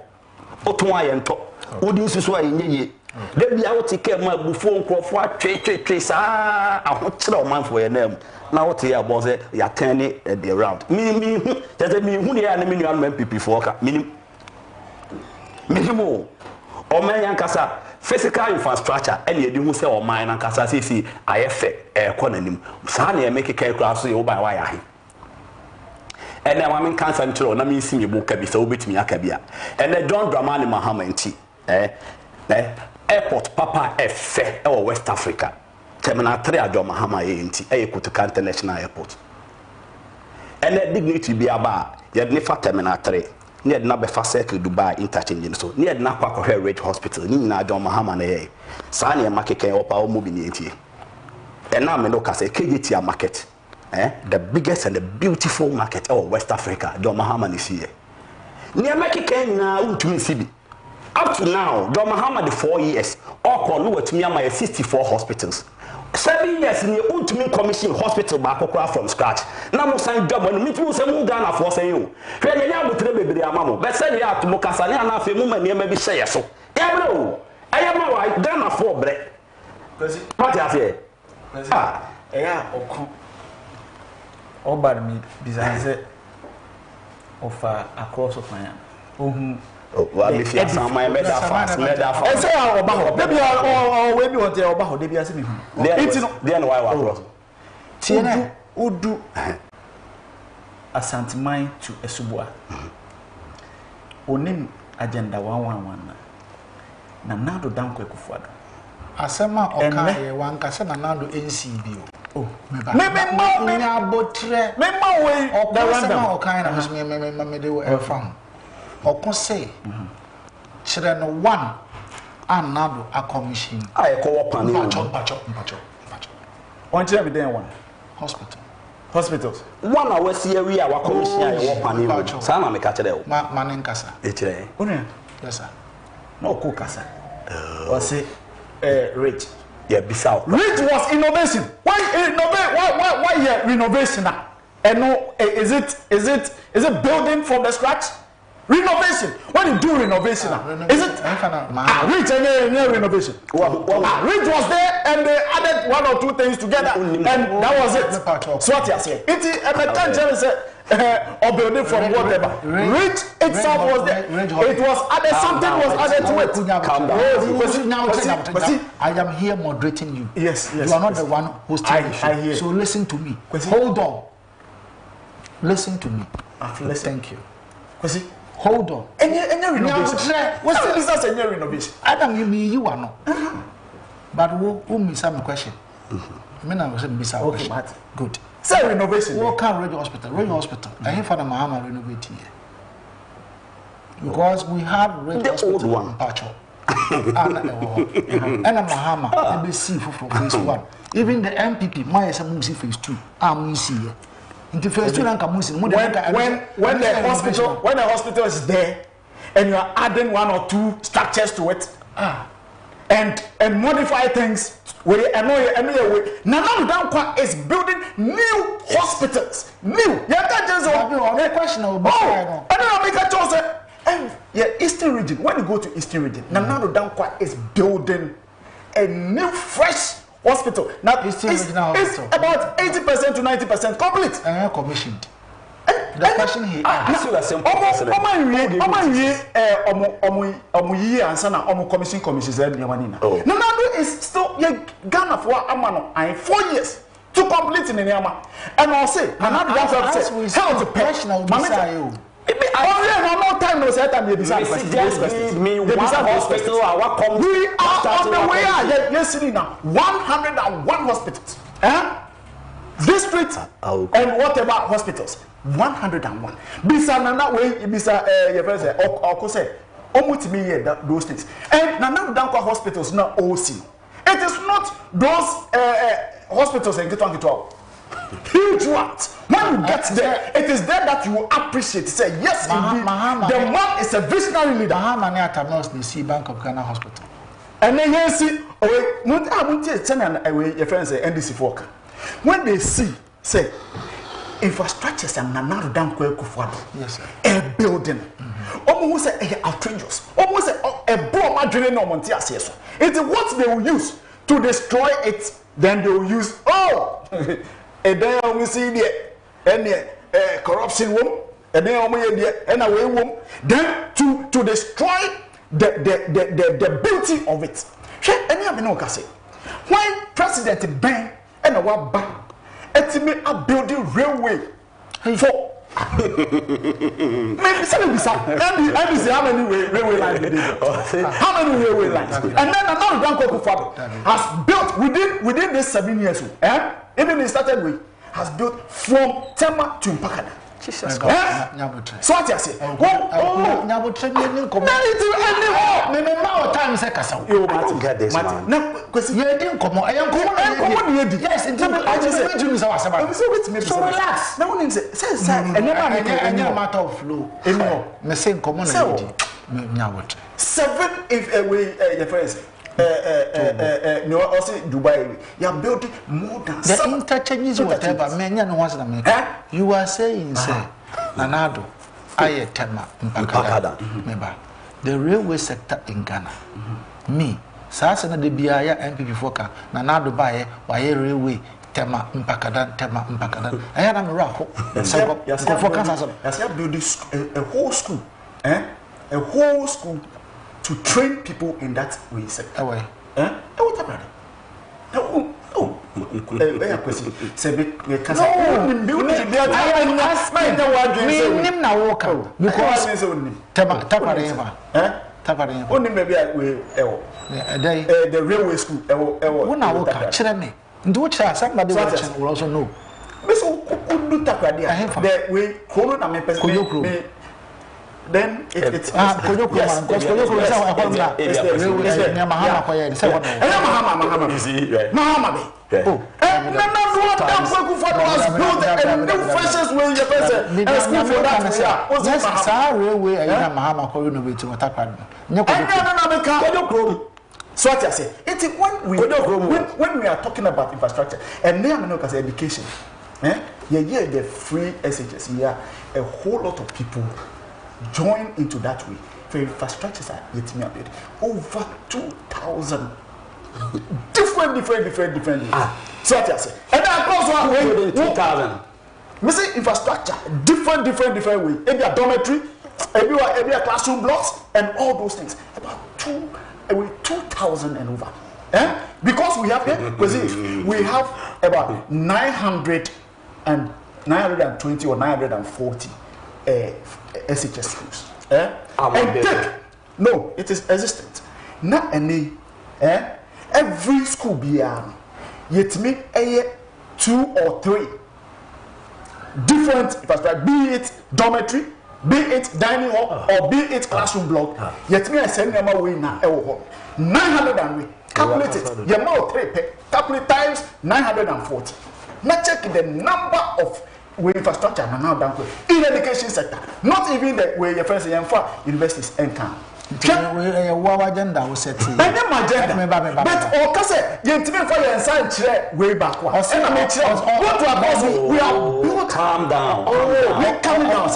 oton ayento odi nsusu ayenye de bia wo tike ma bufo nkrofo atwe saa ahokyere o manfo ye nam na wo te ya boze ya turn the round mi tete mi hu ne ya na mi nua no MPP fo ka mi mo o man yankasa physical infrastructure ene edi hu se o man yankasa sisi ayefe nanim saa na e make kai kra so ye wo ba wa ya he ene wa men cancer ntiro na me simi bo ka bi so obetimi aka bia ene John Dramani Mahama nti airport papa efe e West Africa terminal 3 John Mahama nti Kutuka International Airport ene dignity bi aba ye de fa terminal 3 ne de na be fa circle Dubai interchange so ne de na kwa Red Hospital ni na John Mahama na ye sa na e makeke opa o mobi ni nti ena me no ka se KGT market the biggest and the beautiful market of West Africa, John Mahama is here. Near Mexican now, up to now, John Mahama the 4 years, all called to me 64 hospitals. 7 years in the ultimate commission hospital back from scratch. Now, most job when me too say Ghana for say you. When you are to baby amamo, but say you have to Mokasani and a woman near maybe say so. Yeah, bro. I am right, Ghana for bread. What I say? Oko. Oba me bizanse ofa across of my ohun. Wa be fi asan my meda fast. E say oba ho. Debi we bi won te oba ho debi ase me hu. Then why wa cross? Tiene udu Asanteman to Esubua. Onim agenda 111 na nado danko ekufuado. Asema okaye wankase na nado NCBO. Oh, me abotre. Me ma we the random okaye na me de wo efam. Okose. Chire no one and nado a commission. I call up and Pacho. One chire me den one. Hospitals. One hour see area wa commission I work panel. Sana me catch there. Manenkasa. Eche. One. Yes sir. No ko kasa. O say rich. Yeah, Bissau. Rich was innovation. Why renovation now? And no is it building from the scratch? Renovation. When you do renovation, is it rich and renovation? Rich was there and they added one or two things together and that was it. So what you say? It or building from whatever. Rich itself was there. It was added. Something was added to it. Calm down. I am here moderating you. Yes. You are not the one hosting the show. So listen to me. Hold on. Listen to me. Thank you. Kwesi. Hold on. Any renovation. What's the business any renovation? Adam, you are not. But who me some question? Me na was be some question. Good. Say renovation. What can Royal Hospital? Royal Hospital. I hear Father Mahama renovating here. Because we have Royal Hospital in Pacho. And Mahama, ABC for phase 1. Even the MPP, my some phase 2. I'm here. In the first two, when the hospital is there and you are adding one or two structures to it and modify things with another way. Now is building new hospitals. New. You can't just question Eastern region. When you go to Eastern region, Nanado is building a new fresh hospital. Now it's about 80% to 90% complete. And commissioned. The question here Nanado is still Ghana for Amano 4 years to complete in Niama. And I'll say Nanado how to professional no time no set time me one hospital we are on the way yes now 101 hospitals district and whatever hospitals 101 bisa na way bisa your friend say okose omutimi here those things and na danko hospitals na OC it is not those hospitals in 2012 huge ones. When you get there, it is there that you appreciate. Say yes, indeed. The man is a visionary leader. Mahama ne atanos ni see Bank of Ghana Hospital. And then you see, your friends say NDC folk. When they see, say infrastructures and Nanado Danko Kufuado. Yes, sir. A building. Almost say outrageous. Almost a bomb adrenaline no montia says. It is what they will use to destroy it. Then they will use and then we see the corruption room, and then then to destroy the beauty of it. Any of you say why President Ben and a wabba estimate a building railway for maybe how many railway lines how many railway lines and then another Danko Kufuado has built within these 7 years even he started with has built from Tema to Mpakada. Jesus God. So what you say? Time say kasa. You get this man. Now, because you didn't come on. I am coming. Yes, indeed. I just said to you, so relax. No one say and never matter of flow. Me say come on. Seven if away your friends. No, also Dubai. You are building more than the interchanges whatever. Many no ones America. You are saying, say, Nanado, I Tema, Mpakada. Remember, the railway sector in Ghana. Me, saa se na de bia ya MPP foka na na do bae wa ye railway tema mpakada aya na mra ko se ko foka sa so ya say build a whole school a whole school to train people in that way sector away what about no Kwesi say me can say nim na walk because tema tapareva tapareva only maybe we the railway school wo na walk kire me ndo kire somebody will also know me so do takrade the we kono na me person then it's Koyoko man because Koyoko is our home now it's the Mahama Koye say what Mahama you see Mahama be oh and no that for us build a new freshest way your person and school for that yes sir railway and Mahama Koye no be to Takrade no Koyoko so what I say it's when we are talking about infrastructure and now I know because education the free SHS here a whole lot of people join into that way. For infrastructures are yet me update over 2,000 different. So what I say, and then across 2,000. Me say infrastructure different way. Maybe a dormitory, maybe a classroom blocks, and all those things. About 2,000 and over. Because we have we have about 920 or 940. SHS schools. And take no, it is existent. Not any every school be yet me 2 or 3 different infrastructure, be it dormitory, be it dining hall, or be it classroom block. Yet me I send them away now 900 and we calculate it. You know 3 calculate times 940. Now check the number of we infrastructure and now done in education sector, not even the way your friends in universities and can. What agenda was set? I know my agenda, but all case you to me for your inside way backward. And I make sure what we are built. Calm down. We calm down.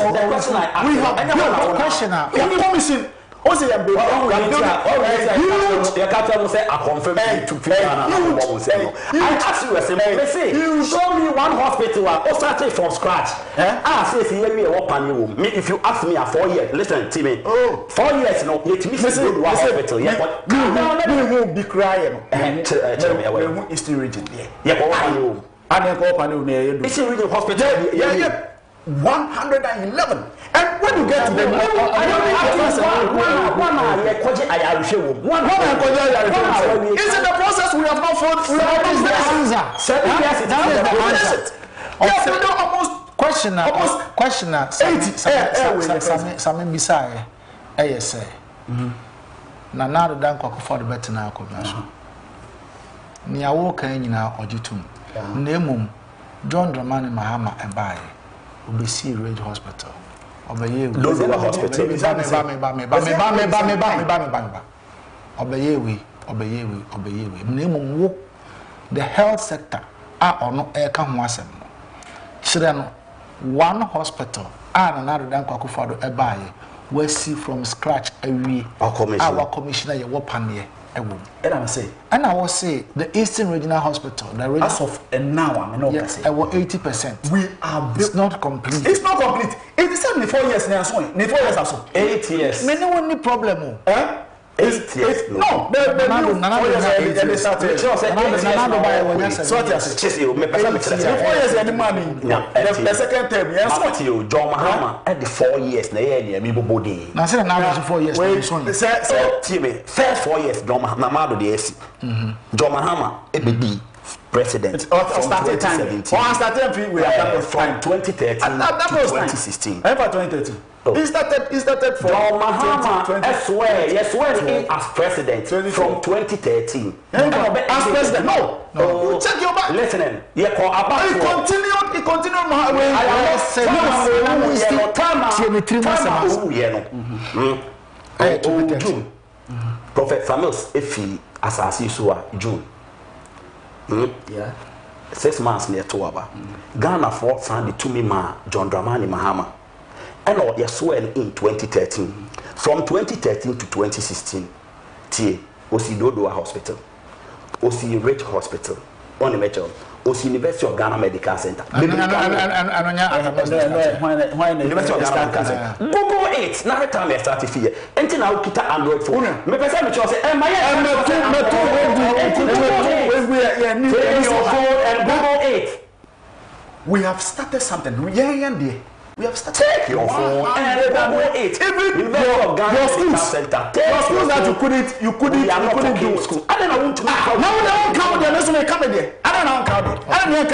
We have built question. We are promising. Also, you build say I confirm to I ask you a simple say show me one hospital or started from scratch. I say if you me open me if you ask me 4 years listen to me 4 years no let me see one hospital but we will be crying and is the region there it's a region hospital 111 and when you get to the is it the process we have not followed? Yes, we know almost questioner 80 some beside ASA na do dan kwa for the better na akobasho ni awo kan nyina ojitum na emum John Dramani Mahama ebae obesi Range Hospital obeye Dover Hospital obeye na emum wo the health sector ono e ka ho asem no kire no one hospital na do dan kwa for the ebae we see from scratch awie our commissioner ye wo paneye ewo and I say and I will say the Eastern Regional Hospital the region as of now I'm not say 80% we are it's not complete. It's not complete. It is 4 years now so 4 years also 8 years me no any problem 8 years no the started so what you say me person 4 years any man the second term yes what you John Mahama at the 4 years na ye me bobodi na say na 4 years so me first 4 years John Mahama do the AC John Mahama e be president started time we are from 2013 to 2016 ever 2013 He started from John Mahama yes swear as president from 2013 as president no you check your back listening he continued June Prophet Samuels efi asasi so June yeah 6 months near to aba Ghana for Sunday to me ma John Dramani Mahama and all yes well in 2013 from 2013 to 2016 tie Osi Dodoa Hospital, Osi Rich Hospital, on the Metro, Osi University of Ghana Medical Center. University of Ghana Medical Center. Google it. Now time I started here. Until now, kita Android phone. Me person me chose. Google it. We have started something. We have started. Take your phone and Google it. Even your schools that you couldn't do school. I don't want to. Now they won't come there. Let's make come there. I don't know how. I don't know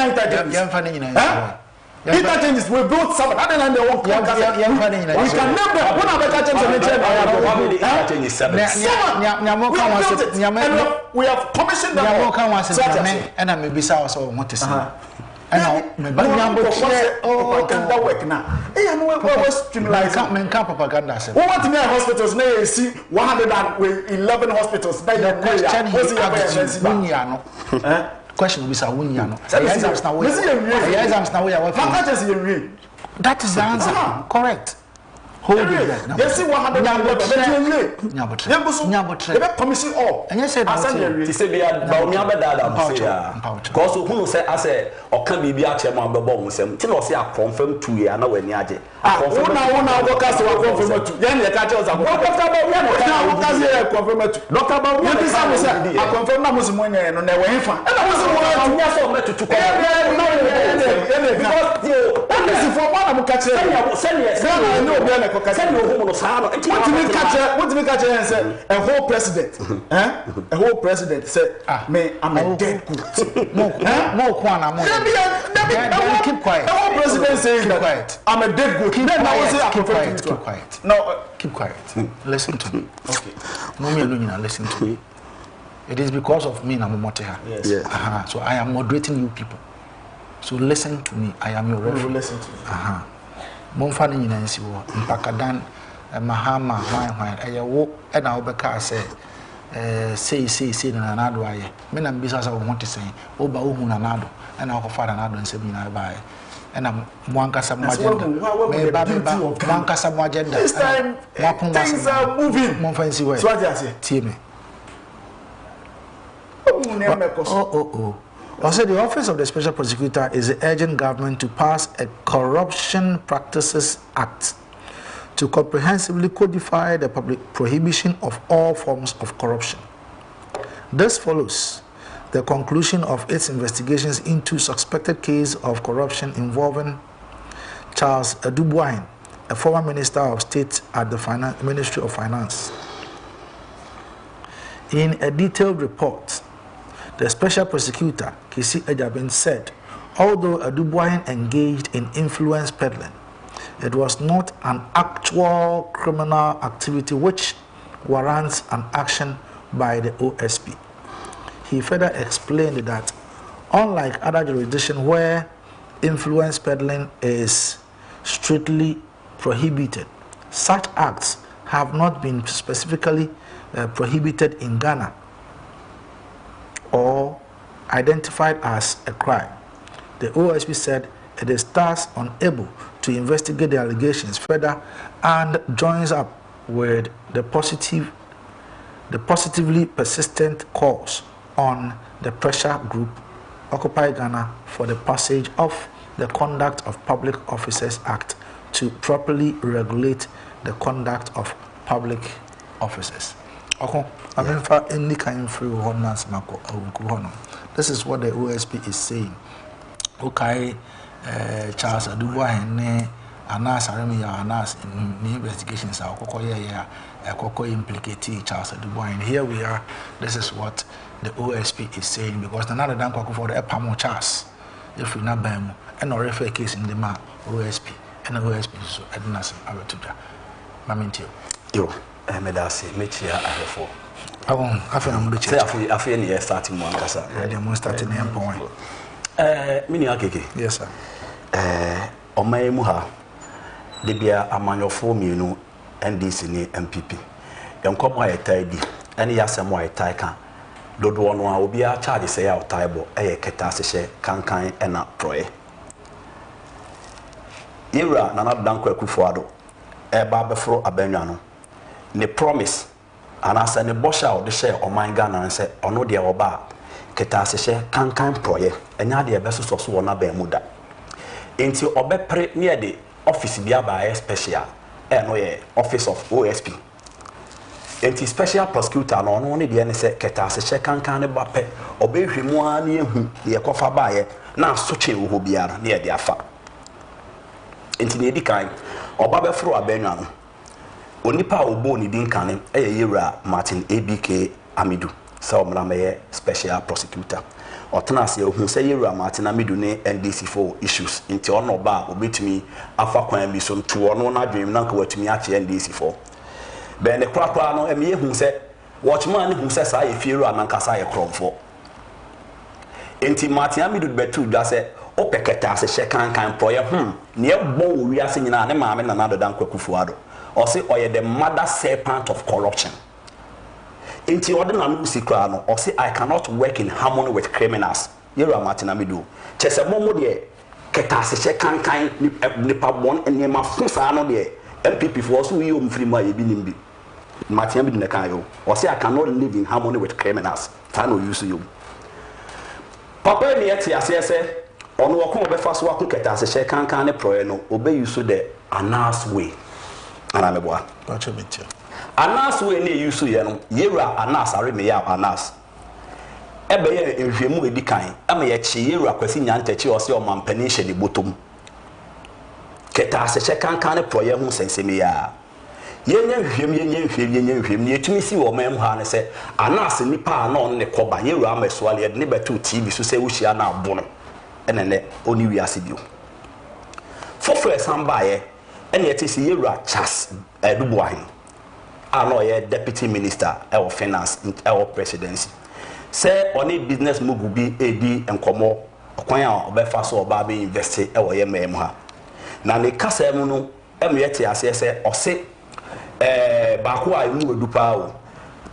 how interchanges. We built some. I don't know they won't come. We can name them. One of the interchanges. We have commissioned them. And I'm a bizarre so want to say. That work now. Hey, I know what streamline propaganda. What in hospitals now you see 111 hospitals. Question will be Sawunyano. That is the answer. Correct. Hold it there. Yes, 111 commission all. And you said to say be a because who say I say or can be a chairman of the till say I confirm 2 years now when you are confirm to then the catchers are what Dr. a whole president said me I'm a dead good. Keep quiet. The whole president says that I'm a dead good. Keep quiet. No, keep quiet. Listen to me. Okay. Listen to me. It is because of me I'm a Yes. So I am moderating you people. So listen to me. I am your referee. Listen to me. Momfani nyinansi wo mpakadan mahama hwan eyewo e na obeka say say na nado aye me na mbisa sa wo hote sen oba ohu na nado e na okofa na nado nsem nyina ba e na mwankasa mo agenda me ba mwankasa mo agenda this time things are moving momfansi we so what you say tie me Also, the Office of the Special Prosecutor is urging government to pass a Corruption Practices Act to comprehensively codify the public prohibition of all forms of corruption. This follows the conclusion of its investigations into suspected case of corruption involving Charles Adubuahin, a former Minister of State at the Ministry of Finance. In a detailed report, the Special Prosecutor, Kwesi Ejabin, said, although Adubuahin engaged in influence peddling, it was not an actual criminal activity which warrants an action by the OSP. He further explained that, unlike other jurisdictions where influence peddling is strictly prohibited, such acts have not been specifically prohibited in Ghana or identified as a crime. The OSP said it is thus unable to investigate the allegations further and joins up with the positively persistent calls on the pressure group Occupy Ghana for the passage of the Conduct of Public Officers Act to properly regulate the conduct of public officers. This is what the OSP is saying. Okay, Charles Adubuahin Anas Aremia Anas in investigations are implicate Charles Adubuahin. Here we are. This is what the OSP is saying because another than for the Epamo Charles. If we not bam and or refer case in the OSP and the OSP so Ednas Abatuja. Mamintio. Yo, Medasi, Mechia Afo. I feel I'm rich. I feel near starting one. I'm starting the point. Mini Akeke. Yes, sir. Omai Muha, the beer a man of 4 million NDC MPP. Young Copa a tidy, and Yasam White Taika. Dodo one will be a charge say out Taibo, a Ketashe, Kankai, and a Proe. Ira, Nana Danko Kufuado, a Barbafro Abenyano. Ne promise and as an bosha or the share or my gun and say, or no dear oba, Ketashe, cancan proye, and now the vessels of Swana Bermuda. Into Obe pre near the office by special, and office of OSP. Enti special prosecutor no no ne de ne se ketase che kankan ne bape obehwemu ani ehu de ekofa baaye na asoche wo biara ne de afa enti ne di kan oba be fro abanwa no onipa obo ni din kan ne yewura Martin ABK Amidu se omra me special prosecutor otena se ohun se yewura Martin Amidu ne NDC4 issues enti ono ba obetumi afa kwan bi so nto ono na dwem na nka watumi ache NDC4 ben the kwakwa no eme hu se watchman hu se sa ye fiero anankasa ye kromfo enti Martin Amidu betu dwa se opeketa se shekan proye ne ebon wi ase nyina ne maame na nado dan kwakufuado o se oye the mother serpent of corruption enti ode na no sikra no o se I cannot work in harmony with criminals yero Martin Amidu chese momo de keta se shekan ni pabon enema fusa no de MPP for so we free ma ye bi nimbi Martin Amidu ne kan yo o say I cannot live in harmony with criminals fa no use you papa me yet asese ono wo ko be fa so akon keta se she kan ne proye no obe use the anas way ana me boa pacho metia anas way ne use ye no yewura anas are me ya anas ebe ye ehwemu edi kan ama ye chi yewura Kwesi nyantachi o se o mampani hye ne botom keta se she kan ne proye hu senseme ya yenye hwem ye tumi si wo mem ha ne se anas nipa na on ne koba ye ru ameswale ne betu TV so se wuhia na abo no enene oni wi ase bio for samba ye ene yete si ye ru Charles Edubuahin ano ye deputy minister of finance of presidency se oni business mugu bi edi enkomo okwan a obefa so oba be invest e wo ye mem ha na ne kasa mu no eme yete ase se ose baako a mu wedupa o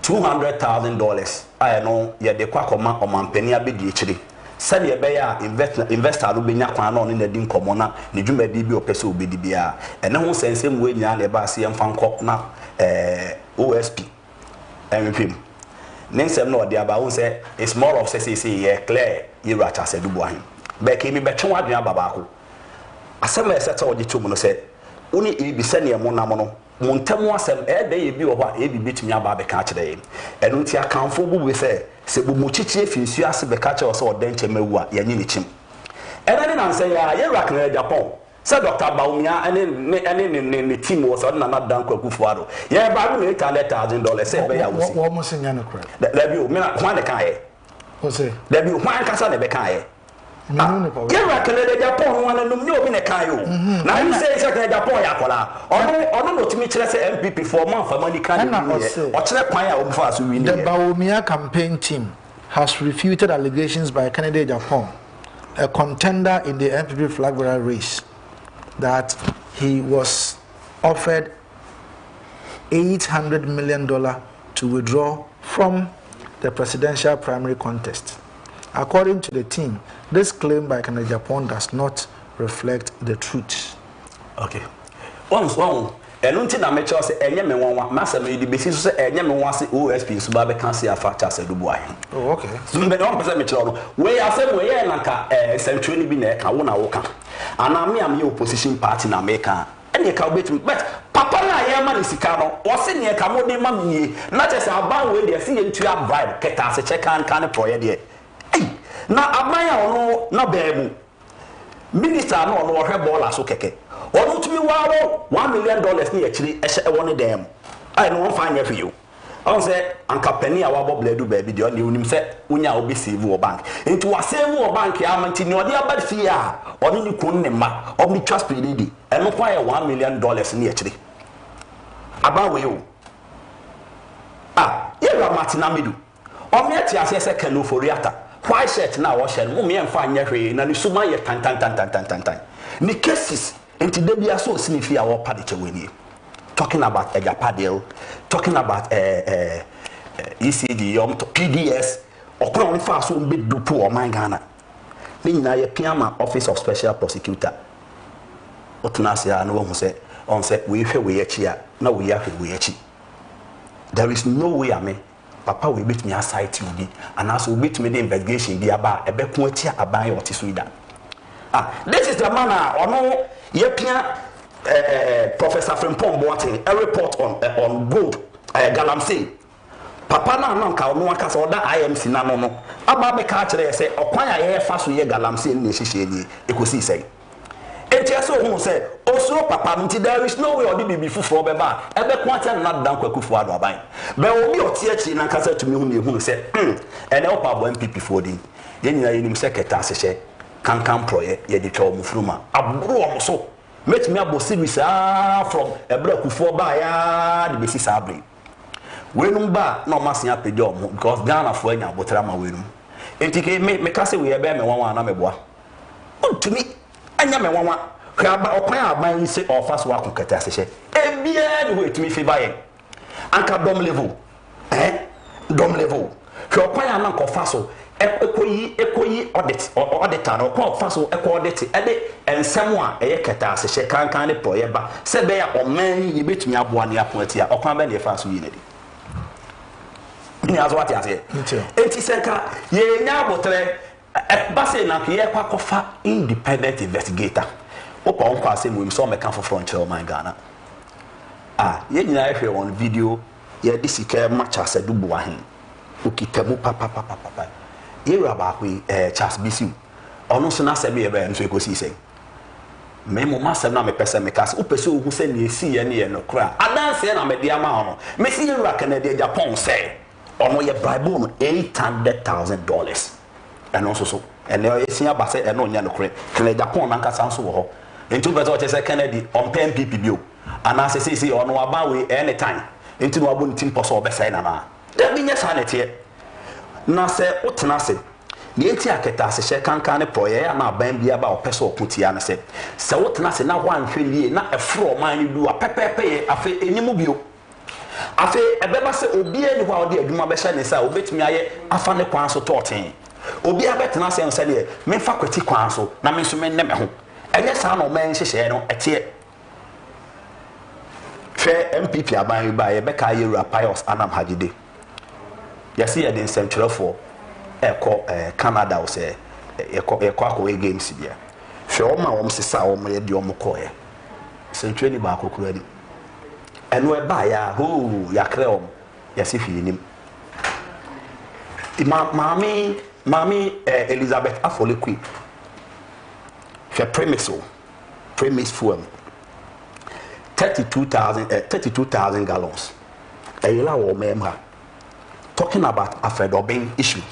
$200,000 I know ye de kwakoma omampani abedi echiri se de be ya investor no benya kwan na on na di nkomo na ne dwumadi bi opese obedi bia ene ho sensem we nya na ba ase yemfa nkọ na OSP MPM nensem no de aba ho se it's more of say ye clear you racha se dubuahin be ke mi be twen adwen ababaako asem eseta oje tomu no se uni ebise ne mo nam no montemu asem de ye bi wo ha e bi betumi aba be ka kire ye enu nti akanfo bubu se bu mu chichi efinsu ase be ka kire so odenche mawu a ye nyi ni chim ena ne nan se ya ye rak na Japan se Dr. Baumia ene team wo so na dan kwakufuado ye ba bi $800,000 se be ya wo si wo mo se nya no kra da bi o me na kwan de kan ye o se da bi o kwan kasa de be kan ye ye rakele de Japan wana no me obi ne kan yo na you say Japan ya kola ono no timi kire se MPP for man family kan o kire kwan ya o fa so wi the Baumia campaign team has refuted allegations by candidate Japan, a contender in the MPP flag bearer race, that he was offered $800 million to withdraw from the presidential primary contest. According to the team, this claim by Canada Japan does not reflect the truth. Okay. One. Enunti na mecho se enye me wonwa masa me di besi so se enye me won se OSP so ba be kan se afa cha se Dubuahin. Oh, okay. So me don pese me chiro no. We asem we ye na ka century ni bi na e ka wo na wo ka. Ana me am ye opposition party na me ka. Ene ka obetum but papa na ye ma ni sika no. Wo se ne ka mo de ma me na che se aban we de se ye ntua bribe keta se che kan proye de. Na aban ya ono na beemu. Minister no ono hwe ball so keke. Onu tumi wawo $1 million ni actually e won dem I no fine for you on say anka penny a wabo bledu baby de oni unim say unya obi save wo bank into wa save wo bank ya manti ni odi abad fi a oni ni kun ne ma obi trust lady e no kwa $1 million ni actually aba we o ye ra Martin Amidu o me ati ase se kanu foriata white shirt na wo share mo me emfa anya hwe na ni suma ye tan ni cases enti debia so sinifi a wo pade cheweni talking about Ejapadel, talking about ECD PDS okron fa so be dupu o man Ghana ni nyina ye piama office of special prosecutor otunase a no wo se on se we hwe we achi a na we ya hwe we achi there is no way papa will beat me aside you be and also beat me the investigation be about a beku atia aban or tisuida. This is the manner ono yepia Professor Frimpong Boateng a report on gold galamsey. Papa na nka ono aka so da IMC na no aba be ka kire say okwan aye fa so ye galamsey ni hihye ni ekosi say. Enti so hu say osuro papa nti there is no way odi bibi fufuo be ba e be ko ata na dan kwakufu ado aban. Be obi oti achi na nka say tumi hu ni hu say ene opa bo MPP for din. Ye nyina ye nim secretary se kankan project ye de twa mu fruma aburo omo so metimi abosi from ebra kufuo ba ya de besi sabre. Wenum ba na omasia pede omo because Ghana fo anya botra ma wenum. Enti ke me ka say we e be me wanwa na meboa. Ontumi anya me wanwa hwa ba okwan aban se ofa so akokata asehye ebia de we tumi fi baye anka dom level dom level hwa okwan ana kofa so ekoyi auditor no kofa so audit e de ensem a eye kata asehye kankan ne proye ba se be ya oman yi betumi aboa ne apoati a okwan ba ne fa so yi ne ni azo ati ase enti senka ye nya botre base na ye kwa kofa independent investigator opa on kwa se mu so me kan for frontier man Ghana ye nyina hwe on video ye disike match asedubu ahen okitamu papa ye raba ko Charles Bisiu ono so na se be ye ba nso ekosi se me mo masem na me pese me kase opese ohu se ne esi ye ne no kra adanse na me dia ma ono me si ye ra Canada Japan se ono ye bribe no $800,000 and also so and there is here but say no nya no kre kle Japan na nkasa nso wo ho enti beto o say Kennedy on MPP bio and as say ono aba we anytime enti no abo ntim poso obesai na da bi nya sanete na se otena se ne enti aketa se hye kankan ne proye na aban bia ba opese okutia na se otena se na ho anhwe lie na efro man ni du apepepe ye afi enimu bio afi ebeba se obi eni ho odi adwuma be hye ne sa obetumi aye afa ne kwan so toten obi abetena se nsa de me fa kwati kwan so na me nso me nne me ho enye sa na o man hyehye no etie fe MPP aban ba ye be ka Yewura Pius Anam Hagide yesi ye den sentrefo eko Canada o se eko akọ games bia fe o ma wo sesa wo mo ye de o mo koye sentreni ba akokura ni eno e ba ya ho ya kreo yesi fi nim Mami Elizabeth Afolekwi for premise fuel 32,000 gallons eyila wo memha talking about afedobin issue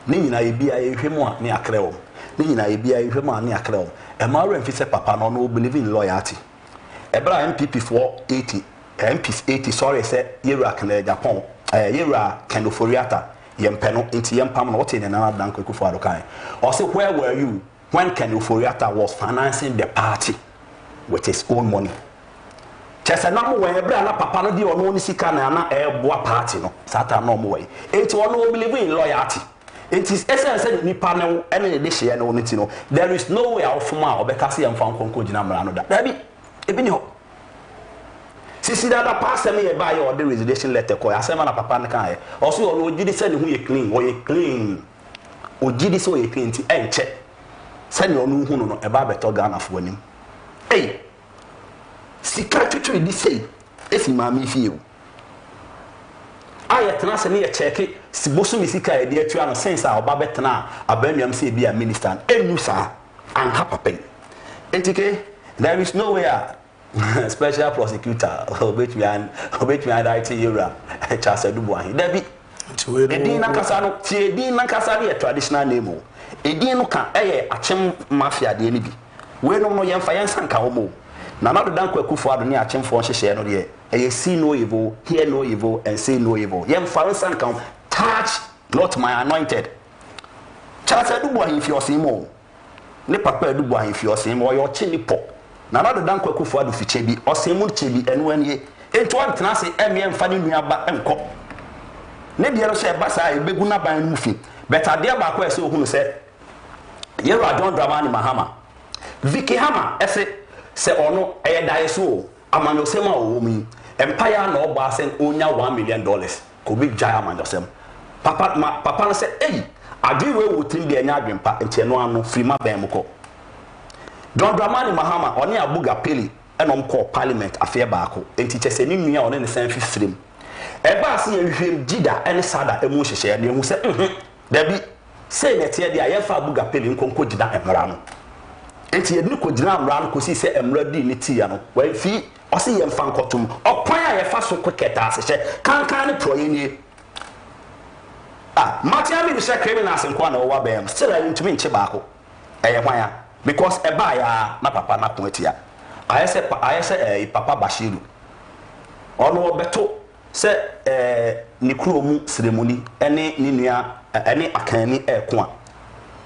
ni nyina ebia ehwemu a ne akreo ni nyina ebia ehwemu a ne akreo e ma remfi se papa no believe in loyalty ebra MPP for 80 MPs 80 sorry say Yewura Canada Japan Yewura Kendoforiata yempeno inti yempam no wote ne na dan kwakufu adokan or say where were you when Kendoforiata was financing the party with his own money chese na mo we ebra na papa no di ono ni sika na boa party no sata no mo we enti ono believe in loyalty it is essence ni panel ene de hye no nti no there is no way ofuma obekase yemfa nkonko gina mra no da bi ebi ni ho sisi da pass me ye buy or the resignation letter ko asema na papa nkan ye also ono ogidi se ne hu ye clean o ye clean ogidi so ye clean ti enche se ne ono hu no e ba beto Ghana fo anim sika twetwe di sei esi ma mi fie o aye tena se ne ye cheke siboso mi sika ye de atua no sense a oba betena abanwam se bia minister enu sa anka papa entike there is nowhere special prosecutor obet me and IT Yewura Charles Adubuahi Dabi edin na kasa no tie edin na kasa de traditional name o edin no ka eye achem mafia de ni bi we no no yemfa yensan ka homo na na do dan kwakufu ado ne achemfo hyehye no de eye see no evil hear no evil and say no evil yemfa yensan ka touch not my anointed Charles Adubuahi fi osimo ne papa Adubuahi fi osimo yo che ni po na na do dan kwakufu ado fi chebi osimo chebi enu anie ento antena se emie mfa ne nuaba enko ne de no se basa ebegu na ban mu fi beta de ba kwa se ohunu se Yewura John Dramani Mahama Vicky Hama ese se ono eye dae so amanyo sema o mi empire no oba sen onya $1 million ko bi jaya man josem papa no say hey adwe we wotim de anya adwempa enti no ano frima ban mu ko John Dramani Mahama oni abuga peli enom ko parliament afia baako enti chese ni nua oni ne san fifrim eba ase ye hwem jida ene sada emu hyehye ne hu se dabi say net ye dia ye fa abuga peli nkonko jida emra no enti ye ni ko jina amra no ko si se emra di ni ti ya no wa fi o se ye mfa nkotum opon a ye fa so kweketa ase hye kankan ne pro ye nie Matia mi say criminals nko na owa bem still I ntumi nche baako eye hwan ya because eba ya na papa na ko atia ayese papa Bashiru ono obeto se ni kuromu ceremony ene ni nua ene akani eko a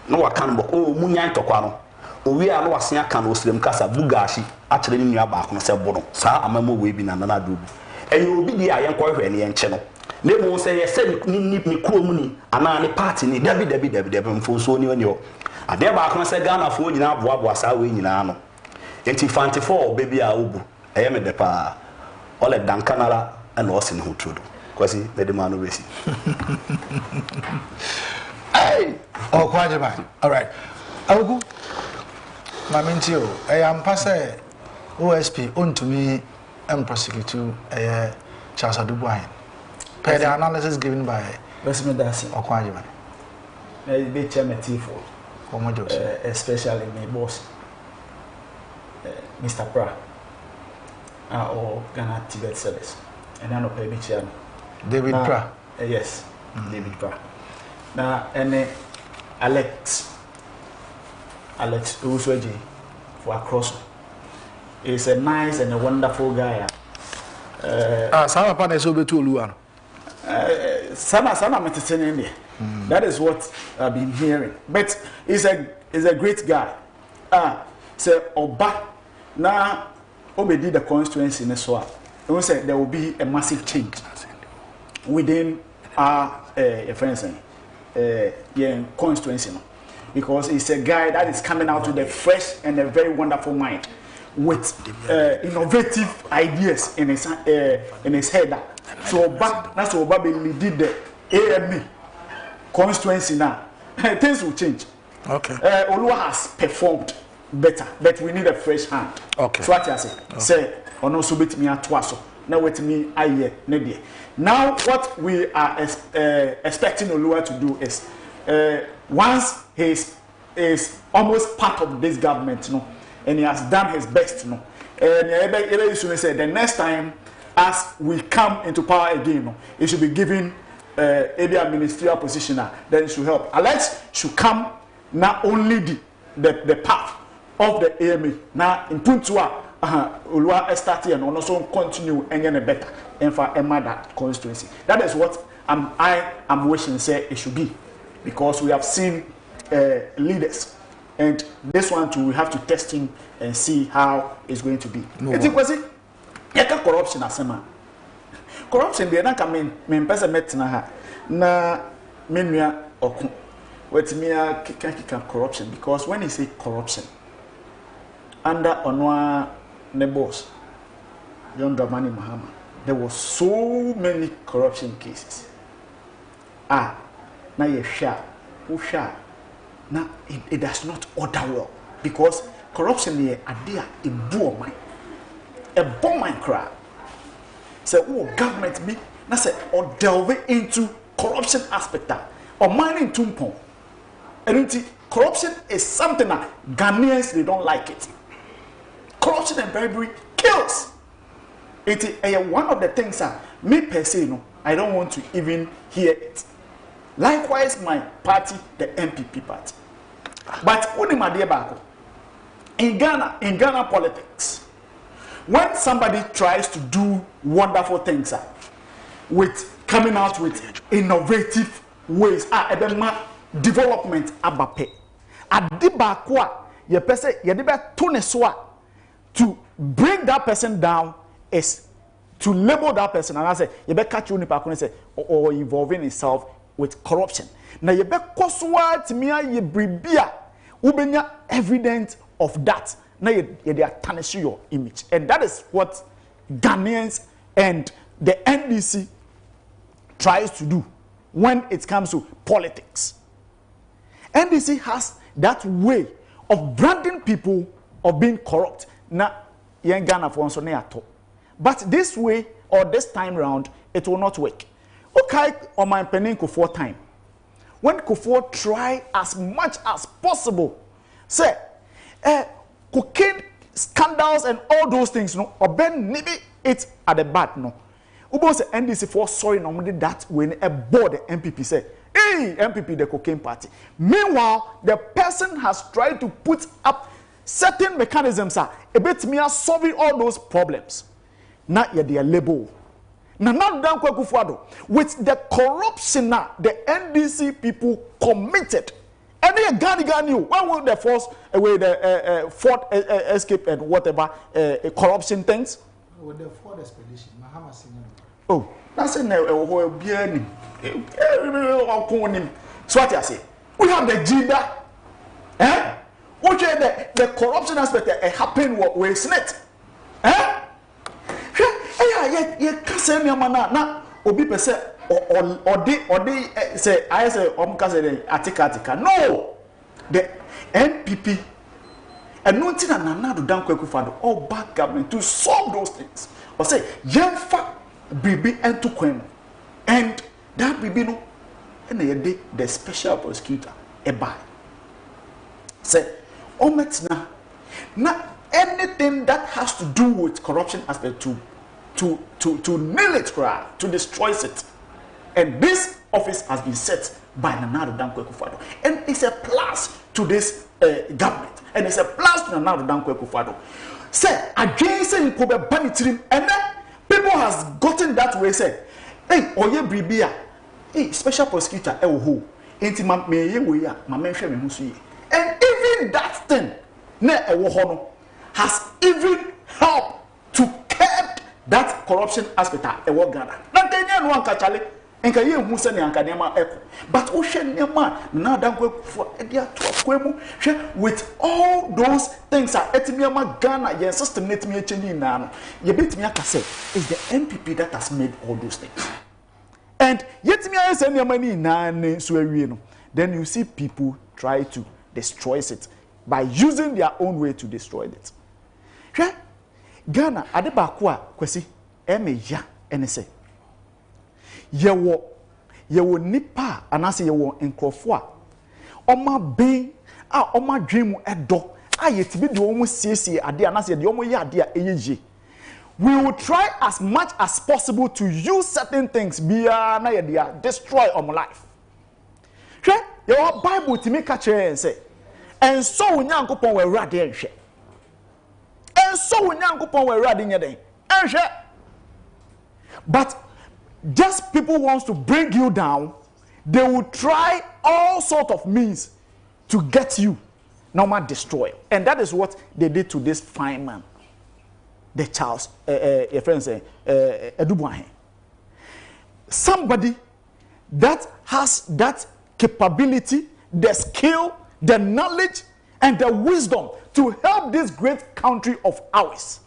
no wakan bok o munyan tokwa no owi a no wasen aka no ceremony kasa bugashi a kire ni nua baako no se bono saa amamo we bi na na do bi eye obi di ayen ko hwe ne ye nche no nemo say ye say ni kuromu ni ana ni party ni dabi mfonso ni oni o ade baako no se Ghana fo nyina aboa saa we nyina no enti fantifo baby a obu eye me de pa ole dankanala and osin hu trudo Kwesi the man obesi hey oh kwaje ba all right awu mamintio am passe OSP ontumi prosecute Charles Adubuain per the analysis given by Besmedasi Okwaje ba be chairman for especially my boss Mr. Pra or Ghana Tibet Service and I know pay me chairman David Pra yes David Pra now and Alex Usweji for across is a nice and a wonderful guy sama pa na so betu oluwa Sana metesene there. That is what I've been hearing. But he's a great guy. So Oba na obedi the constituency in so. We said there will be a massive change within our friends constituency because he's a guy that is coming out with a fresh and a very wonderful mind with innovative ideas in his head. So Oba did the AMB constituency now. Things will change. Okay. Olua has performed better, but we need a fresh hand. Okay. So what I say? Say, ono so bit me atwaso. Now wait me aye ne. Now what we are expecting Olua to do is once he is almost part of this government, and he has done his best, and the next time as we come into power again, it should be given a ministerial position. Then it should help. Alex should come not only the path of the AMA. Now in Puntua, Ulua started and also continue and get better and for that constituency. That is what I am wishing say it should be, because we have seen leaders, and this one too we have to test him and see how it's going to be. Kwesi, yaka corruption asema. Corruption dey na ka me pese metina ha na menua oku. Wetimia kika corruption, because when you say corruption under Onwa ne boss John Dramani Mahama, there was so many corruption cases. Na ye sha, na it does not order well, because corruption here adea a bomb mine. A bomb mine cry. Say, government me, na say or delve into corruption aspect or mining tumpon. And corruption is something that Ghanaians they don't like it. Corruption and bribery kills. It is one of the things that me per se, I don't want to even hear it. Likewise, my party, the MPP party. But only my dear Bako, in Ghana politics, when somebody tries to do wonderful things with coming out with innovative ways, development abape. Adibakwa ye person ye debe tuneswa to bring that person down is to label that person, and I say you be catch you nipa say or involving himself with corruption. Now you be koswa timia ye bribia ubenya evidence of that. Now you they tarnish your image, and that is what Ghanaians and the NDC tries to do when it comes to politics. NDC has that way of branding people of being corrupt. Na yen Ghana for so neato. But this way or this time round, it will not work. Okay, on my penning Kufuor time. When Kufuor try as much as possible, say, cocaine scandals and all those things, no, or Ben maybe it's at the back, no. Ubo say NDC for sorry normally that when a board the MPP say, hey, MPP the cocaine party. Meanwhile, the person has tried to put up certain mechanisms a bit me solving all those problems. Not yet their label. Now not done with the corruption now the NDC people committed. And they Gani you. Why will they force away the Ford escape and whatever corruption things? With the Ford expedition, Mahama Singh. Oh, that's in a so what I say? We have the Jida. Eh? What the corruption aspect happen what we snit? Eh? Yeah, can't say me na obi pese or they say I say atika. No, the NPP and no thing and another down Kwekufado all back government to solve those things. Or say Yemfa Bibi and to Kwem and that Bibi no and the special prosecutor a buy. Say Ometna na anything that has to do with corruption aspect to nail it, to destroy it. And this office has been set by Nana Danko Kufado. And it's a plus to this government. And it's a plus to Nana Danko Kufado. Say, against in Kobe Banitrim, and then people has gotten that way, say, hey, Oye Bribia, hey, special prosecutor, who, intimate me, my mention, and even that thing, has even helped to curb that corruption aspect e wo Ghana. Na Kenya no anka chale enka ye hu se ne anka nema eko. But o hwe nema na dankwa for e dia to akwemu hwe with all those things are etimiama Ghana ye system netimi echenyi na no. Ye betimi aka say is the NPP that has made all those things. And yetimi aye se nema ni na ne so awie no. Then you see people try to destroy it by using their own way to destroy it. Hwe Ghana adebako a Kwesi emeya ene se yewo nipa anase yewo nkrofo a oma ben a oma dwemu edo a yetibi de omo siesie ade anase de omo ye ade a eyeje. We will try as much as possible to use certain things bia na ye dia destroy our life. Hwe your Bible timi ka kire say en so onyankopon we wrade enhwe. And so Nyankopon were ready nyeden. But just people wants to bring you down, they will try all sort of means to get you normal destroy. And that is what they did to this fine man, the Charles your friend say Edubuahen. Somebody that has that capability, the skill, the knowledge and the wisdom to help this great country of ours.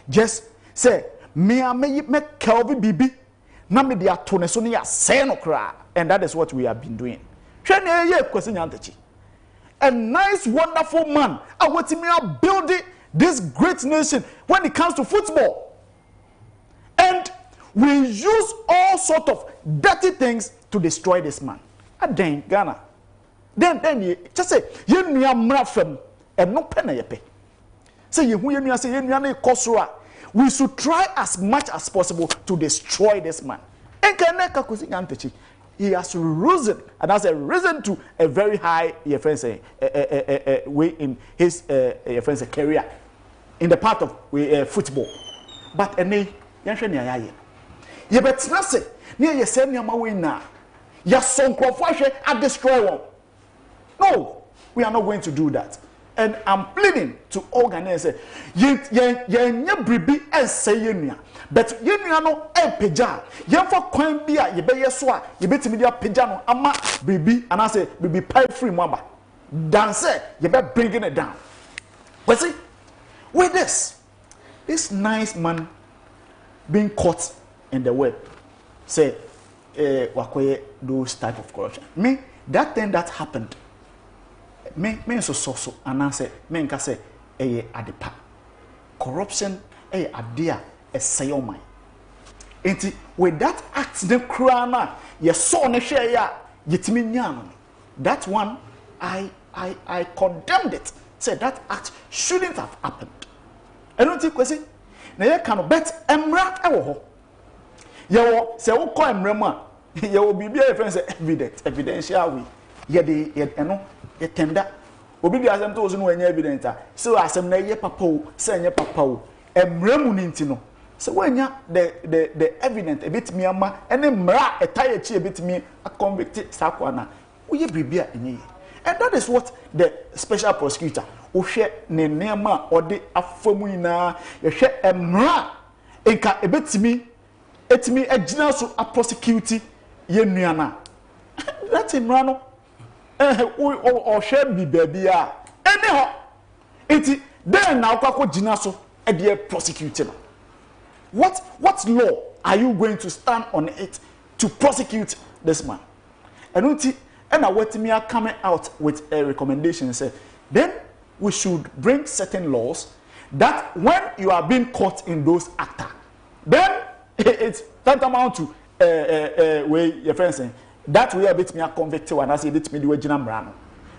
Just say, me Kelvin Bibi, na me dia tone so ya say no kra, and that is what we have been doing. A nice, wonderful man, I want to build this great nation when it comes to football, and we use all sort of dirty things to destroy this man. Then Ghana. Then you just say you nua mrafem and no pen yepe. Say you nua say you nua na kosura. We should try as much as possible to destroy this man. He has risen, and has risen to a very high way in his career in the part of football. But any you better not say near your senior mawina. Your son I destroy one. No, we are not going to do that. And I'm pleading to organize ye bribi and say yenya. But yenya no peja. Yen for coin bia ye be yeswa, ye beti media peja no ama bribi and I say bribi pie free mamba. Dance ye be bringing it down. Kwesi with this nice man being caught in the web, say, wakoye those type of corruption. Me, that thing that happened, me so, and I say, me nka say, adepa. Corruption, idea, say oh my. And with that act, the crana, you saw ne share ya, yitimi nyano. That one, I condemned it. Said that act shouldn't have happened. I don't think Kwesi. Now you can bet emra ewo. You say wo call emra you will be a friend say evidential we. Ye de ye tender. Obi di asem to ozo no anya evidence. So asem na ye papa o, say anya papa o. Emra mu ninti no. So when ya the evidence a bit me ama ene mra etaye chi a bit me a convict sakwana. Uye bibia enye. And that is what the special prosecutor ohwe ne nema ode afamu ina ye hwe emra enka ebetimi agina so a prosecute ye nuana. That's emra no o hwe bi baby a ene ho enti then na akwa gina so e dey prosecute no. What law are you going to stand on it to prosecute this man? And we are coming out with a recommendation say then we should bring certain laws that when you are being caught in those acts, then it's tantamount to way your friends saying that we are bit me a convicted and I say it me the way Jinamrano.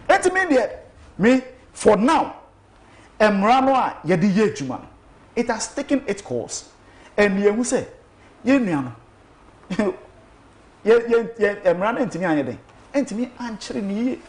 It mean me for now Emrano yedi yejuma. It has taken its course and you say ye niano ye Emrano ntimi anyede ntimi anchire ni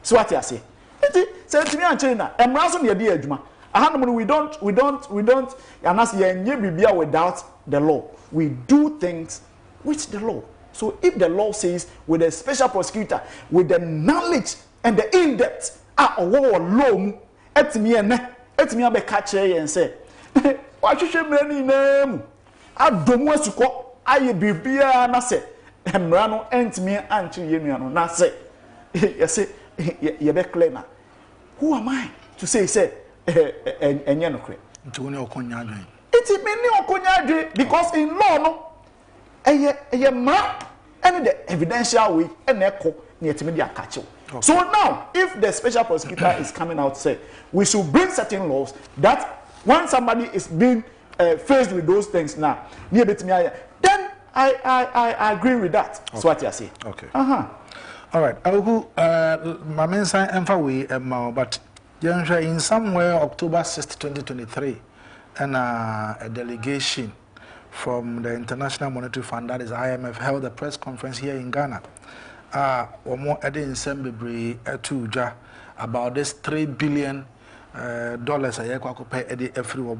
so what you say enti say ntimi anchire na emra so na ye adwuma ahanum we don't and as ye nye bibia without the law. We do things with the law. So if the law says with a special prosecutor with the knowledge and the in-depth law mu etimi abeka kire yen say wa hwehwe mrani nam adomu asuko aye bibia na say emra no entimi anchire ye nuano na say say ye be clear na. Who am I to say enye no kre ntoni okonya adwen iti me ni okonya adwen because in law no eye ma and the evidential way and echo ni etimi dia akache. So now if the special prosecutor is coming out say we should bring certain laws that when somebody is being faced with those things now near betimi then I agree with that. Okay. So what you say. Okay. All right. I will my main sign we but in somewhere October 6th, 2023 and a delegation from the International Monetary Fund, that is IMF, held a press conference here in Ghana. Or more adding assembly about this $3 billion every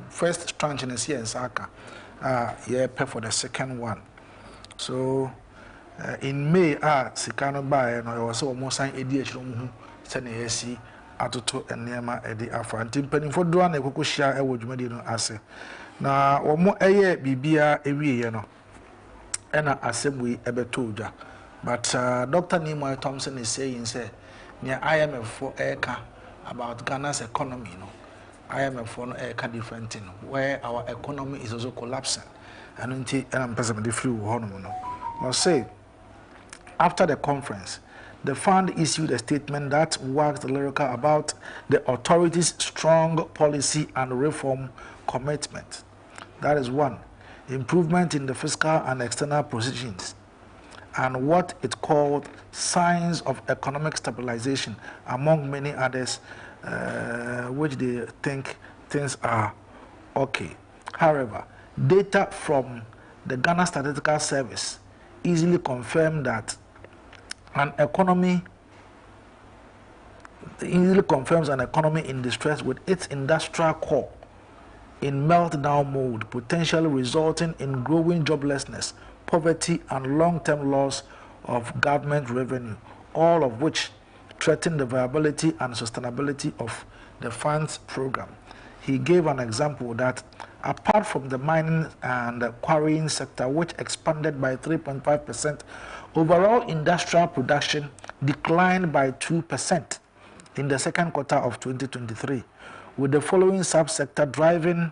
first tranche is here in Saka. Pay for the second one. So in May, Sikano buy and I was almost signed ADH Senesi atoto enema edi afa ntimpani fo do na ekokohia e wodwumadi no ase na omo eye bibia ewiye no ena asebui ebeto odwa but Dr. Nimoy Thompson is saying say near IMF for eka about Ghana's economy no IMF for no eka different thing where our economy is also collapsing and I'm person the free hono no must say after the conference the fund issued a statement that waxed lyrical about the authorities' strong policy and reform commitment. That is one, improvement in the fiscal and external positions, and what it called signs of economic stabilization, among many others, which they think things are okay. However, data from the Ghana Statistical Service easily confirmed that an economy easily confirms an economy in distress with its industrial core in meltdown mode, potentially resulting in growing joblessness, poverty, and long-term loss of government revenue, all of which threaten the viability and sustainability of the fund's program. He gave an example that apart from the mining and the quarrying sector, which expanded by 3.5%, overall industrial production declined by 2% in the second quarter of 2023, with the following subsector driving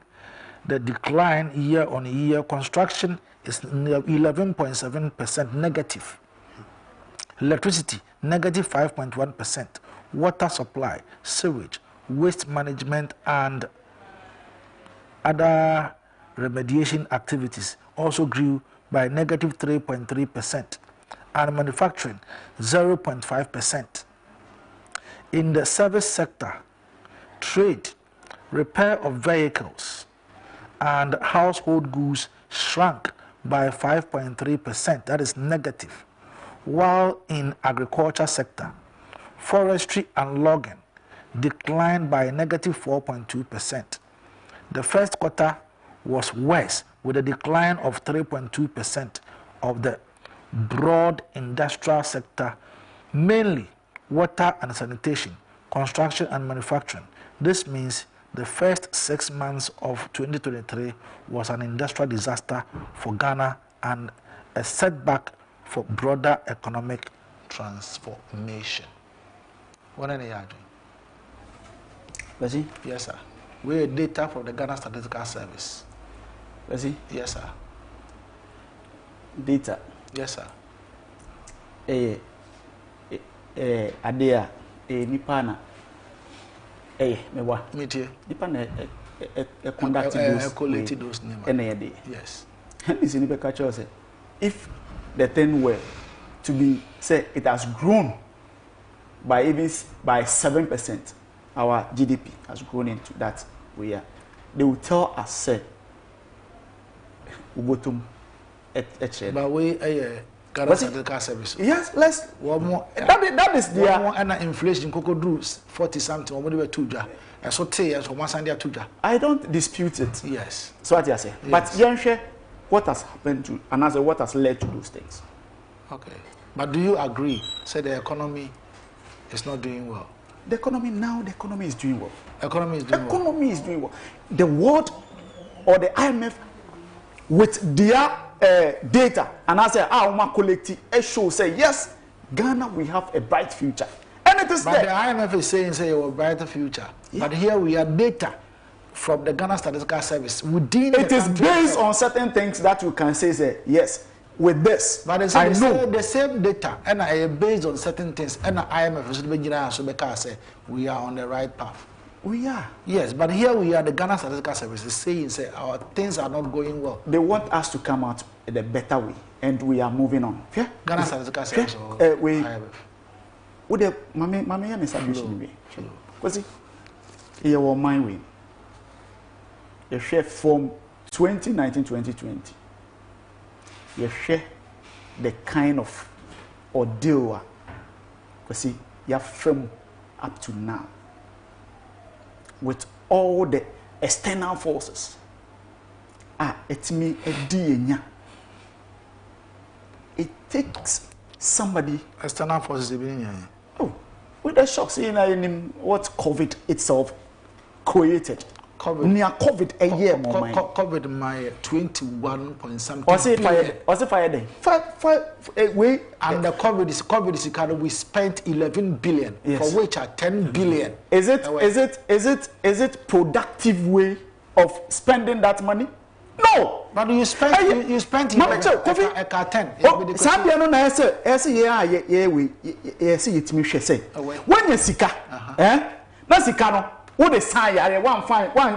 the decline year on year. Construction is 11.7% negative. Electricity, negative 5.1%. Water supply, sewage, waste management, and other remediation activities also grew by negative 3.3%. And manufacturing, 0.5%. In the service sector, trade, repair of vehicles, and household goods shrank by 5.3%, that is negative, while in agriculture sector, forestry and logging declined by negative 4.2%. The first quarter was worse, with a decline of 3.2% of the broad industrial sector, mainly water and sanitation, construction and manufacturing. This means the first 6 months of 2023 was an industrial disaster for Ghana and a setback for broader economic transformation. What are you doing? Yes, sir. We have data from the Ghana Statistical Service. Yes, sir. Data. Yes, sir. Adea, Nipana. Mewa. Metie. Nipana, conducted those names. Yes. If the thing were to be, say, it has grown by 7%, our GDP has grown into that way. They will tell us, say, Ubotum, but we Ghana Statistical Service. Yes, let's. One more. That is the and inflation. Cocoa do 40 something. Or whatever 2 jar. I saw 10 years. 1 Sunday 2 jar. I don't dispute it. Yes. So what you say? Yes. But Yanshe, what has happened to, and as what has led to those things? Okay. But do you agree? Say the economy is not doing well. The economy is doing well. Economy is doing well. The world or the IMF with their data, and I say, our collective show say yes, Ghana we have a bright future, and it is but there. The IMF is saying say a brighter future, but here we have data from the Ghana Statistical Service within. It is based on certain things that you can say yes with this. But they say the same data and I based on certain things, and the IMF is say we are on the right path. We are. Yes, but here we are, the Ghana Statistical Service is saying say our things are not going well. They want us to come out in a better way, and we are moving on. Yeah? Ghana Statistical Service we with the mama and establishment way. Kwesi, here was my way. The share from 2019-2020. You share the kind of ordeal. Kwesi, you have from up to now. With all the external forces, it's me a DNA. It takes somebody. External forces, with the shocks in what COVID itself created. COVID a year more. COVID my 21 point something. Was it fire day? We and the COVID is kind of we spent 11 billion, yes, for which are 10 billion. Is it productive way of spending that money? No. But you spent 11. When you sika, na sika no. What the sign? One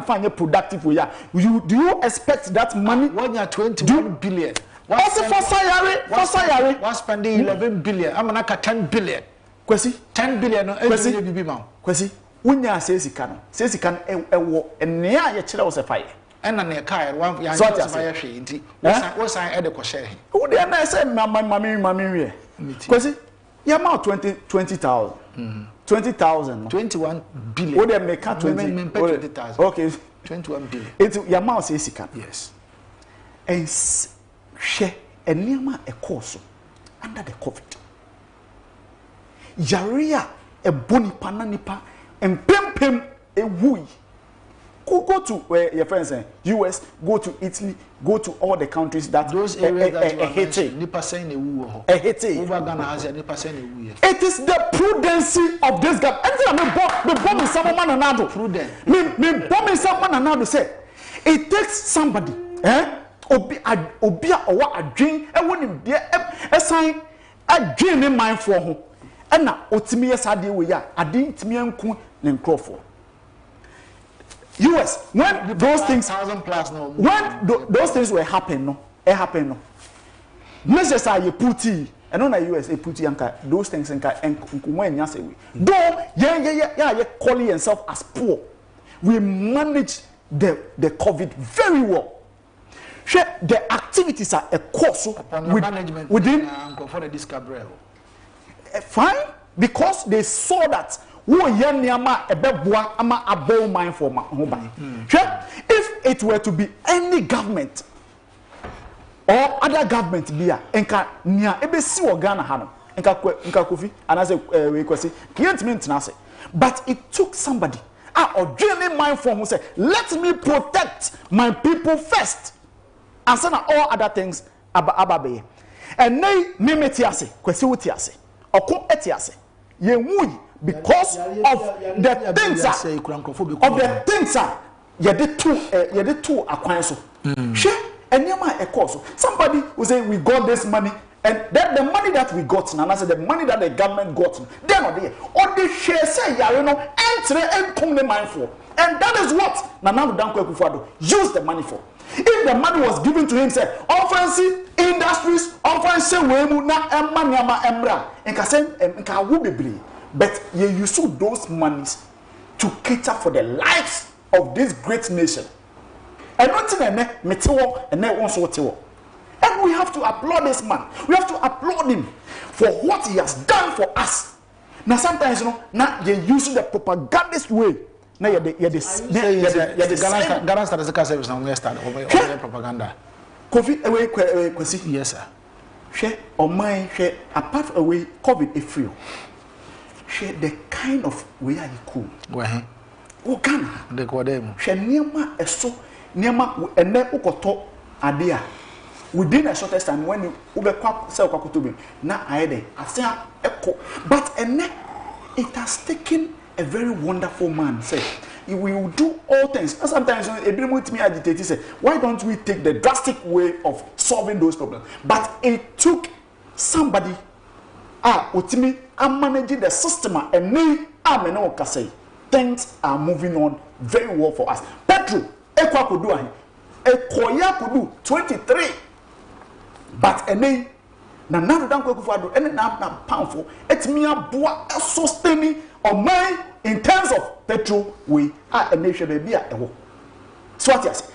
fine productive way. Do you expect that money? When you are 21 billion. What's for sayari? What's spending 11 billion? I'm not 10 billion. Kwesi 10 billion. Kwesi. When you say sikano, and near your child was a fire. And an car, one young fire. What's I had a crochet? Who did I say, Mammy? Kwesi, you amount 20,000. 20,000. 21 billion. What they make 20,000. Okay. 21 billion. It's your mouth says you can. Yes. And share a near a course under the COVID. Jaria a boni pananipa and pem a wui. go to your friends say US, go to Italy, go to all the countries that those areas that you hate nipa saying ewu over Ghana has nipa saying ewu. It is the prudency of this guy. Anything me bomb some man another. Prudent. Me bomb some man another say it takes somebody obia owa adwen e wonim de esan adwen ne man for ho e na otimi yesade we ya ade ntimi anku ne nkrofo US when those things 1,000 plus no when those things were happen no e happen no measures are you puti and on US e puti anka those things anka nko anya say we though yeah calling yourself as poor we manage the COVID very well. The activities are a course within for the discovery. Fine, because they saw that ama abo mind for if it were to be any government or other government bia enka nia ebesi wo Ghana ha no enka Kofi and as we Kwesi can't mean say but it took somebody or genuine mind for who say let me protect my people first. And so all other things ababe. And nay mimetiase, Kwesi utiase, oko etiase. Ye wui because of the things ye de two akwanso. She enyama ekoso. Somebody who say we got this money and that the money that we got and I said the money that the government got then or there or the share say yare no entre and come the mind for. And that is what Nana Dankwa Akufo-Addo used the money for. If the money was given to him, say, offensive industries, offensive wemu na emma nyama embra, enka say enka wo bebre. But you use those monies to cater for the lives of this great nation. And nothing ene metewo ene wonso tewo. And we have to applaud this man. We have to applaud him for what he has done for us. Now sometimes you know, now they use the propagandist way. Na Ghana Statistical Service na we start over propaganda. Kofi away Kwesi. Yes sir. Share oman share apart away COVID e free. Share the kind of way are you cool. Where O Ghana de ko dem. Share niema eso niema ene ukoto ade a within a shortest time when you ubekwa sell kwakutobi na aide asia eko but ene it has taken a very wonderful man say he will do all things. Sometimes everyone with me agitate say why don't we take the drastic way of solving those problems? But it took somebody utimi managing the system and me ameno say things are moving on very well for us. Petro ekwa kodu ahe ekoya kodu 23 but ene na Nana Dankwa Akufo-Addo ene na powerful etimi aboa sustaining on mine in terms of petrol we are a nation baby at so what yes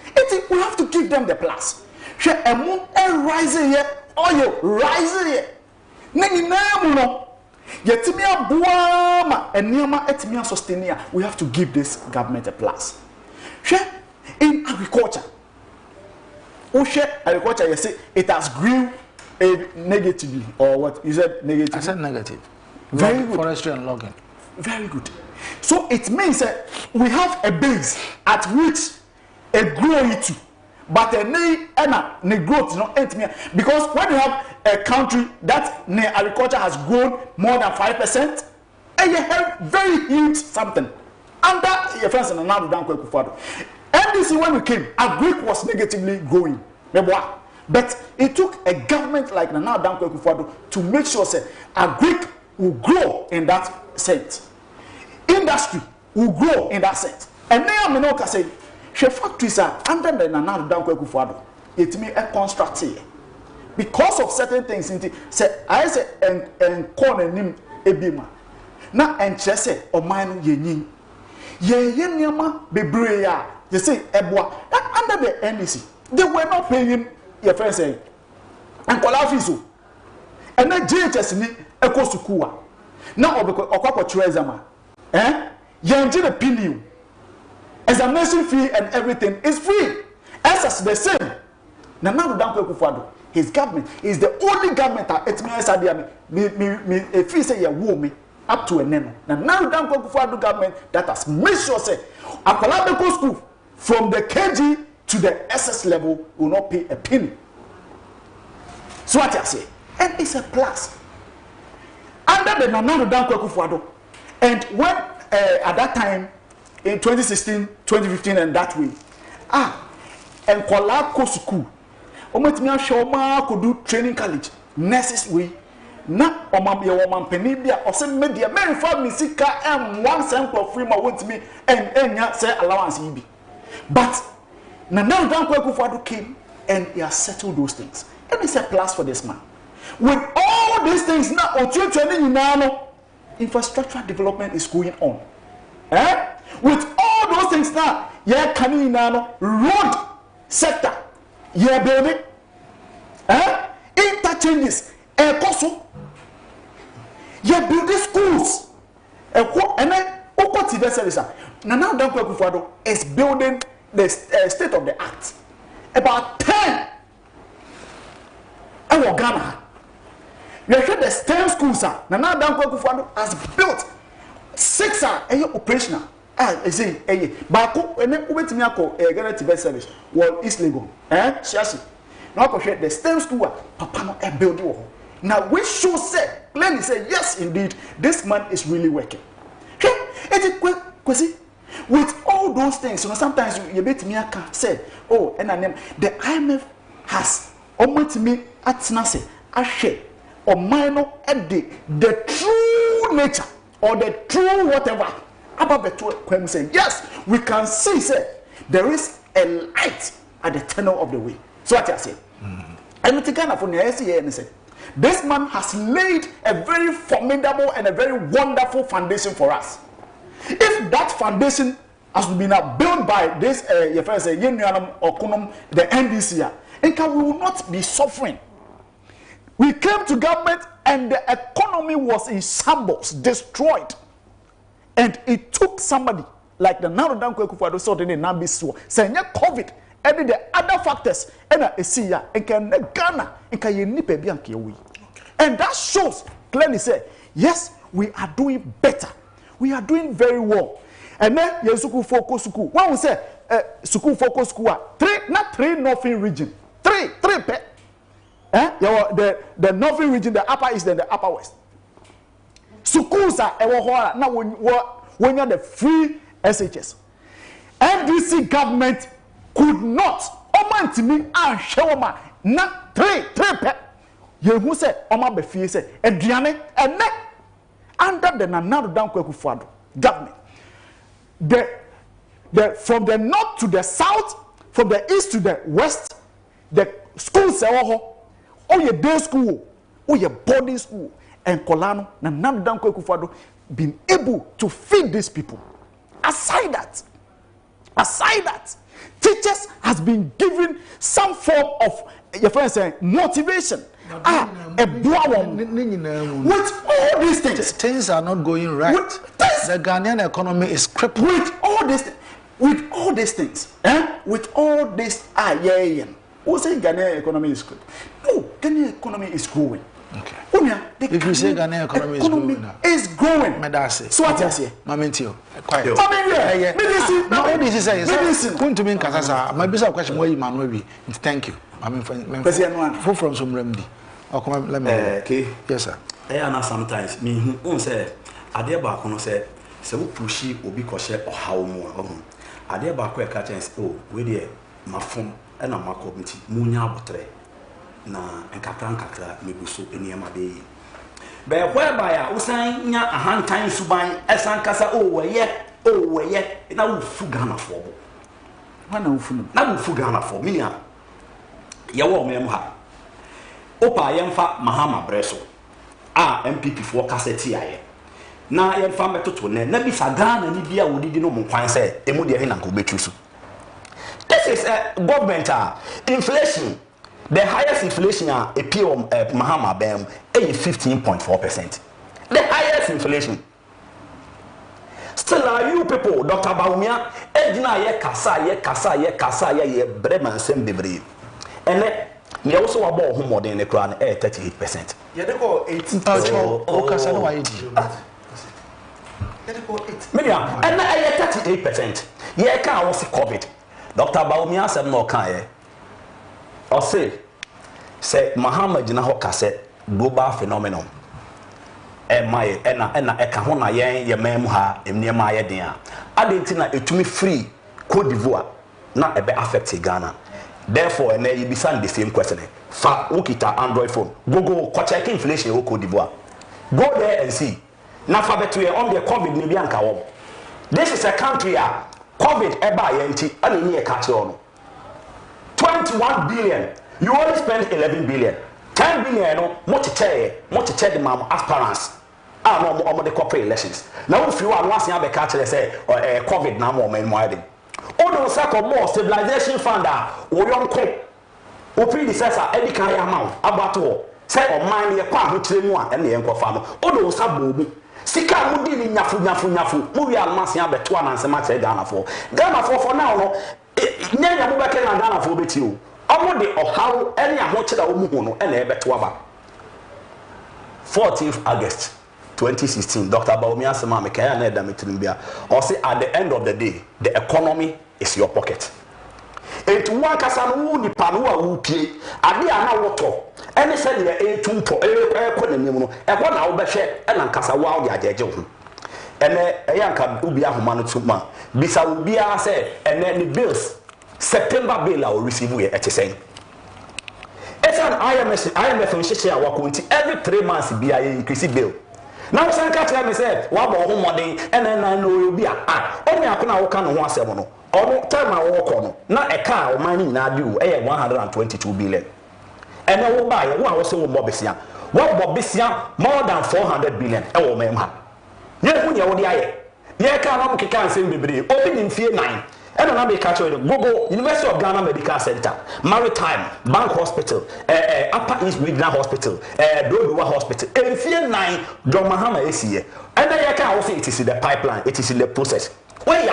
we have to give them the plus she emu rising here oil rising here nani namu no yetimi aboa ma eniama etimi sustaining we have to give this government a plus she in agriculture agriculture you say it has grew negatively or what you said negative. I said negative. Very good. Forestry and logging. Very good. So it means that we have a base at which a grow it to, but a ne growth not because when you have a country that agriculture has grown more than 5%, and you have very huge something under your friends and Nana Dankwa Akufo-Addo. NDC when we came, agric was negatively growing, but it took a government like Nana Dankwa Akufo-Addo to make sure that agric will grow in that sense. Industry will grow in that sense. And now I know say, she factories are under the Nana Dankwa Akufo-Addo. It means a construct here. Because of certain things, say I say and corn and him ebima. Now and say or mine ye nyama bebreya. They say ebwa that under the NDC they were not paying him your friend saying and Kolafiso. And then JHS ni eko sukua. Now okwa exam. Yenji the PNU. Examination fee and everything is free. As the same. Nana Dankwa Akufo-Addo, his government is the only government that it me fee say ya wo me up to a neno. Nana Dankwa Akufo-Addo government that has made sure say Akwala go school from the KG to the SS level will not pay a penny. So what I say, and it's a plus. Under the Nana Danko Kufuado, and when at that time in 2016, 2015, and that way, and Kolako school, Ometmia Shoma could do training college, nurses way. Na omam penibia or send media very far misika and 1 cent for free ma want me and say allowance be. But now Danko Kufuado came and he has settled those things. And it's a plus for this man. With all these things now, infrastructural development is going on. With all those things now, road sector, building, interchanges, you're building schools, and then now Danko Kufuado is building the state of the art. About 10 in Ghana. You hear the STEM schools are now Danko Kufuado has built 6 are operational. I say, Bako, and then wait me ako Ghana TV service. Well, East Legon, Shashi. Now I the STEM school, Papa no build. Now we should say, clearly say, yes, indeed, this man is really working. Kwesi, with all those things, sometimes you bet me say, oh, and the IMF has almost me at Nase, Ashe, or minor at the true nature or the true whatever about the two say, yes, we can see, say, there is a light at the tunnel of the way. So what I say, and it's kind of funny, I say, and say, this man has laid a very formidable and a very wonderful foundation for us. If that foundation has been built by this, your friend say, or Kudom, the NDC, and we will not be suffering. We came to government and the economy was in shambles, destroyed. And it took somebody like the Nana Danko Kufuado sort of Nambi Suo, saying COVID, and the other factors, and a Sia, and can Ghana, and can you nipe bianchi. And that shows clearly say, yes, we are doing better. We are doing very well. And then Yesuku Fokuo school. When we say Suku Fokuo school, three northern region. Three pe. The northern region, the upper east and the upper west. Schools are now when you're the free SHS. NDC government could not to me and show ma na three pe. You who say Oma Befi say Adriane and under the Nana Danko Kufuado government. From the north to the south, from the east to the west, the schools are all your day school, or your boarding school, and Kolano, Nana Danko Kufuado been able to feed these people. Aside that, teachers has been given some form of your friend saying motivation. With all these things are not going right. The Ghanaian economy is crippled. With all these things, with all this, who say Ghanaian economy is crippled? No, Ghanaian economy is growing. Okay. If you say Ghanaian economy is growing, Medase. So what you say? Mamentio. Quiet. No, this is saying. Come to me in Kasasa. My business question where you man thank you. I mean, from some remedy. Oh, come let me. Okay. Yes, sir. Sometimes me say ade ba ko no say se wo pushi obi ko she ohaw mu ade ba ko e ka chance we dey mafom e na makomiti munya abotre na nkakra mebuso eniema be yi be whereby a usan nya ahantan suban esan kasa weye na wo fu Ghana for bo wana wo fu no na wo fu Ghana for minia ye wo mem ha opa yemfa mahama breso MPP for cassette aye na yemfa metoto na bisa Ghana ni bia wodidi no mkwan say emu de na ko betu so. This is government inflation. The highest inflation appeal Mahama Bem is 15.4%. The highest inflation. Still are you people, Dr. Baumia, Edna ye kasa ye breman sem debre. And me also about home more than the crown 38%. Yeah, they go 18%. Oh, kasa no why Million and 38%. Yeah, can was COVID. Dr. Baomi asem no kan ye o say Muhammad na ho ka say global phenomenon my ena eka ho na yen ye mem ha emniema ye den a adenti na etumi free Cote d'Ivoire na ebe affect Ghana. Therefore and you be the same question. Fa ukita Android phone. Go check inflation in Cote d'Ivoire. Go there and see. Na fa betu on the COVID ni bi anka wo. This is a country COVID eba yenti ani ni e ka che ono. 21 billion. You only spend 11 billion. 10 billion no motiche the mam aspirants. No the corporate elections. Now if you are once ya be ka che say COVID na mo men mo ade. Odo sako more stabilization fund o yonko o predecessor edi kan ya ma abato say o man ye kwa ahotire mu a ene ye nkofa no odo sabo mu sika mu di ni nyafu mu wi almase abeto anansema che Ghana for now no nyanya mu beke na Ghana for beti o omo de ohaw ene ahokire a omu hu no ene ebeto aba 14th August 2016 Dr. Baomi asema me kan na edametirim bia or say at the end of the day the economy is your pocket. And to one kasa no ni panu a wupie ade a na woto ene se de etumpo ekonomi no e ko na wo behwe e na kasa wa wo ajeje ho ene eyanka ubi ahoma no tuma bisa ubi a se ene the bills September bill a receive we etesen esan IMF nhyehyɛ a wakonti every 3 months bia ye increase bill. Now san ka tell me say wa bo ho modern ene na no obi a only akona wo ka no ho asɛm no omo time a wo kɔ no na e ka o man ni na bi wo e 122 billion ene wo ba ye wo a wo se wo bobesia more than 400 billion e wo mem ha ye hu ye wo de aye ye ka na mo keka nsɛm bebre obi ni mfie 9 ene na be ka tell Google University of Ghana Medical Center Maritime Bank Hospital Upper East Regional Hospital Dodowa Hospital mfie 9 John Mahama esiye ene ye ka wo say it is in the pipeline, it is in the process. When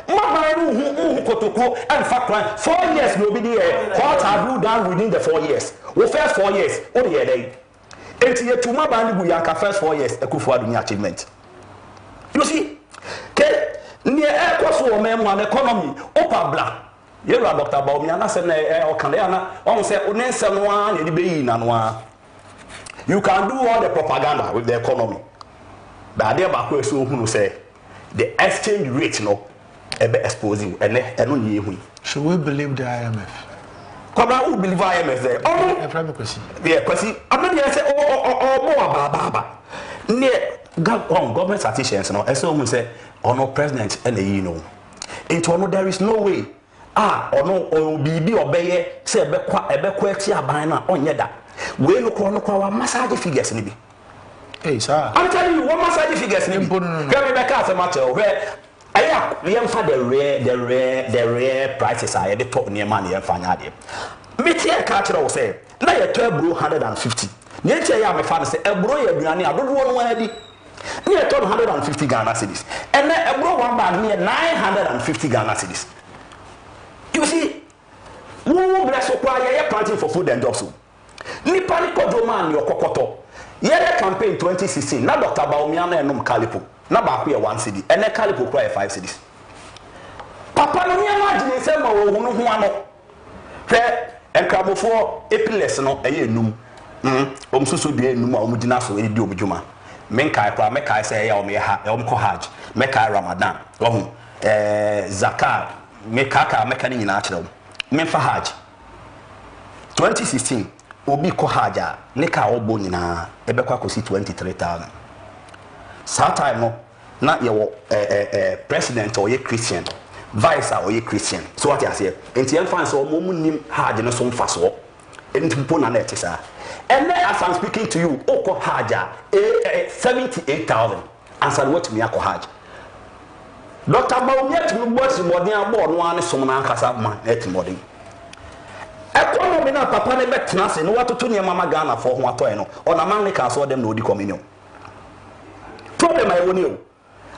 mama who kotoko and fact 4 years no be there. What have you done within the 4 years? We first 4 years, what the day? 8 years to my band we yanka first 4 years Ekufuadu achievement. You see, near air cost or one economy, opa bla. You are Dr. Baomi, and I said, say, you can do all the propaganda with the economy. But there back so who say the exchange rate no ebe expose you and no ye hu. Should we believe the IMF? Kwabra who believe IMF there? Kwesi. Yeah, Kwesi. I'm not here say more baba. Near government statistics no so who say no president and you know. Into no there is no way. Or bibi obeye say ebe kwa ti aban na onye da. We no kwa massage figures ni bi. Hey, sir. I'm telling you, what massage figures ni bi. Come back as a matter where we am for the rare prices are the top near money and fanya. Metia catcher will say, na ye 12 bro 150. Nature ya me fan say e bro ye aduane a dodo no adi. Near 150 Ghana cedis. And then a bro one bag near 950 Ghana cedis. You see, who bless you planting for food and jobs. Nipa ni kodoma ni okokoto. Yere campaign 2016 na Dr. Baomi na enum Calipo. Na ba ko ye 1 cedi. Ene Calipo kwa ye 5 cedis. Papa no me imagine say ma wo hunu ho ano. Hwe enkramofo epiles no eye enum. Omsusu de enum a omudina so edi obudwuma. Menkai kwa mekai say ya omyeha ya omko hajj. Mekai Ramadan. Ohun zakat mekaka meka ni nyina akere wo. Memfa hajj. 2016 obi ko haja ne ka obo nyina ebekwa kosi 23,000 sa time no na ye wo president or ye Christian vice or ye Christian so what you say enti en fans o mo nim haja no so mfa so enti mpo na net sa and then as I'm speaking to you oko haja 78,000 answer what me akọ haja Dr. Baomi to boss modern abo no an so na nkasa ma net modern economy na papa ne betena se no watoto ne mama Ghana for ho atoy no ona man ne ka so dem na odi communion problem I woni o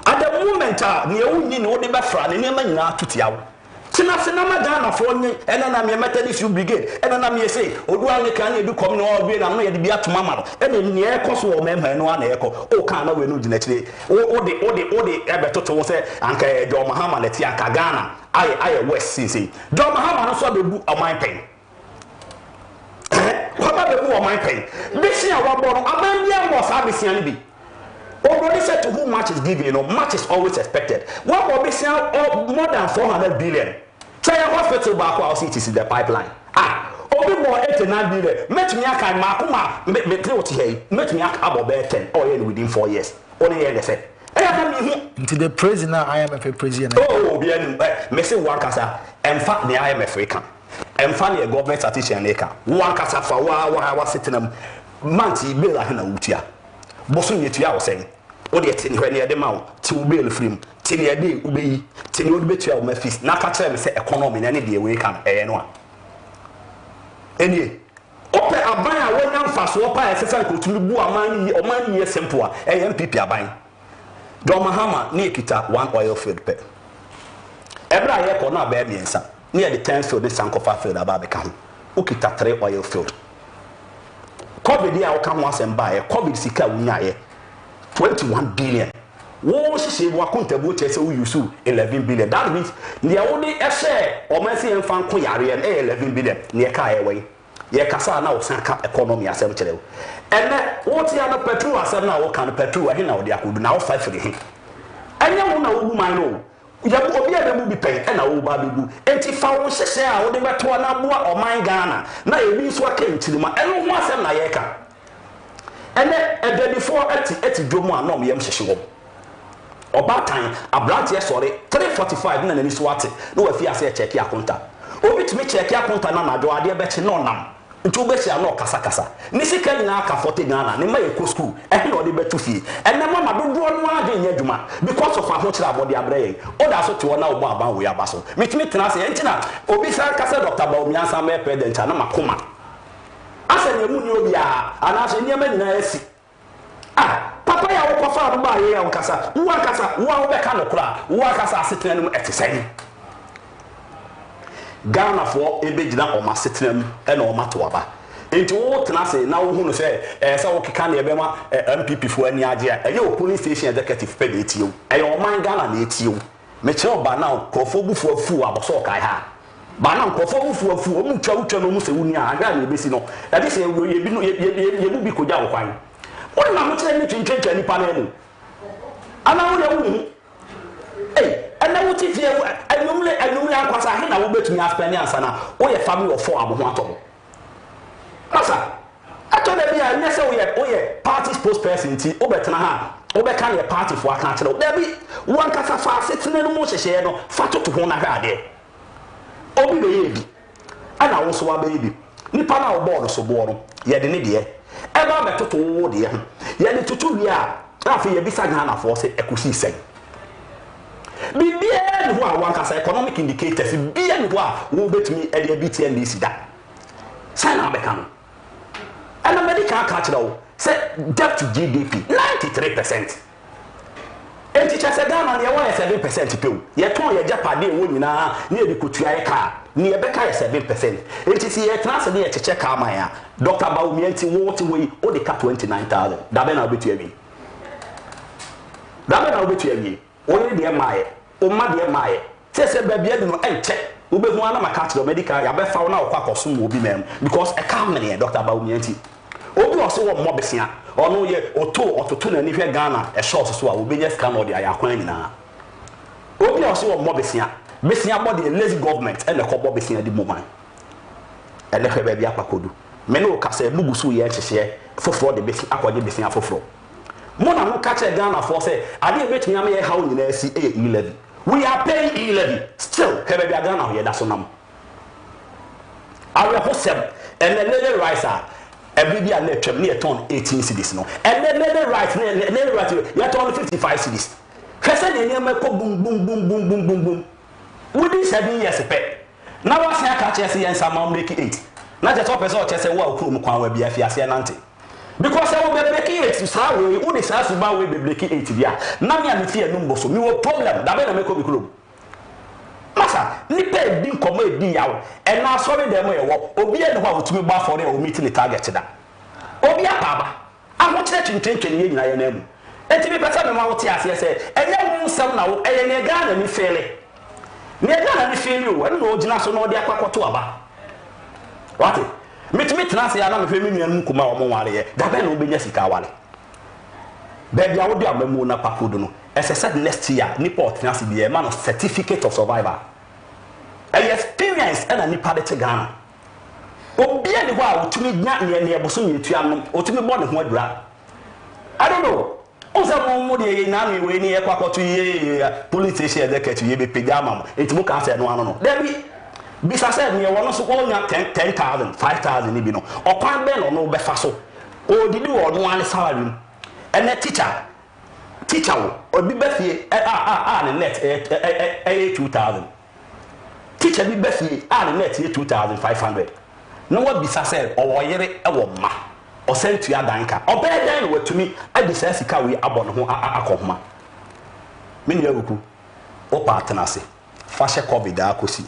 at the moment ne ewunyi ne odi be fra ne ma nyina atutia wo tina sinama Ghana for nye ena na me Methodist brigade ena na me say oduwa ne kan edu kom no obi na no ye de bi atoma ma no ena ne ekoso o memha no ana eko o kan na we no gina kire o de ebetoto wo say anka John Mahama leti anka Ghana aye West since John Mahama no so bebu oman pen Papa bebu oman pen bisi a wabo no abambia mo sa bisi ani bi already said to whom much is given, you know, much is always expected. What will be seen more than 400 billion. Try a hospital back while it is in the pipeline. Obi more 89 billion. Met me a kind Makuma, met me about 10 or within 4 years. Only they say. Into the president, IMF president. Oh, bien, Messi Wakasa, and fact the IMF can. And finally, a government statistician, Wakasa for wa was sitting them. Manti bill a hina utia. Bosun yetua wo sen wo de tini hwe ne de ma wo ti wo bel frim tini e de ubeyi tini wo de betua wo mafis na ka kire me se economy na ne de we kan no a enie ope aban a wonya mfaso pa e sesan ko tumi bu oman yi simple a MPP aban John Mahama ne ekita one oil field pe ebra ye ko na ba miensa ne de 10 field de sankofa field aba be ka ho okita 3 oil field COVID ya oka ho asem ba ye COVID sika wunya ye 21 billion wo sisi wa kontabu chese wo use 11 billion that means the only share o ma se enfan ko yare en 11 billion ne ka ye we ye kasa na o san ka economy asem kire wo ene wo ti ya na petrol asem na wo kan petrol ahi na wo de akodu na wo 5 de he anya wo na wo man no ya obi a mu bi pen na wo ba bebu enti fa wo hyehyɛ a wo de beto na boa oman Ghana na ebi so aka ntirima eno ho asem na ye ka ene edadifo ati dwomu a nom yem hyehye wo obatan abrante sori 345 na nani so ate no wa fi ase check akonta obi tumi check akonta na do ade be no nam ntu be sia no kasa ni sika nyina aka 40 Ghana ni ma yeko school ehe no de betu fi ene mama dodo no ade nya dwuma because of ahokyere abode abreye o da so te wona obo aban we abaso mitimi tena se entina obi sa kasa Dr. Bawumiansa me president na makoma asa ne mu ni obi a ana se niam nyina asi papa ya wo kofa no ba ye ya nkasa wo akasa wo be ka no kura wo akasa asetena no etesai Ghana for ebegina o masetenam e na o matoaba enti wo tena se na wo hunu se se wo keka na ebe ma MPP fo ani age a ye o police station executive pe de etio e o man Ghana na etio me che oba na krofo bufu afu aboso kai ha ba na krofo bufu afu o mu twa no mu se wuni a aga na ebesi no e de se ye bi no ye bu bi koja wo kwan wo na mo che ni twintwentwa ni pa na mu ana wo ye wu ena wo ti fie anumle akwasa he na wo betumi aspend ansa na wo ye family of 4 abo ho ato asa ato da bia nyese wo ye party spokesperson ti wo betena ha wo be kan ye party fo aka kire da bi wo ankasa fa setene no mo hyehye no fa toto ho na hwa ade obi be ye bi ana wo so wa be bi nipa na wo board so board ye de ne de e ba be toto wo de ho ye de toto wi a afi ye bisa Ghana for se ekusi sen bibia ni ho a wankasa economic indicators bibia ni ho a wo betumi e de BTN si da sana be kan ana medical catch law say debt to GDP 93%. Enti chese Ghana ne wa 7% pe o ye ton ye japade wo nyina ne e kotua ye ka ne e be ka 7%. Enti si ye transfer ne ye cheche ka man ya Dr. Bawumianti wo ti we o de ka 29000 da be na obetua wi da be na obetua wi onye de maaye o ma de maaye se ba bia de no enche wo be hu ana maka kire medical ya be fa na okwa koso mo obi mem because e ka me ne Dr. Bawumianti obi oso wo mo besia ono ye ototo na ni hwe Ghana e short so a obenya scan no de ayakwan nyina obi oso wo mo besia body lazy government e le ko bo besia di moment e le hwe ba bia pakodu me no ka se bugusu ye hyehye foforo de besia akwaje besia foforo mo na no ka che Ghana for say ade betumi am ye hawo nyina si e e11 we are paying e11 still hwe ba bia Ghana ye da so nam awe for 7 and the little riser every day na twem na turn 18 cedis no and then right you turn 55 cedis fese na nyema ko boom within 7 years pe na wa se aka che se yensa ma make 8 na je top person che se wa okuru kwan wa bia fi ase nante because I will be breaking 8 so we udi sa so ba we be breaking 8 bia na me am fi enum boso mi wo problem da be na me ko bi kuro masa Sasa nipa edi nkomo edi yawo e na so dem ye wo obi e ne ho otumi gba for o meet the target da obi apaba aho kire twintwentwe ne nyina ye na mu enti bi pesa me ma wo ti ase se enye wo nsem na wo eye ne ga na ni fele ne ga na ni fele o e no ogina so no de akwakoto aba wate mitimi tenase ya na me hwe me nuanu kuma wo mo ware ye da be no obenya sika wale baby awo de amamu na pakodo no as I said next year nipa tenase bi e ma no certificate of survivor a experience and a nipa de Ghana obi e de ho a otumi nya ne eboso nyetua no otumi bo ne ho adura I don't know oza mo de ye na me we ni e kwakoto ye police station de ketu ye be pejama entimu ka se no ano no there bisa said me wono so ko nya 10,000 5,000 ni bi no okwan be no be fa so o didi wo no ane salary and a teacher obi be fie ne net 2,000 teacher bi be fie ne net 2,500 no what bisa said o wo yere e wo ma o sentu ya danka o be dan no watumi adisa sika we abɔ no ho akɔhoma meni awuku o partner se fa hye covid akosi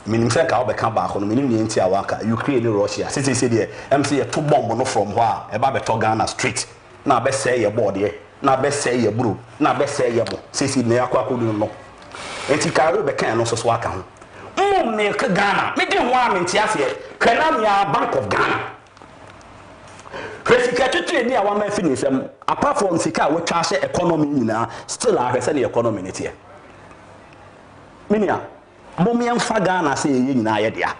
minim se ka obeka ba ko no minim ne nti awaka Ukraine ne Russia se de MC ye to bomb no from ho a e ba beto Ghana street na be say ye board ye na be say ye bro na be say ye bo se ne akwa kodu no enti ka ro be kan no so aka ho me ka Ghana me de ho a me nti ase kana ya Bank of Ghana Kwesi tutu ni awa ma fini sem apart from sika we twa hye economy nyina still a hwese ne economy ne tie minia momi emfa Ghana se ye nyina ye dia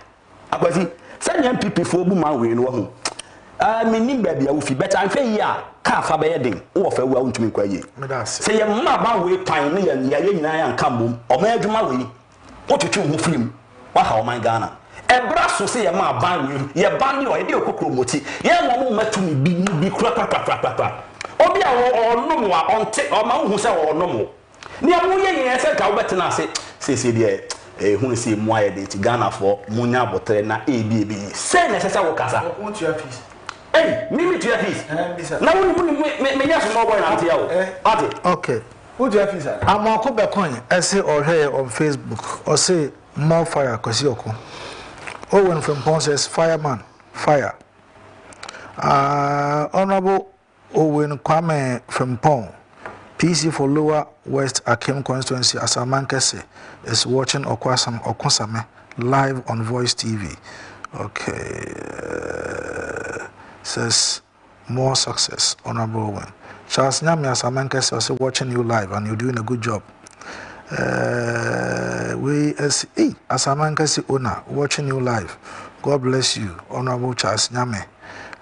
akwasi sanya MPP fo bu ma we no ho menim ba bia wo fi better anhwe yi a ka fa be ye den wo fa wu a untumi kwa ye se ye ma ba we pan ne ye nyina ya nka mbom o ma adwuma we wo tutu ho film wa ha o man Ghana ebra so se ye ma ban we ye ban ni o ye de okokro moti ye mo matumi bi kura pa obi a onum wa onte o ma hu se o onum ni amu ye se ka wo betena se de hu se mu aye de ti Ghana for munya botre na ebi se na se wo kasa won't you fees mimi to your fees na me nya so boy na tia wo ati okay who do you fees amako be coin I say or here on Facebook or say more fire Kwesi Oko Owen from Pon says fireman fire honorable Owen Kwame from Pon PC for Lower West Akim constituency Asamankese is watching Okosame live on Voice TV. Okay. Says more success, Honorable Owen. Charles Nyami Asamankese also watching you live and you're doing a good job. We as Asamankese owner watching you live. God bless you, Honorable Charles Nyami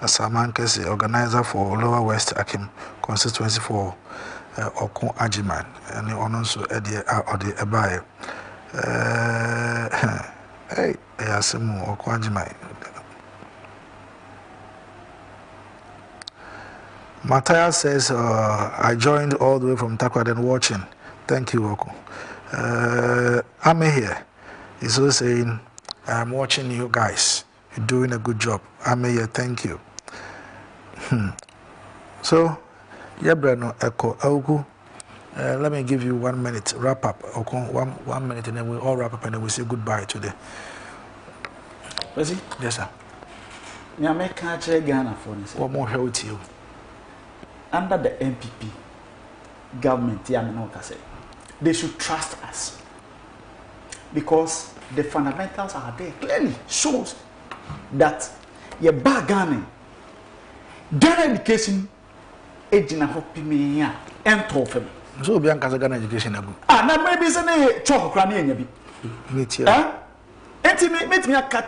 Asamankese, organizer for Lower West Akim constituency for Okon Ajiman and also Eddie Odi Ebaye. Hey, Yasemu Okon Ajiman. Matthias says, I joined all the way from Takraden watching. Thank you, Oko. I'm here. He's also saying, I'm watching you guys. You're doing a good job. I'm here. Thank you. So, yeah, Breno, Echo, Ogu. Let me give you 1 minute wrap up. Okay, one minute, and then we all wrap up, and then we say goodbye today. Kwesi? Yes, sir. Nyame ka che Ghana for this. What more help you? Under the MPP government, they should trust us because the fundamentals are there. Clearly shows that your bad Ghana education. Ejina hopi me ya ento fem so obi anka Ghana education agu na maybe say na chok kra na enya bi metia enti me aka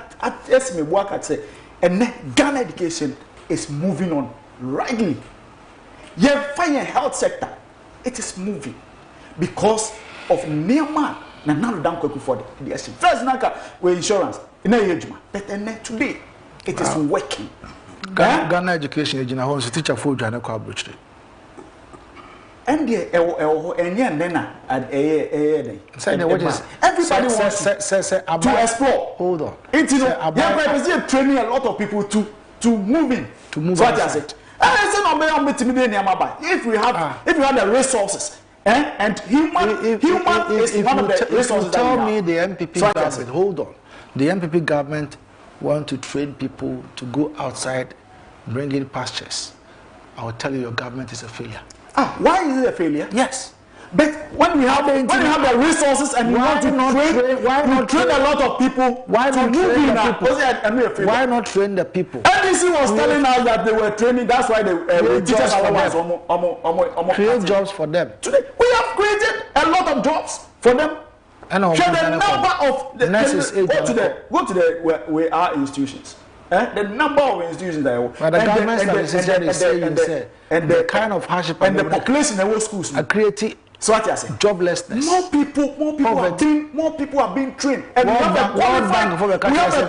esme bo aka say ene Ghana education is moving on rightly your fire health sector it is moving because of Neoma na nanu dan kwaku for the first naka we insurance na yejuma but ene today it is working. Ghana education ejina ho so teacher for dwane kwa abrochire and there and then everybody wants to explore. Hold on. Training a lot of people to move in. To move so what I said. If we have the resources And human is one of the resources. Tell me the MPP government. Hold on, the MPP government want to train people to go outside, bring in pastures. I will tell you, your government is a failure. Why is it a failure? Yes. But when we have the resources and you want to train a lot of people, why not train the people? Why not train the people? NDC was telling us that they were training. That's why they teachers create jobs for them. Today we have created a lot of jobs for them. And the number of the nurses. Go to the where our institutions. The number of institutions that the government and the kind of hardship and the population in the schools are creating. So what you say? Joblessness. More people are being trained, and we have a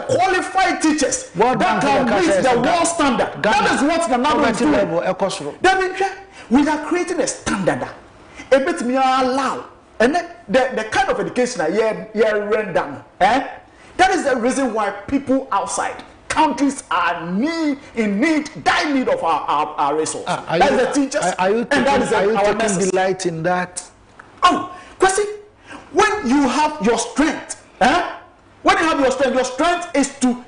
qualified teachers that can meet the world standard. That is what the number is doing. We are creating a standard. A bit me allow, and then the kind of education that run down. That is the reason why people outside countries are in need, die need of our resources. That is the teachers, are you taking delight in that? Kwesi, when you have your strength, your strength is to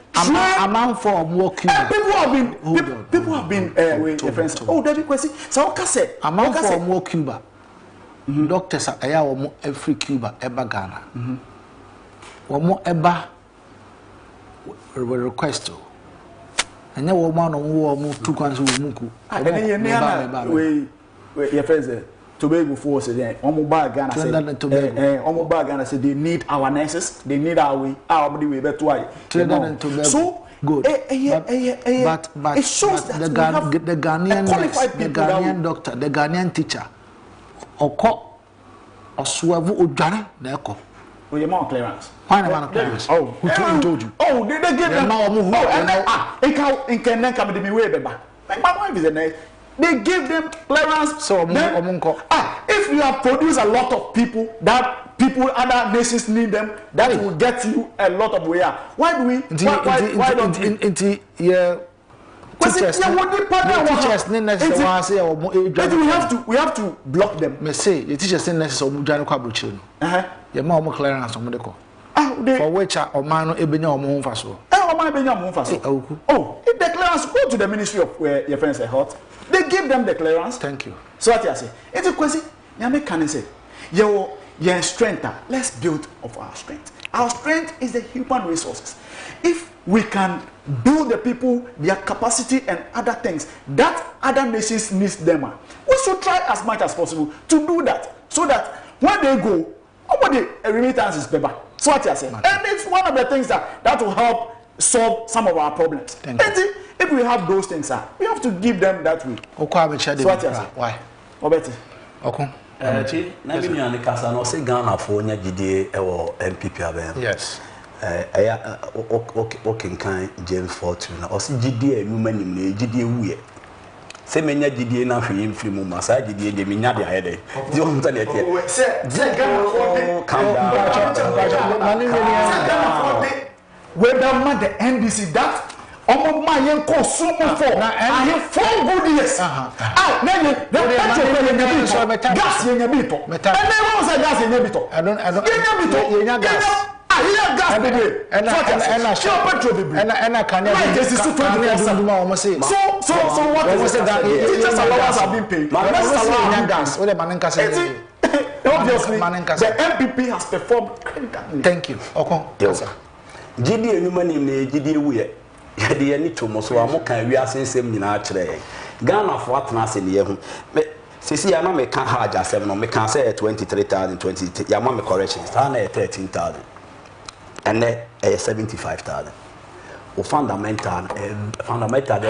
amount for more Cuba. People have been friends. David Kwesi, so what say? Amount for more Cuba. Doctors are every Cuba, Eba Ghana. One more Eba request. And now woman who move two countries muku. Your friends Tobago force there. Ghana said they need our nurses, they need our way better. So good. But it shows that the Ghanaian nurse, the Ghanaian doctor, the Ghanaian teacher, or swavu ujane na eko. With your clearance. Why not clearance? Who told you? They give them they give them clearance. So if you have produced a lot of people that other nations need them, that will get you a lot of way. Why do we? Why don't we? We have to block them. Me say the teachers say necessary omujane kwa bruchiro no ye ma omo clearance omo de ko for which omano ebenya omo mfa so if the clearance go to the Ministry of your friends health, they give them the clearance. Thank you. So what you say? It's a question. Nyame can say your strength, let's build of our strength. Our strength is the human resources. If we can build the people, their capacity and other things that other nations need them, we should try as much as possible to do that, so that when they go, nobody remittance is better. So what you say? And it's one of the things that will help solve some of our problems. If we have those things, we have to give them that way. So what you say? Why? Obeti. Okay. Na bi nua ne kasa no se Ghana fo nya gidie e wo MPP abem. Yes. Kan James Fortune na o se gidie enuma nim na gidie wuye. Se menya gidie na hwe mfiri mu ma sa gidie de menya de ayede. Di o mta de tie. Se Ghana fo whether the NDC that omo ma yen ko sumo for na 4 good years gas yen bito and then once gas yen bito I don't yen gas gas bebe and sure petrol bebe and can so what is that teachers allowance have been paid gas what the maninka say obviously the MPP has performed critically. Thank you. Yes. Gidi enuma nim na gidi wuye yade ye ni tomo so amoka wi asensem nyina akire Ghana fo atena ase ne yehu me sisi ya na me ka haja 7 no me ka say 23,000 20 ya ma me correction sa na 13,000 and then 75,000 o fundamental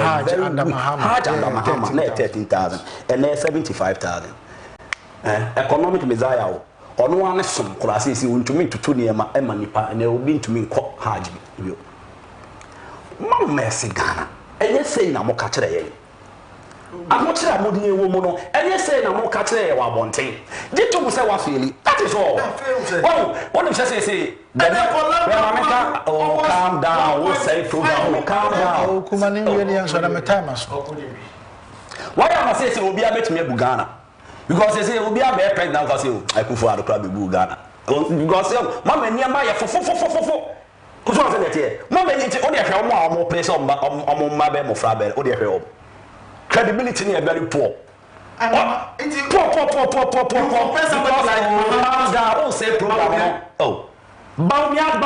haja under Mahama na 13,000 and then 75,000 economic messiah ono ane som klase si untumi tutu ne ema nipa na obi ntumi nkọ haji bio mam mesi Ghana enye sei na mo ka kire ye amochira modi ewo mu no enye sei na mo ka kire ye wa bonten jitu mu se wa feli that is all what you say calm down we say program calm down kuma ni yeni yanso na metama so why am I say obi abetumi abu Ghana because they say obi a pregnant because I put for adokra be Ghana because mama niam ya fo kuso ase nete mama ni o de hwe omo place omo mma be mo fra be o de hwe credibility ni very poor poor say program oh Baumia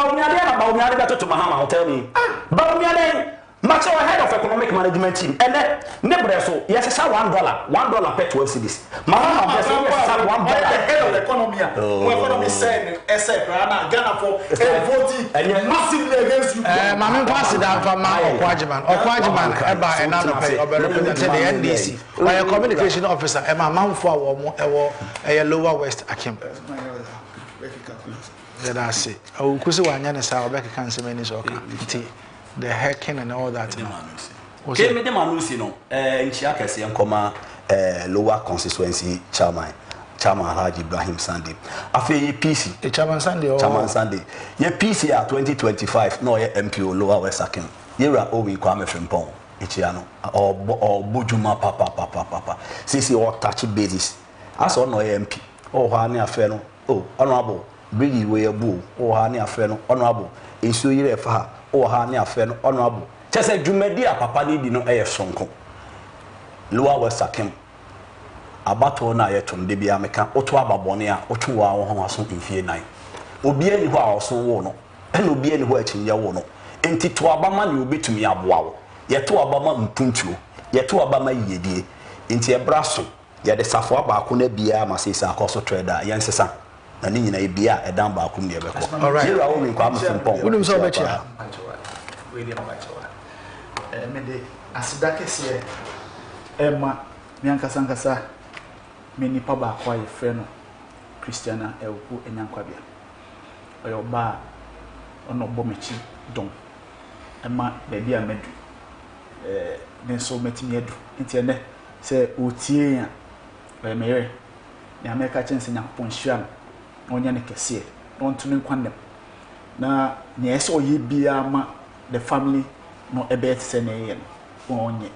better to Mahama tell me Baumia then much head of economic management team and then Nebreso yes it's $1 per 12 cedis Mahama yes $1 head of the economy economy saying SF Ghana for voting massively against you Mama pass it down from Okwajiman eba enano pay represented the NDC by a communication officer Emma Manfo a Lower West Akim that's it. Oh, Kusi Wanyana Sao back cancer many so the hacking and all that. Okay, me the manusi no. In Chiakasi and Koma lower constituency chairman Haji Ibrahim Sunday. Afi PC. Chairman Sunday or Chairman Sunday. Ye PC at 2025. No ye MPO lower West Akim. Yera Owi Kwame Frimpong. Ichiano or Bujuma papa. Sisi or touchy basis. As or no MP. Oh, Hani Afeno. Oh, honorable. Bring way a boo, or honey a friend, honorable. Issue ye for her, or honey a friend, honorable. Just a Jumedia, Papa did no air sonko. Lower West Akim. Abato na yeton, de Biamica, Otuaba Bonia, Otua, or something fear night. Obian who are so wono, and Obian who are in your wono. And Tituabama you be to me a wow. Yet to Abama Puntu, yet to Abama ye, into a brasso, yet the Safwa Bakune Bia Masisa, also trader, Yansesa. Na ni nyina ebia edam ba akum de beko zero wo nkwa amfempon wonu so becha we dey mabacha me de asida kese ema me ankasa me nipa ba kwa ye frɛ no Christiana Elku Enyankwabia oyo ba ono bomechi don ema baby amedu ne so metimi edu nti ene se otie ya meyere ne ameka chense nyampon hwam onya ne kese on tumi kwanem na ne ese oye bia ma the family no ebet se ne yen onye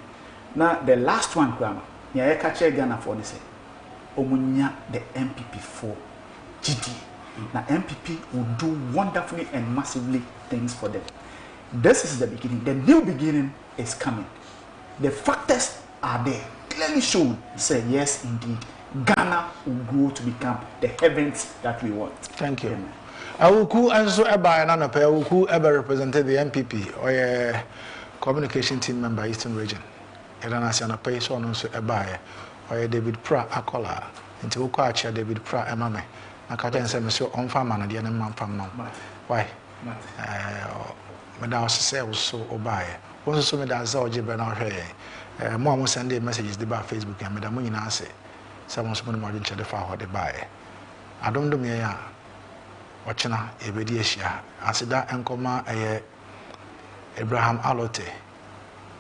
na the last one kwama ne ayeka che Ghana for ne se omunya the MPP for GD na MPP will do wonderfully and massively things for them. This is the beginning. The new beginning is coming. The factors are there, clearly shown. Say yes, indeed, Ghana will grow to become the heavens that we want. Thank you. Awuku also eba na no pe awuku eba represented the MPP or a communication team member Eastern Region. Ela na sia na pe so no so eba or David Pra Akola. Nti wo kwa chia David Pra emame. Na ka ten se me so onfa ma na de na mamfam no. Why? Me da was say wo so obaye. Wo so me da za oje be na hwe. Mo send messages de ba Facebook and me da mo nyina ase. Someone so mo de chede fa ho de bae. Adom me ya ochina ebedi ehia. Asida enkoma Abraham Alote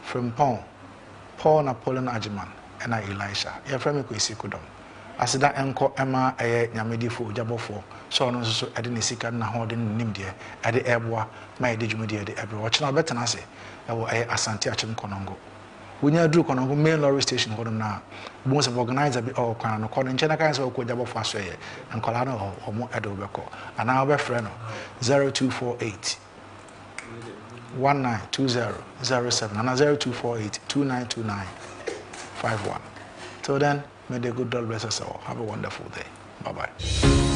from Paul Napoleon Ajiman and Elisha. Ya from Kwesi Kudom. Asida enko ema nyamedifo ojabofo so no so ade ne sika na ho de nim de ade eboa ma ede dwumde ade ebre wo chena betena se ewo asante achim konongo wonya dru konongo main lorry station ho na bo se organizer bi o kwana no kono nchena kan se ko ojabofo aso ye enkola no omo ade obeko ana obe frɛ no 0248 192007 and 0248 2929 51. Till then, may the good God bless us all. Have a wonderful day. Bye-bye.